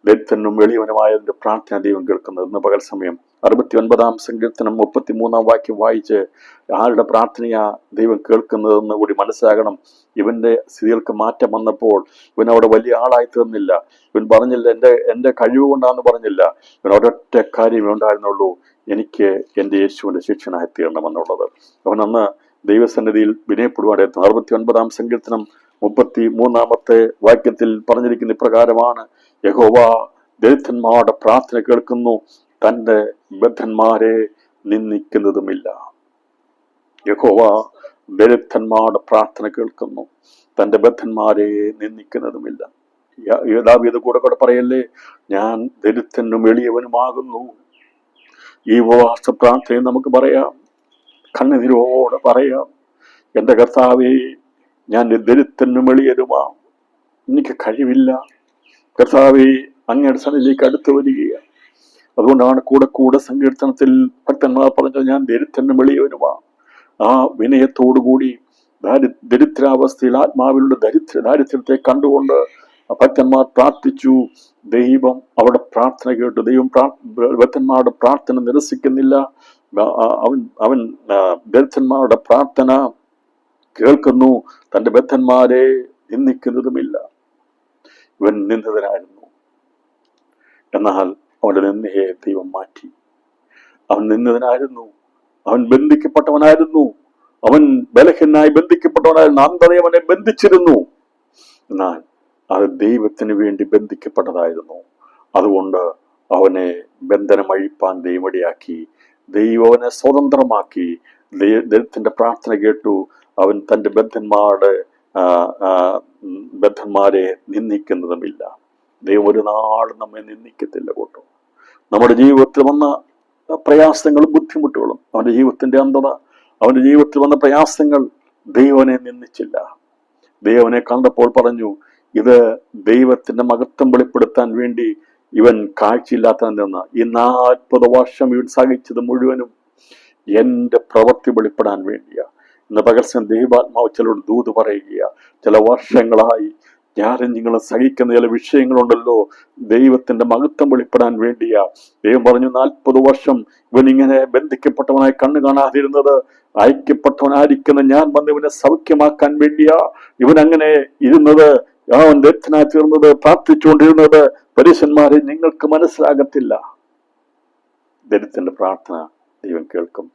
ദരിദ്രനും എളിയവനുമായതിന്റെ പ്രാർത്ഥന ദൈവം കേൾക്കുന്നത്. ഇന്ന് പകൽ സമയം 69-ാം സങ്കീർത്തനം 33-ാം വാക്യം വായിച്ച് ആരുടെ പ്രാർത്ഥനയാ ദൈവം കേൾക്കുന്നതെന്ന് കൂടി മനസ്സിലാകണം. ഇവന്റെ സ്ഥിതികൾക്ക് മാറ്റം വന്നപ്പോൾ ഇവൻ അവിടെ വലിയ ആളായി തീർന്നില്ല. ഇവൻ പറഞ്ഞില്ല എന്റെ കഴിവ് കൊണ്ടാന്ന് പറഞ്ഞില്ല. ഇവൻ ഒരൊറ്റ കാര്യമേ ഉണ്ടായിരുന്നുള്ളൂ, എനിക്ക് എൻ്റെ യേശുവിന്റെ ശിഷ്യനായി തീരണമെന്നുള്ളത്. അവൻ അന്ന് ദൈവസന്നിധിയിൽ വിനയപ്പെടുവാൻ. 69-ാം സങ്കീർത്തനം 33-ാമത്തെ വാക്യത്തിൽ പറഞ്ഞിരിക്കുന്ന ഇപ്രകാരമാണ്, യഹോവ ദരിദ്രന്മാരുടെ പ്രാർത്ഥന കേൾക്കുന്നു, തന്റെ ബദ്ധന്മാരെ നിന്ദിക്കുന്നതുമില്ല. യഹോവ ദരിദ്രന്മാരുടെ പ്രാർത്ഥന കേൾക്കുന്നു, തന്റെ ബദ്ധന്മാരെ നിന്ദിക്കുന്നതുമില്ല. ദാവീദ് കൂടെ പറയല്ലേ, ഞാൻ ദരിദ്രനും എളിയവനുമാകുന്നു. ഈ ഉപവാസ പ്രാർത്ഥനയും നമുക്ക് പറയാം, കണ്ണുനീരോടെ പറയാം, എൻ്റെ കർത്താവേ, ഞാൻ ദരിദ്രനും എളിയനുമാ, എനിക്ക് കഴിവില്ല, കർത്താവെ, അങ്ങയുടെ സന്നിധിയിലേക്ക് അടുത്ത് വരികയാണ്. അതുകൊണ്ടാണ് കൂടെ കൂടെ സങ്കീർത്തനത്തിൽ ഭക്തന്മാർ പറഞ്ഞത്, ഞാൻ ദരിദ്രനും എളിയവനുമാണ്. ആ വിനയത്തോടുകൂടി ദരിദ്രാവസ്ഥയിൽ ആത്മാവിലുള്ള ദാരിദ്ര്യത്തെ കണ്ടുകൊണ്ട് ഭക്തന്മാർ പ്രാർത്ഥിച്ചു. ദൈവം അവരുടെ പ്രാർത്ഥന കേട്ടു. ദൈവം ഭക്തന്മാരുടെ പ്രാർത്ഥന നിരസിക്കുന്നില്ല. അവൻ ദരിദ്രന്മാരുടെ പ്രാർത്ഥന കേൾക്കുന്നു. തന്റെ ബദ്ധന്മാരെ നിന്ദിക്കുന്നതുമില്ല. ഇവൻ നിന്ദിതനായിരുന്നു, എന്നാൽ അവന്റെ നിന്ദയെ ദൈവം മാറ്റി. അവൻ നിന്ദിതനായിരുന്നു, അവൻ ബന്ധിക്കപ്പെട്ടവനായിരുന്നു, അവൻ ബലഹീനായി ബന്ധിക്കപ്പെട്ടവനായിരുന്നു, അന്ധതയെ അവനെ ബന്ധിച്ചിരുന്നു. എന്നാൽ അത് ദൈവത്തിന് വേണ്ടി ബന്ധിക്കപ്പെട്ടതായിരുന്നു. അതുകൊണ്ട് അവനെ ബന്ധനമഴിപ്പാൻ ദൈവമടിയാക്കി. ദൈവം അവനെ സ്വതന്ത്രമാക്കി. ദൈവത്തിന്റെ പ്രാർത്ഥന കേട്ടു. അവൻ തന്റെ ബദ്ധന്മാരെ നിന്ദിക്കുന്നതുമില്ല. ദൈവം ഒരു നാളും നമ്മെ നിന്ദിക്കത്തില്ല കേട്ടോ. നമ്മുടെ ജീവിതത്തിൽ വന്ന പ്രയാസങ്ങളും ബുദ്ധിമുട്ടുകളും, അവന്റെ ജീവിതത്തിന്റെ അന്ധത, അവന്റെ ജീവിതത്തിൽ വന്ന പ്രയാസങ്ങൾ ദൈവനെ നിന്ദിച്ചില്ല. ദൈവനെ കണ്ടപ്പോൾ പറഞ്ഞു, ഇത് ദൈവത്തിന്റെ മഹത്വം വെളിപ്പെടുത്താൻ വേണ്ടി ഇവൻ കാഴ്ചയില്ലാത്തതെന്ന്. ഈ 40 വർഷം ഇവൻ സഹിച്ചത് മുഴുവനും എന്റെ പ്രവൃത്തി വെളിപ്പെടാൻ വേണ്ടിയാ. ഇന്ന് പകർച്ചൻ ദൈവാത്മാവ് ചിലരോട് ദൂത് പറയുക. ചില വർഷങ്ങളായി ഞാനും നിങ്ങളും സഹിക്കുന്ന ചില വിഷയങ്ങളുണ്ടല്ലോ, ദൈവത്തിന്റെ മഹത്വം വെളിപ്പെടാൻ വേണ്ടിയാ. ദൈവം പറഞ്ഞു, 40 വർഷം ഇവൻ ഇങ്ങനെ ബന്ധിക്കപ്പെട്ടവനായി കണ്ണു കാണാതിരുന്നത് ഐക്യപ്പെട്ടവനായിരിക്കുന്ന ഞാൻ വന്ന് ഇവനെ സൗഖ്യമാക്കാൻ വേണ്ടിയാ. ഇവൻ അങ്ങനെ ഇരുന്നത്, അവൻ ദരിദ്രനായി തീർന്നത്, പ്രാർത്ഥിച്ചുകൊണ്ടിരുന്നത്. പരീശന്മാരെ, നിങ്ങൾക്ക് മനസ്സിലാകത്തില്ല. ദരിദ്രന്റെ പ്രാർത്ഥന ദൈവം കേൾക്കും.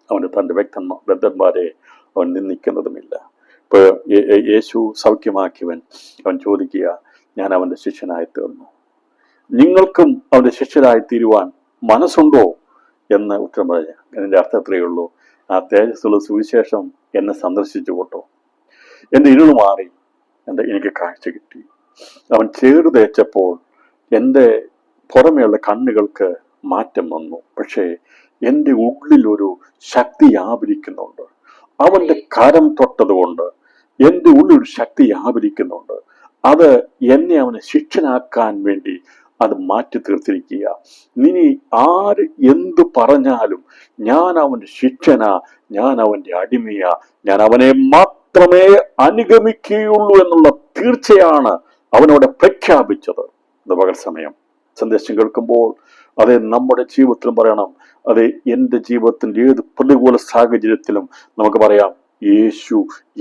അവന് തന്റെ ബദ്ധന്മാരെ അവൻ നിന്ദിക്കുന്നതുമില്ല. ഇപ്പൊ യേശു സൗഖ്യമാക്കിയവൻ, അവൻ ചോദിക്കുക, ഞാൻ അവന്റെ ശിഷ്യനായി തീർന്നു, നിങ്ങൾക്കും അവന്റെ ശിഷ്യരായി തീരുവാൻ മനസ്സുണ്ടോ എന്ന് ഉത്തരം പറഞ്ഞ. അതിന്റെ അർത്ഥം എത്രയേ ഉള്ളൂ, ആ തേജസ്സുള്ള സുവിശേഷം എന്നെ സന്ദർശിച്ചു കൊട്ടോ. എന്റെ ഇരുൾ മാറി, എനിക്ക് കാഴ്ച കിട്ടി. അവൻ ചേറ് തേച്ചപ്പോൾ എൻ്റെ പുറമെയുള്ള കണ്ണുകൾക്ക് മാറ്റം വന്നു. പക്ഷേ എൻ്റെ ഉള്ളിൽ ഒരു ശക്തി വ്യാപരിക്കുന്നുണ്ട്. അവന്റെ കരം തൊട്ടതുകൊണ്ട് എൻ്റെ ഉള്ളിൽ ഒരു ശക്തി വ്യാപരിക്കുന്നുണ്ട്. അത് എന്നെ അവനെ ശിക്ഷനാക്കാൻ വേണ്ടി അത് മാറ്റി തീർത്തിരിക്കുക. ഇനി ആര് എന്തു പറഞ്ഞാലും ഞാൻ അവന്റെ ശിക്ഷനാ, ഞാൻ അവന്റെ അടിമയാ, ഞാൻ അവനെ മാത്രമേ അനുഗമിക്കുകയുള്ളൂ എന്നുള്ള തീർച്ചയാണ് അവനോട് പ്രഖ്യാപിച്ചത്. ഇത് പകൽ സമയം സന്ദേശം കേൾക്കുമ്പോൾ അത് നമ്മുടെ ജീവിതത്തിലും പറയണം. അത് എൻ്റെ ജീവിതത്തിന്റെ ഏത് പ്രതികൂല സാഹചര്യത്തിലും നമുക്ക് പറയാം, യേശു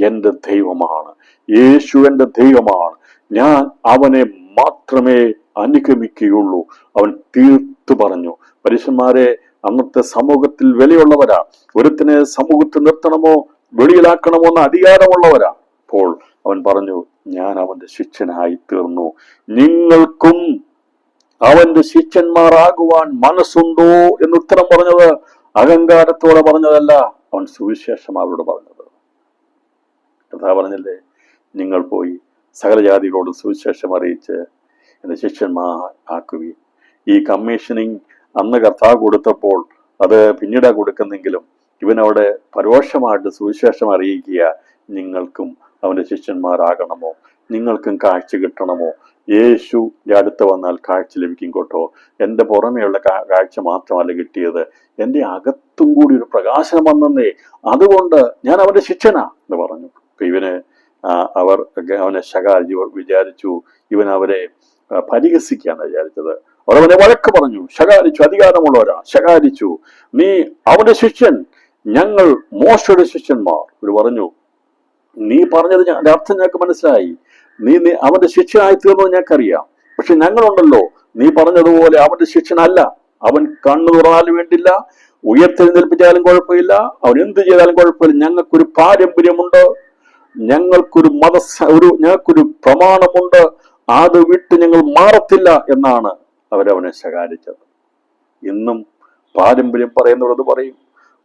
എൻ്റെ ദൈവമാണ്, യേശു എൻ്റെ ദൈവമാണ്, ഞാൻ അവനെ മാത്രമേ അനുഗമിക്കുകയുള്ളൂ. അവൻ തീർത്തു പറഞ്ഞു. പരീശന്മാരെ അന്നത്തെ സമൂഹത്തിൽ വിലയുള്ളവരാ. ഒരുത്തിനെ സമൂഹത്തിൽ നിർത്തണമോ വെളിയിലാക്കണമോ എന്ന അധികാരമുള്ളവരാ. അപ്പോൾ അവൻ പറഞ്ഞു, ഞാൻ അവന്റെ ശിഷ്യനായി തീർന്നു, നിങ്ങൾക്കും അവന്റെ ശിഷ്യന്മാരാകുവാൻ മനസ്സുണ്ടോ എന്ന് ഉത്തരം പറഞ്ഞത് അഹങ്കാരത്തോടെ പറഞ്ഞതല്ല, അവൻ സുവിശേഷം അവരോട് പറഞ്ഞത്. കഥാ പറഞ്ഞില്ലേ, നിങ്ങൾ പോയി സകല ജാതികളോട് സുവിശേഷം അറിയിച്ച് എന്റെ ശിഷ്യന്മാർ ആക്കുകയും. ഈ കമ്മീഷനിങ് അന്ന് കർത്താവ് കൊടുത്തപ്പോൾ അത് പിന്നീടാ കൊടുക്കുന്നെങ്കിലും ഇവനവിടെ പരോക്ഷമായിട്ട് സുവിശേഷം അറിയിക്കുക, നിങ്ങൾക്കും അവന്റെ ശിഷ്യന്മാരാകണമോ, നിങ്ങൾക്കും കാഴ്ച കിട്ടണമോ, യേശു അടുത്ത് വന്നാൽ കാഴ്ച ലഭിക്കും കേട്ടോ. എൻ്റെ പുറമെയുള്ള കാഴ്ച മാത്രമല്ല കിട്ടിയത്, എൻ്റെ അകത്തും കൂടി ഒരു പ്രകാശനം വന്നേ, അതുകൊണ്ട് ഞാൻ അവന്റെ ശിഷ്യനാ എന്ന് പറഞ്ഞു. അപ്പൊ ഇവന് അവനെ ശകാരിച്ചു. വിചാരിച്ചു ഇവൻ അവരെ പരിഹസിക്കാന്ന് വിചാരിച്ചത്. അവർ അവനെ വഴക്ക് പറഞ്ഞു, ശകാരിച്ചു. അധികാരമുള്ളവരാ, ശകാരിച്ചു. നീ അവന്റെ ശിഷ്യൻ, ഞങ്ങൾ മോശയുടെ ശിഷ്യന്മാർ. ഇവർ പറഞ്ഞു, നീ പറഞ്ഞത് അർത്ഥം ഞങ്ങൾക്ക് മനസ്സിലായി, നീ അവന്റെ ശിഷ്യനായി തീർന്നത് ഞങ്ങൾക്കറിയാം. പക്ഷെ ഞങ്ങളുണ്ടല്ലോ, നീ പറഞ്ഞതുപോലെ അവന്റെ ശിഷ്യനല്ല. അവൻ കണ്ണു തുറന്നാലും വേണ്ടില്ല, ഉയർത്തെഴുന്നേൽപ്പിച്ചാലും കുഴപ്പമില്ല, അവൻ എന്ത് ചെയ്താലും കുഴപ്പമില്ല. ഞങ്ങൾക്കൊരു പാരമ്പര്യമുണ്ട്, ഞങ്ങൾക്കൊരു പ്രമാണമുണ്ട്, അത് വിട്ട് ഞങ്ങൾ മാറത്തില്ല എന്നാണ് അവരവനെ ശകാരിച്ചത്. ഇന്നും പാരമ്പര്യം പറയുന്നവരത് പറയും.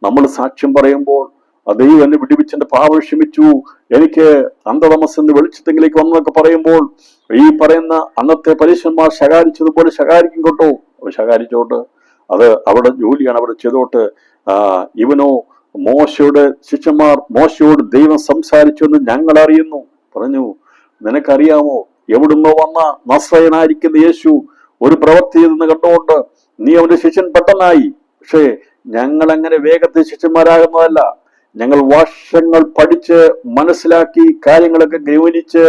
നമ്മൾ സാക്ഷ്യം പറയുമ്പോൾ ദൈവം എന്നെ വിടിവിച്ചെന്റെ പാപം ക്ഷമിച്ചു, എനിക്ക് അന്ധതമസ്സെന്ന് വെളിച്ചത്തെങ്കിലേക്ക് വന്നതൊക്കെ പറയുമ്പോൾ ഈ പറയുന്ന അന്നത്തെ പരീശന്മാർ ശകാരിച്ചതുപോലെ ശകാരിക്കും കേട്ടോ. അവർ ശകാരിച്ചോട്ട്, അത് അവരുടെ ജോലിയാണ്, അവർ ചെയ്തോട്ട്. ഇവനോ മോശയുടെ ശിഷ്യന്മാർ മോശയോട് ദൈവം സംസാരിച്ചു എന്ന് ഞങ്ങൾ അറിയുന്നു. പറഞ്ഞു, നിനക്കറിയാമോ എവിടുന്നോ വന്ന നസ്രയനായിരിക്കുന്ന യേശു ഒരു പ്രവൃത്തി ചെയ്തെന്ന് കണ്ടുകൊണ്ട് നീ അവന്റെ ശിഷ്യൻ പെട്ടെന്നായി. പക്ഷേ ഞങ്ങൾ അങ്ങനെ വേഗത്തിൽ ശിഷ്യന്മാരാകുന്നതല്ല. ഞങ്ങൾ വർഷങ്ങൾ പഠിച്ച് മനസ്സിലാക്കി കാര്യങ്ങളൊക്കെ ഗൗനിച്ച്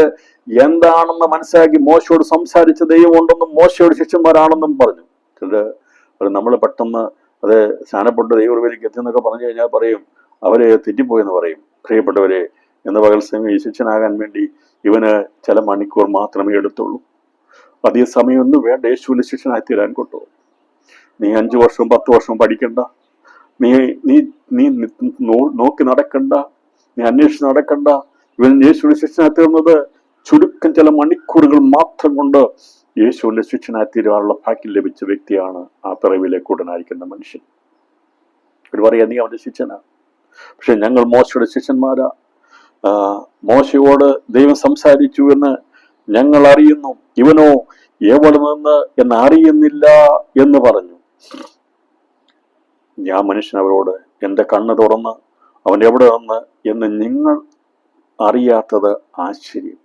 എന്താണെന്ന് മനസ്സിലാക്കി മോശയോട് സംസാരിച്ച ദൈവമുണ്ടെന്നും മോശയോട് ശിഷ്യന്മാരാണെന്നും പറഞ്ഞു. നമ്മൾ പെട്ടെന്ന് അത് സ്നാനപ്പെട്ട് ദൈവവിലേക്ക് എത്തിയെന്നൊക്കെ പറഞ്ഞു കഴിഞ്ഞാൽ പറയും അവര് തെറ്റിപ്പോയെന്ന് പറയും. പ്രിയപ്പെട്ടവരെ, എന്ന പകൽ സമയം ഈ ശിഷ്യനാകാൻ വേണ്ടി ഇവന് ചില മണിക്കൂർ മാത്രമേ എടുത്തുള്ളൂ. അധിക സമയമൊന്നും വേണ്ട യേശുവിന്റെ ശിഷ്യനായി തീരാൻ കൊണ്ടു. നീ 5 വർഷവും 10 വർഷവും പഠിക്കണ്ട, നീ നീ നീ നോക്കി നടക്കണ്ട, നീ അന്വേഷിച്ച് നടക്കണ്ട. ഇവൻ യേശുവിന്റെ ശിഷ്യനായി തീർന്നത് ചുരുക്കം ചില മണിക്കൂറുകൾ മാത്രം കൊണ്ട് യേശുവിന്റെ ശിഷ്യനായി തീരുവാനുള്ള ഭാഗ്യം ലഭിച്ച വ്യക്തിയാണ് ആ പിറവിയിലേക്ക് ഉടനായിരിക്കുന്ന മനുഷ്യൻ. ഒരു പറയാ നീ അവന്റെ ശിഷ്യനാ. പക്ഷെ ഞങ്ങൾ മോശയുടെ ശിഷ്യന്മാരാ. മോശയോട് ദൈവം സംസാരിച്ചു എന്ന് ഞങ്ങൾ അറിയുന്നു, ഇവനോ എവിടെ നിന്ന് എന്ന് അറിയുന്നില്ല എന്ന് പറഞ്ഞു. ഞാൻ മനുഷ്യൻ അവരോട് എന്റെ കണ്ണ് തുറന്ന് അവൻ എവിടെ നിന്ന് എന്ന് നിങ്ങൾ അറിയാത്തത് ആശ്ചര്യം.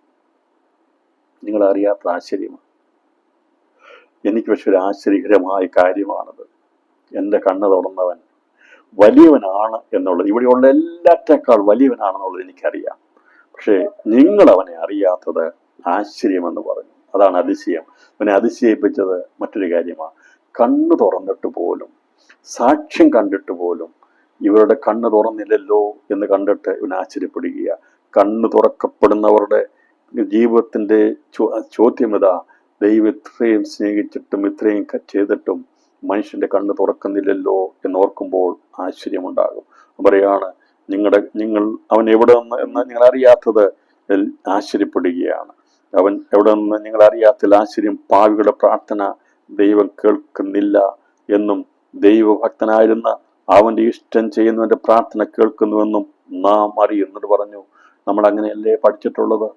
നിങ്ങൾ അറിയാത്ത ആശ്ചര്യമാണ്. എനിക്ക് പക്ഷെ ഒരു ആശ്ചര്യകരമായ കാര്യമാണത്. എൻ്റെ കണ്ണ് തുറന്നവൻ വലിയവനാണ് എന്നുള്ളത്, ഇവിടെയുള്ള എല്ലാറ്റേക്കാൾ വലിയവനാണെന്നുള്ളത് എനിക്കറിയാം. പക്ഷെ നിങ്ങൾ അവനെ അറിയാത്തത് ആശ്ചര്യമെന്ന് പറഞ്ഞു. അതാണ് അതിശയം. അവനെ അതിശയിപ്പിച്ചത് മറ്റൊരു കാര്യമാണ്. കണ്ണ് തുറന്നിട്ട് പോലും, സാക്ഷ്യം കണ്ടിട്ട് പോലും ഇവരുടെ കണ്ണ് തുറന്നില്ലല്ലോ എന്ന് കണ്ടിട്ട് ഇവൻ ആശ്ചര്യപ്പെടുക. കണ്ണ് തുറക്കപ്പെടുന്നവരുടെ ജീവിതത്തിന്റെ ചോദ്യം ഇതാ, ദൈവം ഇത്രയും സ്നേഹിച്ചിട്ടും ഇത്രയും ചെയ്തിട്ടും മനുഷ്യന്റെ കണ്ണ് തുറക്കുന്നില്ലല്ലോ എന്നോർക്കുമ്പോൾ ആശ്ചര്യമുണ്ടാകും. പറയാണ് നിങ്ങൾ അവൻ എവിടെ നിന്ന് എന്ന് നിങ്ങൾ അറിയാത്തത് ആശ്ചര്യപ്പെടുകയാണ്. അവൻ എവിടെ നിന്ന് നിങ്ങൾ അറിയാത്തതിൽ ആശ്ചര്യം. പാവികളുടെ പ്രാർത്ഥന ദൈവം കേൾക്കുന്നില്ല എന്നും ദൈവഭക്തനായിരുന്ന അവന്റെ ഇഷ്ടം ചെയ്യുന്നവന്റെ പ്രാർത്ഥന കേൾക്കുന്നുവെന്നും നാം അറിയുന്നത് പറഞ്ഞു. നമ്മൾ അങ്ങനെയല്ലേ പഠിച്ചിട്ടുള്ളത്?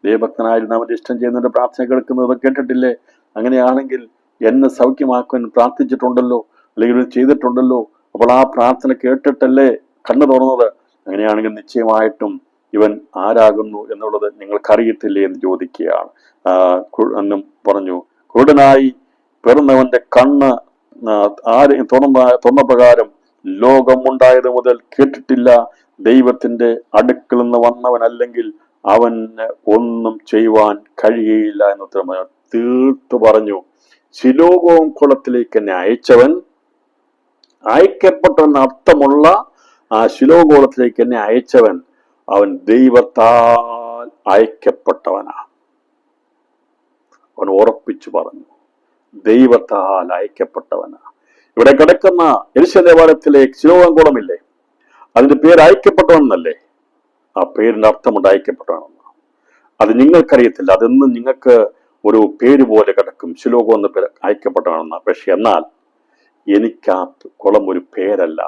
ദൈവഭക്തനായിരുന്ന അവന്റെ ഇഷ്ടം ചെയ്യുന്നവന്റെ പ്രാർത്ഥന കേൾക്കുന്നത് കേട്ടിട്ടില്ലേ? അങ്ങനെയാണെങ്കിൽ എന്നെ സൗഖ്യമാക്കുവാൻ പ്രാർത്ഥിച്ചിട്ടുണ്ടല്ലോ, അല്ലെങ്കിൽ ചെയ്തിട്ടുണ്ടല്ലോ. അപ്പോൾ ആ പ്രാർത്ഥന കേട്ടിട്ടല്ലേ കണ്ണു തുറന്നത്? അങ്ങനെയാണെങ്കിൽ നിശ്ചയമായിട്ടും ഇവൻ ആരാകുന്നു എന്നുള്ളത് നിങ്ങൾക്കറിയത്തില്ലേ എന്ന് ചോദിക്കുകയാണ്. എന്നും പറഞ്ഞു, കുരുടനായി പിറന്നവന്റെ കണ്ണ് തുറന്ന പ്രകാരം ലോകം ഉണ്ടായത് മുതൽ കേട്ടിട്ടില്ല. ദൈവത്തിന്റെ അടുക്കൽ നിന്ന് വന്നവൻ അല്ലെങ്കിൽ അവന് ഒന്നും ചെയ്യുവാൻ കഴിയുകയില്ല എന്ന് ഉത്തരം തീർത്തു പറഞ്ഞു. ശിലോകോം കുളത്തിലേക്ക് എന്നെ അയച്ചവൻ, അയക്കപ്പെട്ടവൻ അർത്ഥമുള്ള ആ ശിലോകോളത്തിലേക്ക് എന്നെ അയച്ചവൻ അവൻ ദൈവത്താൽ അയക്കപ്പെട്ടവനാ. അവൻ ഉറപ്പിച്ചു പറഞ്ഞു, ദൈവത്താൽ അയക്കപ്പെട്ടവനാ. ഇവിടെ കിടക്കുന്ന യെരൂശലേം ദേവാലയത്തിലെ ശിലോകോം കുളമില്ലേ, അതിന്റെ പേര് അയക്കപ്പെട്ടവനെന്നല്ലേ? ആ പേരിന്റെ അർത്ഥമുണ്ട് അയക്കപ്പെട്ടവനെന്ന്. അത് നിങ്ങൾക്കറിയത്തില്ല. അതെന്നും നിങ്ങൾക്ക് ഒരു പേര് പോലെ കിടക്കും, ശിലോകോം എന്ന പേര് അയക്കപ്പെട്ടവനെന്ന. പക്ഷെ എന്നാൽ എനിക്ക് ആ കുളം ഒരു പേരല്ല,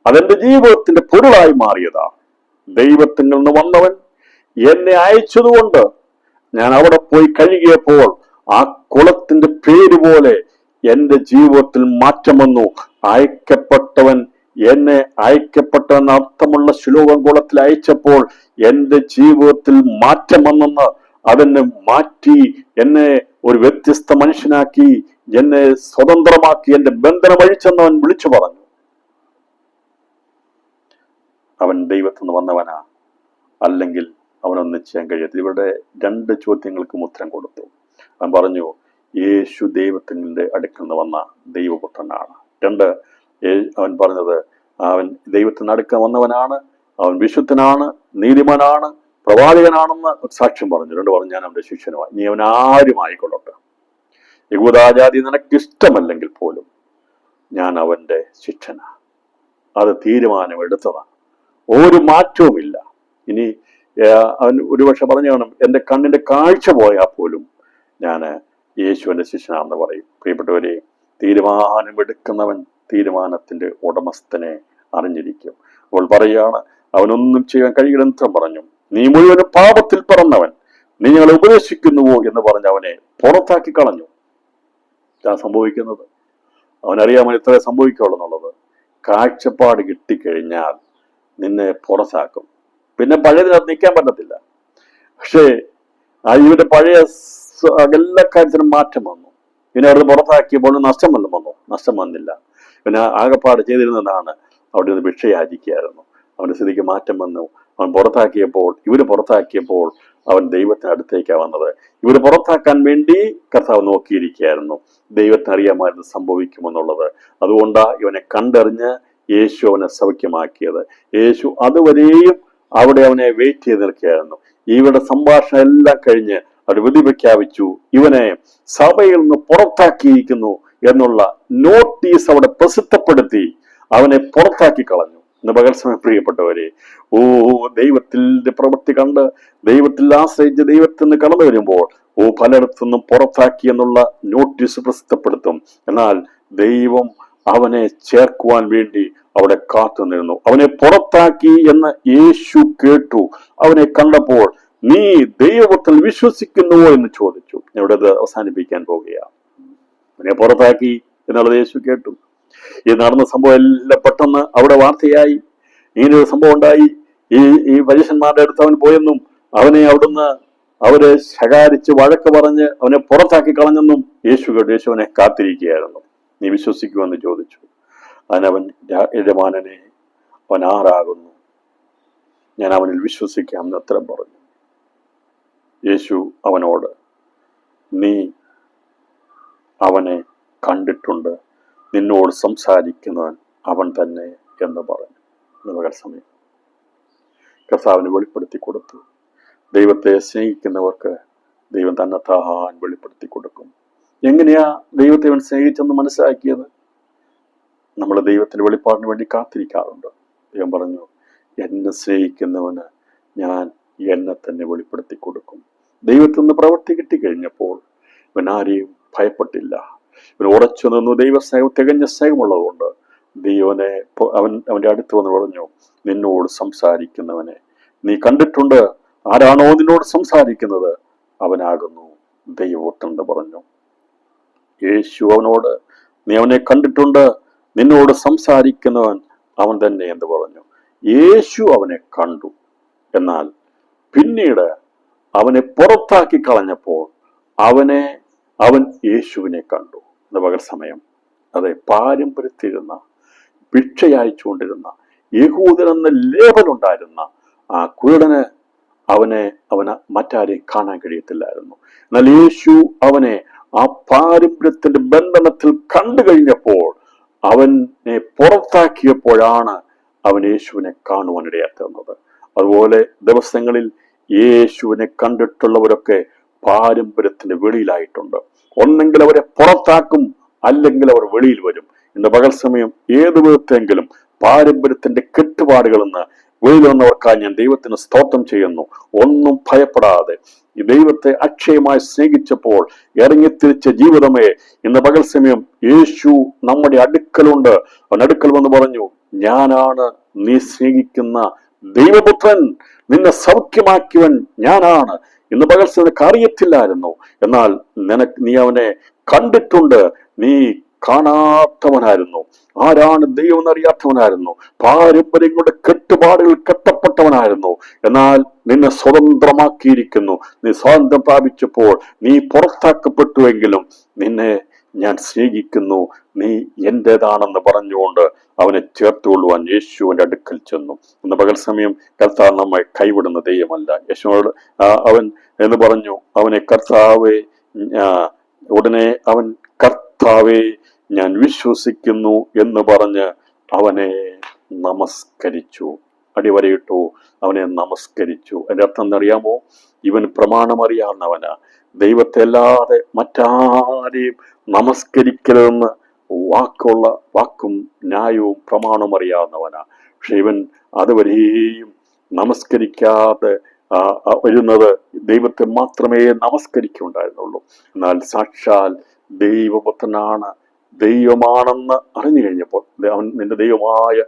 അതെന്റെ ജീവിതത്തിന്റെ പൊരുളായി മാറിയതാ. ദൈവത്തിൽ നിന്ന് വന്നവൻ എന്നെ അയച്ചതുകൊണ്ട് ഞാൻ അവിടെ പോയി കഴുകിയപ്പോൾ ആ കുളത്തിന്റെ പേര് പോലെ എന്റെ ജീവിതത്തിൽ മാറ്റം വന്നു. അയക്കപ്പെട്ടവൻ എന്നെ അയക്കപ്പെട്ടവൻ അർത്ഥമുള്ള ശിലോകം കുളത്തിൽ അയച്ചപ്പോൾ എന്റെ ജീവിതത്തിൽ മാറ്റം വന്നെന്ന്, അതെന്നെ മാറ്റി, എന്നെ ഒരു വ്യത്യസ്ത മനുഷ്യനാക്കി, എന്നെ സ്വതന്ത്രമാക്കി, എന്റെ ബന്ധനം അഴിച്ചെന്ന് അവൻ വിളിച്ചു പറഞ്ഞു. അവൻ ദൈവത്തിൽ നിന്ന് വന്നവനാ, അല്ലെങ്കിൽ അവനൊന്നും ചെയ്യാൻ കഴിയത്തില്ല. ഇവരുടെ 2 ചോദ്യങ്ങൾക്കും ഉത്തരം കൊടുത്തു. അവൻ പറഞ്ഞു, യേശു ദൈവത്തിന്റെ അടുക്കൽ നിന്ന് വന്ന ദൈവപുത്രനാണ്. 2, അവൻ പറഞ്ഞത് അവൻ ദൈവത്തിന് അടുക്കൽ വന്നവനാണ്, അവൻ വിശുദ്ധനാണ്, നീതിമാനാണ്, പ്രവാചകനാണെന്ന് സാക്ഷ്യം പറഞ്ഞു. 2 പറഞ്ഞു, ഞാൻ അവന്റെ ശിഷ്യനുമായി. നീ അവൻ ആരും ആയിക്കൊള്ളട്ടെ, യഹൂദാജാതി നിനക്കിഷ്ടമല്ലെങ്കിൽ പോലും ഞാൻ അവന്റെ ശിഷ്യനാ. അത് തീരുമാനം എടുത്തതാണ്, ഒരു മാറ്റവുമില്ല. ഇനി അവൻ ഒരുപക്ഷെ പറഞ്ഞു കാണും, എന്റെ കണ്ണിന്റെ കാഴ്ച പോയാൽ പോലും ഞാൻ യേശുവിന്റെ ശിഷ്യനാണെന്ന് പറയും. പ്രിയപ്പെട്ടവരെ, തീരുമാനമെടുക്കുന്നവൻ തീരുമാനത്തിന്റെ ഉടമസ്ഥനെ അറിഞ്ഞിരിക്കും. അപ്പോൾ പറയുകയാണ്, അവനൊന്നും ചെയ്യാൻ കഴിയില്ലെന്ന് പറഞ്ഞു. നീ മുഴുവനും പാപത്തിൽ പിറന്നവൻ, നീ ഞങ്ങളെ ഉപദേശിക്കുന്നുവോ എന്ന് പറഞ്ഞ് അവനെ പുറത്താക്കി കളഞ്ഞു. ഇതാണ് സംഭവിക്കുന്നത്. അവനറിയാമോ ഇത്രേ സംഭവിക്കുള്ളൂ എന്നുള്ളത്. കാഴ്ചപ്പാട് കിട്ടിക്കഴിഞ്ഞാൽ നിന്നെ പുറത്താക്കും, പിന്നെ പഴയതിനകത്ത് നിൽക്കാൻ പറ്റത്തില്ല. പക്ഷേ ഇവരുടെ പഴയ എല്ലാ കാര്യത്തിനും മാറ്റം വന്നു. പിന്നെ അവിടുന്ന് പുറത്താക്കിയപ്പോൾ നഷ്ടം വന്നു. നഷ്ടം വന്നില്ല. പിന്നെ ആകെപ്പാട് ചെയ്തിരുന്നതാണ് അവിടെ നിന്ന് ഭിക്ഷയാചിക്കുകയായിരുന്നു. അവന്റെ സ്ഥിതിക്ക് മാറ്റം വന്നു. ഇവര് പുറത്താക്കിയപ്പോൾ അവൻ ദൈവത്തിന് അടുത്തേക്കാണ് വന്നത്. ഇവര് പുറത്താക്കാൻ വേണ്ടി കർത്താവ് നോക്കിയിരിക്കുകയായിരുന്നു. ദൈവത്തിന് അറിയാമായിരുന്നു സംഭവിക്കുമെന്നുള്ളത്. അതുകൊണ്ടാ ഇവനെ കണ്ടറിഞ്ഞ് യേശു അവനെ സൗഖ്യമാക്കിയത്. യേശു അതുവരെയും അവിടെ അവനെ വെയിറ്റ് ചെയ്ത് നിൽക്കുകയായിരുന്നു. ഇവരുടെ സംഭാഷണം എല്ലാം കഴിഞ്ഞ് അവർ വിധി പ്രഖ്യാപിച്ചു. ഇവനെ സഭയിൽ നിന്ന് പുറത്താക്കിയിരിക്കുന്നു എന്നുള്ള നോട്ടീസ് അവിടെ പ്രസിദ്ധപ്പെടുത്തി അവനെ പുറത്താക്കി കളഞ്ഞു. ഇന്ന് പകൽ സമയം പ്രിയപ്പെട്ടവരെ, ദൈവത്തിന്റെ പ്രവൃത്തി കണ്ട് ദൈവത്തിൽ ആശ്രയിച്ച് ദൈവത്തിൽ നിന്ന് കടന്നു വരുമ്പോൾ പലയിടത്തുനിന്നും പുറത്താക്കി എന്നുള്ള നോട്ടീസ് പ്രസിദ്ധപ്പെടുത്തും. എന്നാൽ ദൈവം അവനെ ചേർക്കുവാൻ വേണ്ടി അവിടെ കാത്തു നിന്നു. അവനെ പുറത്താക്കി എന്ന് യേശു കേട്ടു. അവനെ കണ്ടപ്പോൾ നീ ദൈവത്തിൽ വിശ്വസിക്കുന്നുവോ എന്ന് ചോദിച്ചു. ഇവിടെ അത് അവസാനിപ്പിക്കാൻ പോകുകയാണ്. അവനെ പുറത്താക്കി എന്നുള്ളത് യേശു കേട്ടു. ഈ നടന്ന സംഭവം എല്ലാം പെട്ടെന്ന് അവിടെ വാർത്തയായി. ഇങ്ങനൊരു സംഭവം ഉണ്ടായി. ഈ പരീക്ഷന്മാരുടെ അടുത്ത് അവൻ പോയെന്നും അവനെ അവിടുന്ന് അവര് ശകാരിച്ച് വഴക്ക് പറഞ്ഞ് അവനെ പുറത്താക്കി കളഞ്ഞെന്നും യേശു കേട്ടു. യേശു അവനെ കാത്തിരിക്കുകയായിരുന്നു. നീ വിശ്വസിക്കുമെന്ന് ചോദിച്ചു. അതിനവൻ, യജമാനനെ, അവൻ ആരാകുന്നു, ഞാൻ അവനിൽ വിശ്വസിക്കാം എന്ന് ഉത്തരം പറഞ്ഞു. യേശു അവനോട്, നീ അവനെ കണ്ടിട്ടുണ്ട്, നിന്നോട് സംസാരിക്കുന്നവൻ അവൻ തന്നെ എന്ന് പറഞ്ഞു. സമയം കർത്താവിന് വെളിപ്പെടുത്തി കൊടുത്തു. ദൈവത്തെ സ്നേഹിക്കുന്നവർക്ക് ദൈവം തന്നെത്താൻ വെളിപ്പെടുത്തി കൊടുക്കും. എങ്ങനെയാ ദൈവത്തെ അവൻ സ്നേഹിച്ചെന്ന് മനസ്സിലാക്കിയത്? നമ്മൾ ദൈവത്തിന്റെ വെളിപ്പാടിന് വേണ്ടി കാത്തിരിക്കാറുണ്ട്. ദൈവം പറഞ്ഞു, എന്നെ സ്നേഹിക്കുന്നവന് ഞാൻ എന്നെ തന്നെ വെളിപ്പെടുത്തി കൊടുക്കും. ദൈവത്തിൽ നിന്ന് പ്രവൃത്തി കിട്ടിക്കഴിഞ്ഞപ്പോൾ ഇവൻ ആരെയും ഭയപ്പെട്ടില്ല. ഇവൻ ഉറച്ചു നിന്നു. ദൈവസ്നേഹം തികഞ്ഞ സ്നേഹമുള്ളതുകൊണ്ട് അവന്റെ അടുത്ത് വന്ന് പറഞ്ഞു, നിന്നോട് സംസാരിക്കുന്നവനെ നീ കണ്ടിട്ടുണ്ട്. ആരാണോ നിന്നോട് സംസാരിക്കുന്നത് അവനാകുന്നു ദൈവപുത്രൻ എന്ന് പറഞ്ഞു. യേശു അവനോട്, നീ അവനെ കണ്ടിട്ടുണ്ട്, നിന്നോട് സംസാരിക്കുന്നവൻ അവൻ തന്നെ എന്ന് പറഞ്ഞു. യേശു അവനെ കണ്ടു. എന്നാൽ പിന്നീട് അവനെ പുറത്താക്കി കളഞ്ഞപ്പോൾ അവൻ യേശുവിനെ കണ്ടു. എന്ന പകൽ സമയം അതെ, പാരമ്പര്യത്തിരുന്ന ഭിക്ഷയച്ചുകൊണ്ടിരുന്ന യഹൂദനെന്ന ലേബലുണ്ടായിരുന്ന ആ കുരുടന് അവന് മറ്റാരെയും കാണാൻ കഴിയത്തില്ലായിരുന്നു. എന്നാൽ യേശു അവനെ ആ പാരമ്പര്യത്തിന്റെ ബന്ധനത്തിൽ കണ്ടു കഴിഞ്ഞപ്പോൾ അവനെ പുറത്താക്കിയപ്പോഴാണ് അവൻ യേശുവിനെ കാണുവാനിടയാത്തുന്നത്. അതുപോലെ ദിവസങ്ങളിൽ യേശുവിനെ കണ്ടിട്ടുള്ളവരൊക്കെ പാരമ്പര്യത്തിന്റെ വെളിയിലായിട്ടുണ്ട്. ഒന്നെങ്കിൽ അവരെ പുറത്താക്കും, അല്ലെങ്കിൽ അവർ വെളിയിൽ വരും. ഇന്ന് പകൽ സമയം ഏത് വിധത്തെങ്കിലും പാരമ്പര്യത്തിന്റെ കെട്ടുപാടുകളിൽ നിന്ന് വെളിയിൽ വന്നവർക്കായി ഞാൻ ദൈവത്തിന് സ്തോത്രം ചെയ്യുന്നു. ഒന്നും ഭയപ്പെടാതെ ഈ ദൈവത്തെ അക്ഷയമായി സ്നേഹിച്ചപ്പോൾ ഇറങ്ങിത്തിരിച്ച ജീവിതമേ, ഇന്ന് പകൽ സമയം യേശു നമ്മുടെ അടുക്കലുണ്ട്. അവൻ അടുക്കൽ വന്ന് പറഞ്ഞു, ഞാനാണ് നീ സ്നേഹിക്കുന്ന ദൈവപുത്രൻ, നിന്നെ സൗഖ്യമാക്കിയവൻ ഞാനാണ്. ഇന്ന് പകൽ നിനക്ക് അറിയത്തില്ലായിരുന്നു, എന്നാൽ നീ അവനെ കണ്ടിട്ടുണ്ട്. നീ കാണാത്തവനായിരുന്നു, ആരാണ് ദൈവം എന്നറിയാത്തവനായിരുന്നു, പാരമ്പര്യങ്ങളുടെ കെട്ടുപാടുകൾ കെട്ടപ്പെട്ടവനായിരുന്നു. എന്നാൽ നിന്നെ സ്വതന്ത്രമാക്കിയിരിക്കുന്നു. നീ സ്വാതന്ത്ര്യം പ്രാപിച്ചപ്പോൾ നീ പുറത്താക്കപ്പെട്ടുവെങ്കിലും നിന്നെ ഞാൻ സ്നേഹിക്കുന്നു, നീ എന്റേതാണെന്ന് പറഞ്ഞുകൊണ്ട് അവനെ ചേർത്തുകൊള്ളുവാൻ യേശുവിന്റെ അടുക്കൽ ചെന്നു. ഇന്ന് പകൽ സമയം കർത്താവ് നമ്മെ കൈവിടുന്ന ദൈവമല്ല. യേശുവോട് അവൻ എന്ന് പറഞ്ഞു, അവനെ കർത്താവേ, ഉടനെ അവൻ കർത്താവേ ഞാൻ വിശ്വസിക്കുന്നു എന്ന് പറഞ്ഞ് അവനെ നമസ്കരിച്ചു. അടിവരയിട്ടു, അവനെ നമസ്കരിച്ചു. അതിന്റെ അർത്ഥം എന്നറിയാമോ? ഇവൻ പ്രമാണം അറിയാവുന്നവനാ. ദൈവത്തെ അല്ലാതെ മറ്റാരെയും നമസ്കരിക്കരുതെന്ന് വാക്കും ന്യായവും പ്രമാണവും അറിയാവുന്നവനാ. പക്ഷെ ഇവൻ അതുവരെയും നമസ്കരിക്കാതെ വരുന്നത് ദൈവത്തെ മാത്രമേ നമസ്കരിക്കുന്നുണ്ടായിരുന്നുള്ളൂ. എന്നാൽ സാക്ഷാൽ ദൈവപുത്രനാണ്, ദൈവമാണെന്ന് അറിഞ്ഞു കഴിഞ്ഞപ്പോൾ അവൻ നിന്റെ ദൈവമായ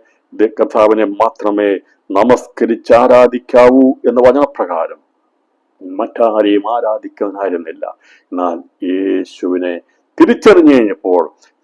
കർത്താവിനെ മാത്രമേ നമസ്കരിച്ചാരാധിക്കാവൂ എന്ന വചനപ്രകാരം മറ്റാരെയും ആരാധിക്കാനായിരുന്നില്ല. എന്നാൽ യേശുവിനെ തിരിച്ചറിഞ്ഞു കഴിഞ്ഞപ്പോൾ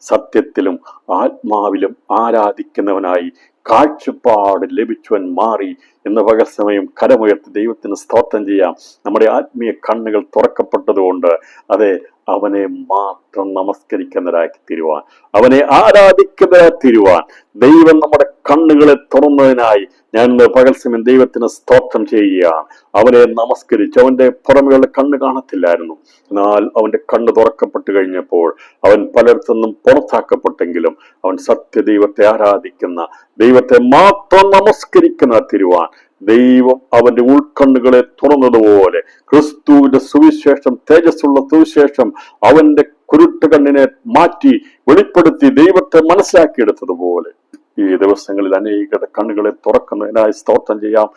സത്യത്തിലും ആത്മാവിലും ആരാധിക്കുന്നവനായി കാഴ്ചപ്പാട് ലഭിച്ചവൻ മാറി എന്ന പകൽ സമയം കരമുയർത്തി ദൈവത്തിന് സ്തോത്രം ചെയ്യാം. നമ്മുടെ ആത്മീയ കണ്ണുകൾ തുറക്കപ്പെട്ടതുകൊണ്ട് അതെ അവനെ മാത്രം നമസ്കരിക്കുന്നവരാക്കി തീരുവാൻ, അവനെ ആരാധിക്കുന്നവരായി തീരുവാൻ ദൈവം നമ്മുടെ കണ്ണുകളെ തുറന്നതിനായി ഞാൻ പകൽ സമയം ദൈവത്തിന് സ്തോത്രം ചെയ്യുകയാണ്. അവനെ നമസ്കരിച്ച് അവന്റെ പുറമെയുള്ള കണ്ണ് കാണത്തില്ലായിരുന്നു, എന്നാൽ അവന്റെ കണ്ണ് തുറക്കപ്പെട്ടു കഴിഞ്ഞപ്പോൾ അവൻ പലയിടത്തുനിന്നും പുറത്താക്കപ്പെട്ടെങ്കിലും അവൻ സത്യദൈവത്തെ ആരാധിക്കുന്ന, ദൈവത്തെ മാത്രം നമസ്കരിക്കുന്ന തിരുവാൻ ദൈവം അവന്റെ ഉൾക്കണ്ണുകളെ തുറന്നതുപോലെ ക്രിസ്തുവിന്റെ സുവിശേഷം, തേജസ്സുള്ള സുവിശേഷം അവന്റെ കുരുട്ട് കണ്ണിനെ മാറ്റി വെളിപ്പെടുത്തി ദൈവത്തെ മനസ്സിലാക്കിയെടുത്തതുപോലെ ഈ ദിവസങ്ങളിൽ അനേകരുടെ കണ്ണുകളെ തുറക്കുന്നതിനായി സ്തോത്രം ചെയ്യാം.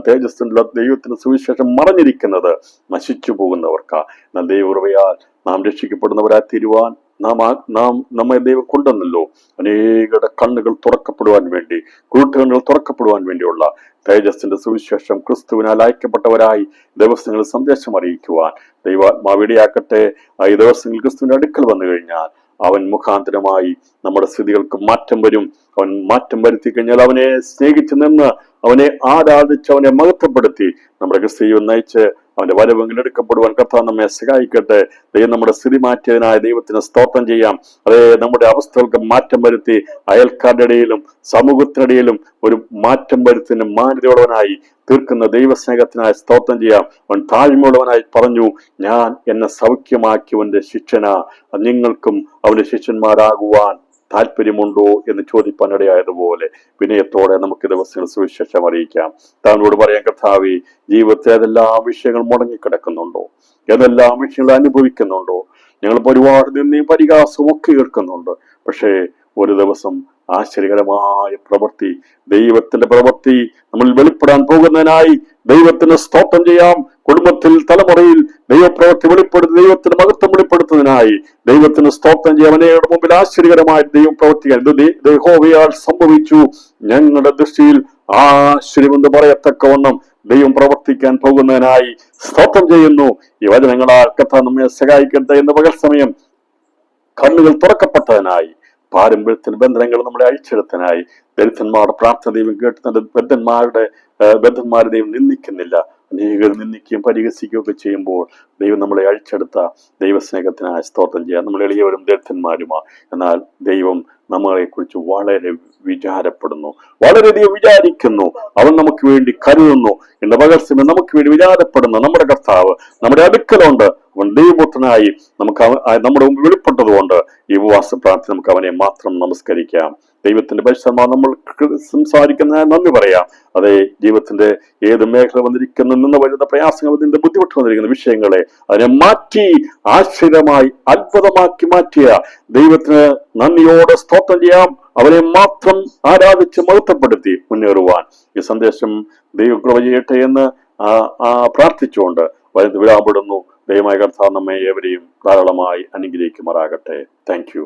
തേജസ്സിനുള്ള ദൈവത്തിന്റെ സുവിശേഷം മറഞ്ഞിരിക്കുന്നത് നശിച്ചു പോകുന്നവർക്കാ. എന്നാൽ ദൈവകൃപയാൽ നാം രക്ഷിക്കപ്പെടുന്നവരായി തീരുവാൻ നമ്മെ ദൈവം കൊണ്ടുവന്നല്ലോ. അനേകരുടെ കണ്ണുകൾ തുറക്കപ്പെടുവാൻ വേണ്ടി, കുരുട്ടുകണ്ണുകൾ തുറക്കപ്പെടുവാൻ വേണ്ടിയുള്ള തേജസ്സിന്റെ സുവിശേഷം ക്രിസ്തുവിനാൽ അയക്കപ്പെട്ടവരായി ദിവസങ്ങളിൽ സന്ദേശം അറിയിക്കുവാൻ ദൈവാത്മാവിടെയാക്കട്ടെ. ഈ ദിവസങ്ങളിൽ ക്രിസ്തുവിന്റെ അടുക്കൽ വന്നു കഴിഞ്ഞാൽ അവൻ മുഖാന്തരമായി നമ്മുടെ സ്ഥിതികൾക്ക് മാറ്റം വരും. അവൻ മാറ്റം വരുത്തി കഴിഞ്ഞാൽ അവനെ സ്നേഹിച്ചു നിന്ന് അവനെ ആരാധിച്ച് അവനെ മഹത്വപ്പെടുത്തി നമ്മുടെ ക്രിസ്തുവിനെ നയിച്ച് അവന്റെ വരവെങ്കിൽ എടുക്കപ്പെടുവാൻ കർത്താവ് നമ്മെ സഹായിക്കട്ടെ. ദൈവം നമ്മുടെ സ്ഥിതി മാറ്റിയതിനായ ദൈവത്തിന് സ്തോത്രം ചെയ്യാം. അതേ നമ്മുടെ അവസ്ഥകൾക്ക് മാറ്റം വരുത്തി അയൽക്കാരുടെ ഇടയിലും സമൂഹത്തിനിടയിലും ഒരു മാറ്റം വരുത്തിന് മാന്യതയുള്ളവനായി തീർക്കുന്ന ദൈവസ്നേഹത്തിനായി സ്തോത്രം ചെയ്യാം. അവൻ താഴ്മയുള്ളവനായി പറഞ്ഞു, ഞാൻ എന്നെ സൗഖ്യമാക്കിയവന്റെ ശിഷ്യനാ, നിങ്ങൾക്കും അവന്റെ ശിഷ്യന്മാരാകുവാൻ താല്പര്യമുണ്ടോ എന്ന് ചോദിപ്പാനിടയായതുപോലെ വിനയത്തോടെ നമുക്ക് ദിവസങ്ങൾ സുവിശേഷം അറിയിക്കാം. താങ്കളോട് പറയാൻ കർത്താവേ, ജീവിതത്തിൽ ഏതെല്ലാം വിഷയങ്ങൾ മുടങ്ങിക്കിടക്കുന്നുണ്ടോ, ഏതെല്ലാം വിഷയങ്ങൾ അനുഭവിക്കുന്നുണ്ടോ, ഞങ്ങളിപ്പോൾ ഒരുപാട് നിന്നെയും പരിഹാസവും ഒക്കെ കേൾക്കുന്നുണ്ട്. പക്ഷേ ഒരു ദിവസം ആശ്ചര്യകരമായ പ്രവൃത്തി, ദൈവത്തിന്റെ പ്രവൃത്തി നമ്മൾ വെളിപ്പെടാൻ പോകുന്നതിനായി ദൈവത്തിന് സ്തോത്രം ചെയ്യാം. കുടുംബത്തിൽ, തലമുറയിൽ ദൈവപ്രവൃത്തി വെളിപ്പെടുത്തി ദൈവത്തിന് മഹത്വം വെളിപ്പെടുത്തുന്നതിനായി ദൈവത്തിന് സ്തോത്രം ചെയ്യാം. അവനയുടെ മുമ്പിൽ ആശ്ചര്യകരമായ ദൈവം പ്രവർത്തിക്കാൻ യഹോവയാൽ സംഭവിച്ചു, ഞങ്ങളുടെ ദൃഷ്ടിയിൽ ആശ്ചര്യമെന്ന് പറയത്തക്കവണ്ണം ദൈവം പ്രവർത്തിക്കാൻ പോകുന്നതിനായി സ്തോത്രം ചെയ്യുന്നു. ഈ വചനങ്ങളാൽ കർത്താവ് നമ്മെ സഹായിക്കട്ടെ. എന്ന പകൽ സമയം കണ്ണുകൾ തുറക്കപ്പെട്ടതിനായി, പാരമ്പര്യത്തിന് ബന്ധനങ്ങൾ നമ്മളെ അഴിച്ചെടുത്തനായി, ദരിദ്രന്മാരുടെ പ്രാർത്ഥന ദൈവം കേട്ട് തന്റെ ബദ്ധന്മാരെ ദൈവം നിന്ദിക്കുന്നില്ല. അനേകർ നിന്ദിക്കുകയും പരിഹസിക്കുകയും ഒക്കെ ചെയ്യുമ്പോൾ ദൈവം നമ്മളെ അഴിച്ചെടുത്ത ദൈവസ്നേഹത്തിനായി സ്തോത്രം ചെയ്യാം. നമ്മൾ എളിയവരും ദരിദ്രന്മാരുമാ, എന്നാൽ ദൈവം നമ്മളെ കുറിച്ച് വളരെ വിചാരപ്പെടുന്നു, വളരെയധികം വിചാരിക്കുന്നു. അവൻ നമുക്ക് വേണ്ടി കരുതുന്നു. എന്റെ പകർച്ചമേ നമുക്ക് വേണ്ടി വിചാരപ്പെടുന്നു നമ്മുടെ കർത്താവ് നമ്മുടെ അടുക്കലുണ്ട്. അവൻ ദൈവപുത്രനായി നമ്മുടെ മുമ്പ് വെളിപ്പെട്ടതുകൊണ്ട് ഈ ഉപവാസ പ്രാർത്ഥന നമുക്ക് അവനെ മാത്രം നമസ്കരിക്കാം. ദൈവത്തിന്റെ പരിശ്രമം നമ്മൾ സംസാരിക്കുന്ന നന്ദി പറയാം. അതേ ജീവിതത്തിന്റെ ഏത് മേഖല വന്നിരിക്കുന്ന വരുന്ന പ്രയാസങ്ങൾ, ഇതിന്റെ ബുദ്ധിമുട്ട് വന്നിരിക്കുന്ന വിഷയങ്ങളെ അതിനെ മാറ്റി ആശ്ചര്യമായി അത്ഭുതമാക്കി മാറ്റിയ ദൈവത്തിന് നന്ദിയോടെ സ്തോത്രം ചെയ്യാം. അവരെ മാത്രം ആരാധിച്ച് മഹത്വപ്പെടുത്തി മുന്നേറുവാൻ ഈ സന്ദേശം ദൈവകൃപ ചെയ്യട്ടെ എന്ന് പ്രാർത്ഥിച്ചുകൊണ്ട് വിടാപ്പെടുന്നു. ദൈവമായ കർത്താവ് നമ്മെ ഏവരെയും ധാരാളമായി അനുഗ്രഹിക്കുമാറാകട്ടെ. Thank you.